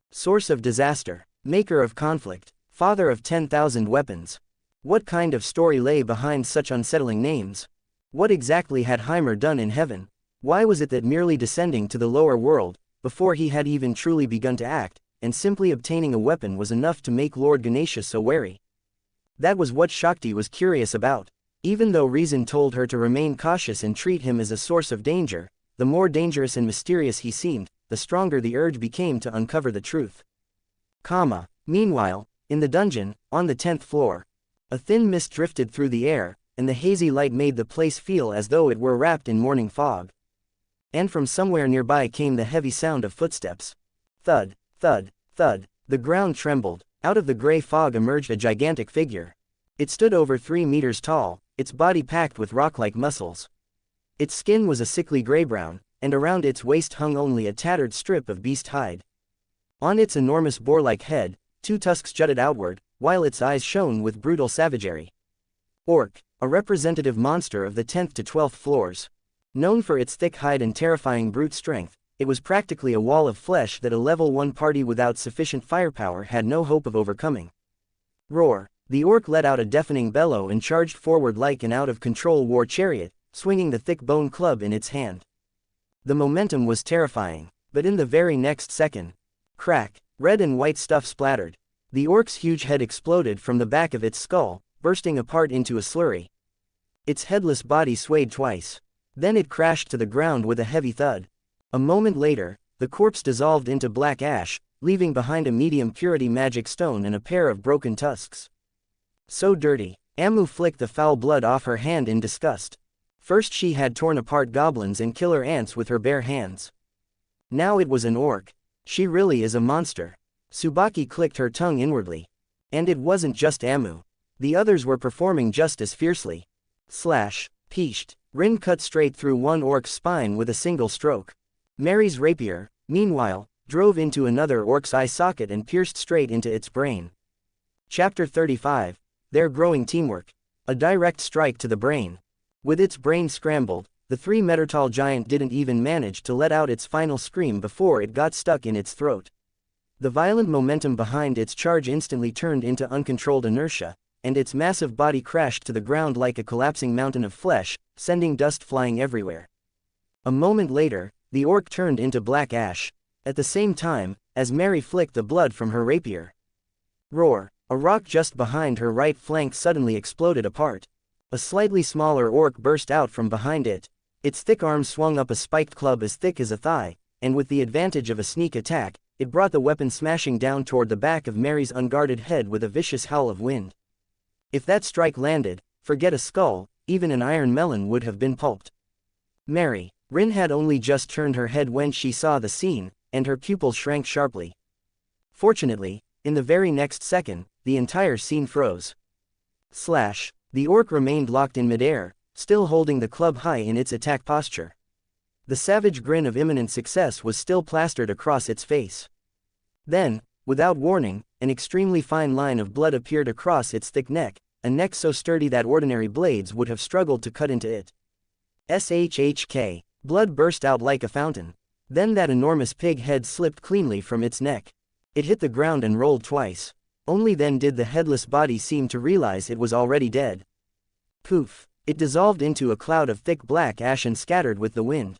Source of disaster, maker of conflict, father of 10,000 weapons. What kind of story lay behind such unsettling names? What exactly had Haimer done in heaven? Why was it that merely descending to the lower world, before he had even truly begun to act, and simply obtaining a weapon was enough to make Lord Ganesha so wary? That was what Shakti was curious about. Even though reason told her to remain cautious and treat him as a source of danger, the more dangerous and mysterious he seemed, the stronger the urge became to uncover the truth. Meanwhile, in the dungeon, on the 10th floor, a thin mist drifted through the air, and the hazy light made the place feel as though it were wrapped in morning fog. And from somewhere nearby came the heavy sound of footsteps. Thud, thud, thud, the ground trembled. Out of the gray fog emerged a gigantic figure. It stood over 3 meters tall, its body packed with rock-like muscles. Its skin was a sickly gray-brown, and around its waist hung only a tattered strip of beast hide. On its enormous boar-like head, 2 tusks jutted outward, while its eyes shone with brutal savagery. Orc, a representative monster of the 10th to 12th floors. Known for its thick hide and terrifying brute strength, it was practically a wall of flesh that a level 1 party without sufficient firepower had no hope of overcoming. Roar! The orc let out a deafening bellow and charged forward like an out-of-control war chariot, swinging the thick bone club in its hand. The momentum was terrifying, but in the very next second, crack, red and white stuff splattered. The orc's huge head exploded from the back of its skull, bursting apart into a slurry. Its headless body swayed twice. Then it crashed to the ground with a heavy thud. A moment later, the corpse dissolved into black ash, leaving behind a medium-purity magic stone and a pair of broken tusks. So dirty. Amu flicked the foul blood off her hand in disgust. First she had torn apart goblins and killer ants with her bare hands. Now it was an orc. She really is a monster. Tsubaki clicked her tongue inwardly. And it wasn't just Amu. The others were performing just as fiercely. Slash. Peeshed. Rin cut straight through one orc's spine with a single stroke. Mary's rapier, meanwhile, drove into another orc's eye socket and pierced straight into its brain. Chapter 35. Their growing teamwork. A direct strike to the brain. With its brain scrambled, the 3-meter-tall giant didn't even manage to let out its final scream before it got stuck in its throat. The violent momentum behind its charge instantly turned into uncontrolled inertia, and its massive body crashed to the ground like a collapsing mountain of flesh, sending dust flying everywhere. A moment later, the orc turned into black ash, at the same time, as Mary flicked the blood from her rapier. Roar! A rock just behind her right flank suddenly exploded apart. A slightly smaller orc burst out from behind it. Its thick arms swung up a spiked club as thick as a thigh, and with the advantage of a sneak attack, it brought the weapon smashing down toward the back of Mary's unguarded head with a vicious howl of wind. If that strike landed, forget a skull, even an iron melon would have been pulped. Rin had only just turned her head when she saw the scene, and her pupils shrank sharply. Fortunately, in the very next second, the entire scene froze. Slash. The orc remained locked in midair, still holding the club high in its attack posture. The savage grin of imminent success was still plastered across its face. Then, without warning, an extremely fine line of blood appeared across its thick neck, a neck so sturdy that ordinary blades would have struggled to cut into it. Shhk. Blood burst out like a fountain. Then that enormous pig head slipped cleanly from its neck. It hit the ground and rolled twice. Only then did the headless body seem to realize it was already dead. Poof! It dissolved into a cloud of thick black ash and scattered with the wind.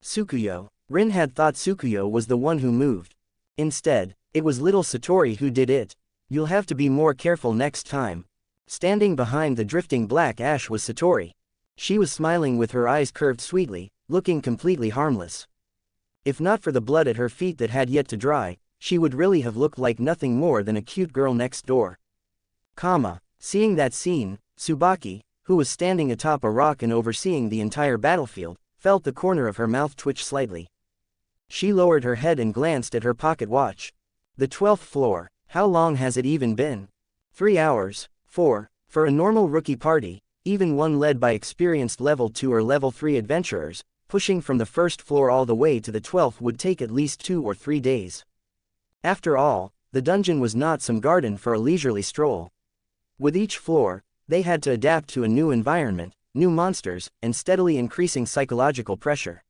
Tsukuyo. Rin had thought Tsukuyo was the one who moved. Instead, it was little Satori who did it. You'll have to be more careful next time. Standing behind the drifting black ash was Satori. She was smiling with her eyes curved sweetly, looking completely harmless. If not for the blood at her feet that had yet to dry, she would really have looked like nothing more than a cute girl next door. Seeing that scene, Tsubaki, who was standing atop a rock and overseeing the entire battlefield, felt the corner of her mouth twitch slightly. She lowered her head and glanced at her pocket watch. The 12th floor, how long has it even been? 3 hours, 4, for a normal rookie party, even one led by experienced level 2 or level 3 adventurers, pushing from the 1st floor all the way to the 12th would take at least 2 or 3 days. After all, the dungeon was not some garden for a leisurely stroll. With each floor, they had to adapt to a new environment, new monsters, and steadily increasing psychological pressure.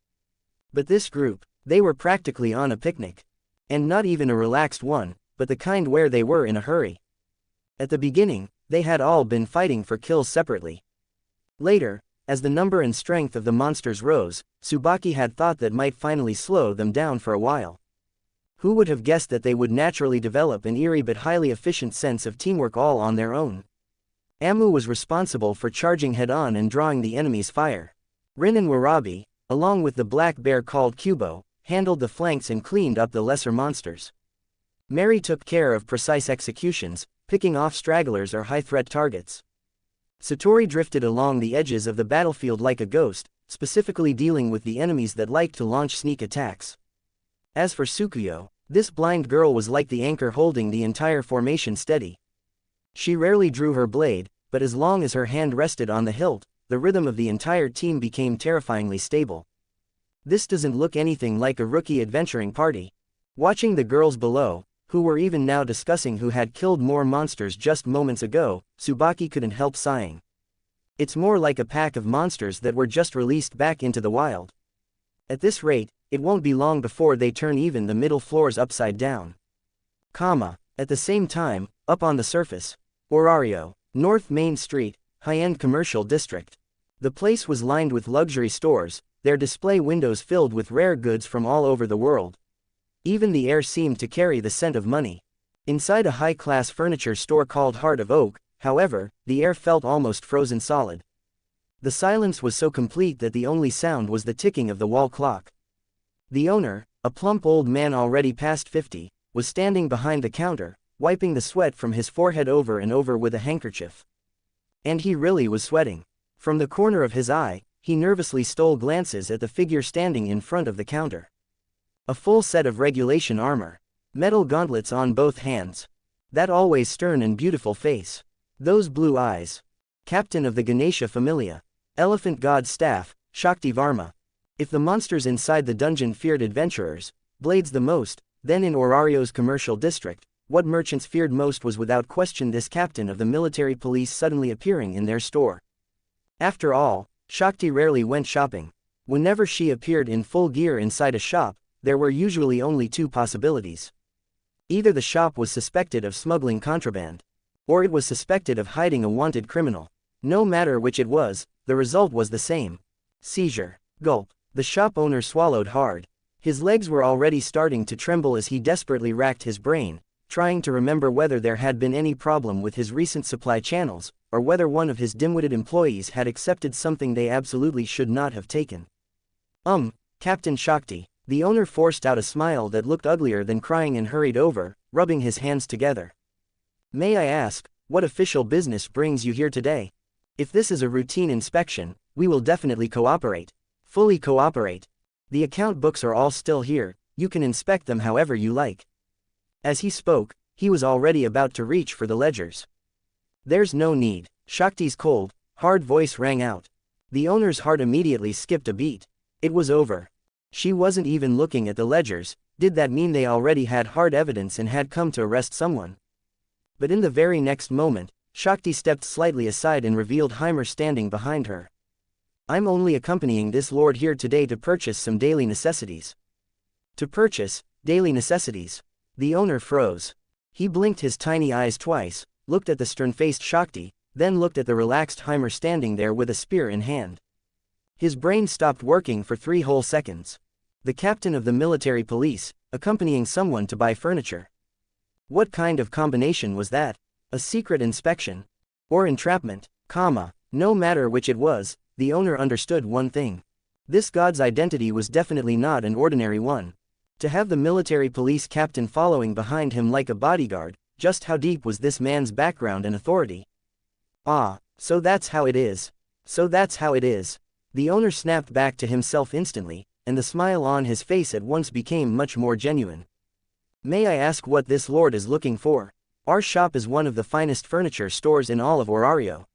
But this group, they were practically on a picnic. And not even a relaxed one, but the kind where they were in a hurry. At the beginning, they had all been fighting for kills separately. Later, as the number and strength of the monsters rose, Tsubaki had thought that might finally slow them down for a while. Who would have guessed that they would naturally develop an eerie but highly efficient sense of teamwork all on their own? Amu was responsible for charging head-on and drawing the enemy's fire. Rin and Warabi, along with the black bear called Kubo, handled the flanks and cleaned up the lesser monsters. Mary took care of precise executions, picking off stragglers or high-threat targets. Satori drifted along the edges of the battlefield like a ghost, specifically dealing with the enemies that liked to launch sneak attacks. As for Tsukuyo, this blind girl was like the anchor holding the entire formation steady. She rarely drew her blade, but as long as her hand rested on the hilt, the rhythm of the entire team became terrifyingly stable. This doesn't look anything like a rookie adventuring party. Watching the girls below, who were even now discussing who had killed more monsters just moments ago, Tsubaki couldn't help sighing. It's more like a pack of monsters that were just released back into the wild. At this rate, it won't be long before they turn even the middle floors upside down. At the same time, up on the surface, Orario, North Main Street, high-end commercial district. The place was lined with luxury stores, their display windows filled with rare goods from all over the world. Even the air seemed to carry the scent of money. Inside a high-class furniture store called Heart of Oak, however, the air felt almost frozen solid. The silence was so complete that the only sound was the ticking of the wall clock. The owner, a plump old man already past 50, was standing behind the counter, wiping the sweat from his forehead over and over with a handkerchief. And he really was sweating. From the corner of his eye, he nervously stole glances at the figure standing in front of the counter. A full set of regulation armor. Metal gauntlets on both hands. That always stern and beautiful face. Those blue eyes. Captain of the Ganesha Familia. Elephant God staff, Shakti Varma. If the monsters inside the dungeon feared adventurers, blades the most, then in Orario's commercial district, what merchants feared most was without question this captain of the military police suddenly appearing in their store. After all, Shakti rarely went shopping. Whenever she appeared in full gear inside a shop, there were usually only two possibilities. Either the shop was suspected of smuggling contraband, or it was suspected of hiding a wanted criminal. No matter which it was, the result was the same. Seizure. Gulp. The shop owner swallowed hard. His legs were already starting to tremble as he desperately racked his brain, trying to remember whether there had been any problem with his recent supply channels, or whether one of his dim-witted employees had accepted something they absolutely should not have taken. Captain Shakti. The owner forced out a smile that looked uglier than crying and hurried over, rubbing his hands together. May I ask, what official business brings you here today? If this is a routine inspection, we will definitely cooperate. Fully cooperate. The account books are all still here, you can inspect them however you like. As he spoke, he was already about to reach for the ledgers. There's no need. Shakti's cold, hard voice rang out. The owner's heart immediately skipped a beat. It was over. She wasn't even looking at the ledgers. Did that mean they already had hard evidence and had come to arrest someone? But in the very next moment, Shakti stepped slightly aside and revealed Haimer standing behind her. I'm only accompanying this lord here today to purchase some daily necessities. To purchase daily necessities? The owner froze. He blinked his tiny eyes twice, looked at the stern-faced Shakti, then looked at the relaxed Haimer standing there with a spear in hand. His brain stopped working for 3 whole seconds. The captain of the military police, accompanying someone to buy furniture. What kind of combination was that? A secret inspection? Or entrapment? No matter which it was, the owner understood one thing. This god's identity was definitely not an ordinary one. To have the military police captain following behind him like a bodyguard, just how deep was this man's background and authority? So that's how it is. The owner snapped back to himself instantly, and the smile on his face at once became much more genuine. May I ask what this lord is looking for? Our shop is one of the finest furniture stores in all of Orario.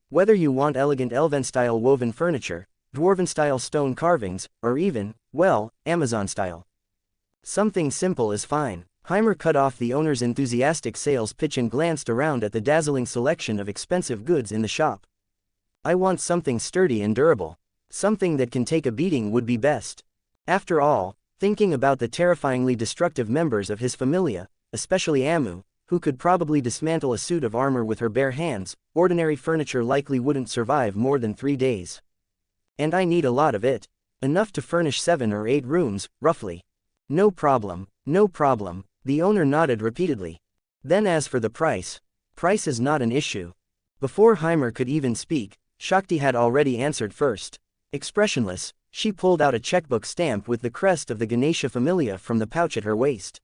Whether you want elegant elven-style woven furniture, dwarven-style stone carvings, or even, well, Amazon-style. Something simple is fine. Haimer cut off the owner's enthusiastic sales pitch and glanced around at the dazzling selection of expensive goods in the shop. I want something sturdy and durable. Something that can take a beating would be best. After all, thinking about the terrifyingly destructive members of his familia, especially Amu, who could probably dismantle a suit of armor with her bare hands. Ordinary furniture likely wouldn't survive more than 3 days. And I need a lot of it. Enough to furnish 7 or 8 rooms, roughly. No problem, no problem, the owner nodded repeatedly. Then as for the price is not an issue. Before Haimer could even speak, Shakti had already answered first. Expressionless, she pulled out a checkbook stamp with the crest of the Ganesha Familia from the pouch at her waist.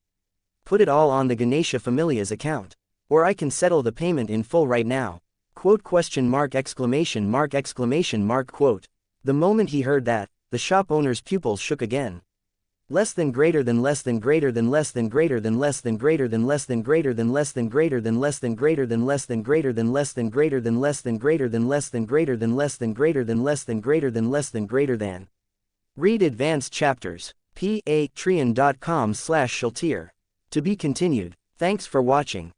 Put it all on the Ganesha Familia's account. Or I can settle the payment in full right now. Quote question mark exclamation mark exclamation mark quote. The moment he heard that, the shop owner's pupils shook again. Less than greater than less than greater than less than greater than less than greater than less than greater than less than greater than less than greater than less than greater than less than greater than less than greater than less than greater than less than greater than less than greater than less than greater than. Read advanced chapters. patreon.com/Shultier. To be continued. Thanks for watching.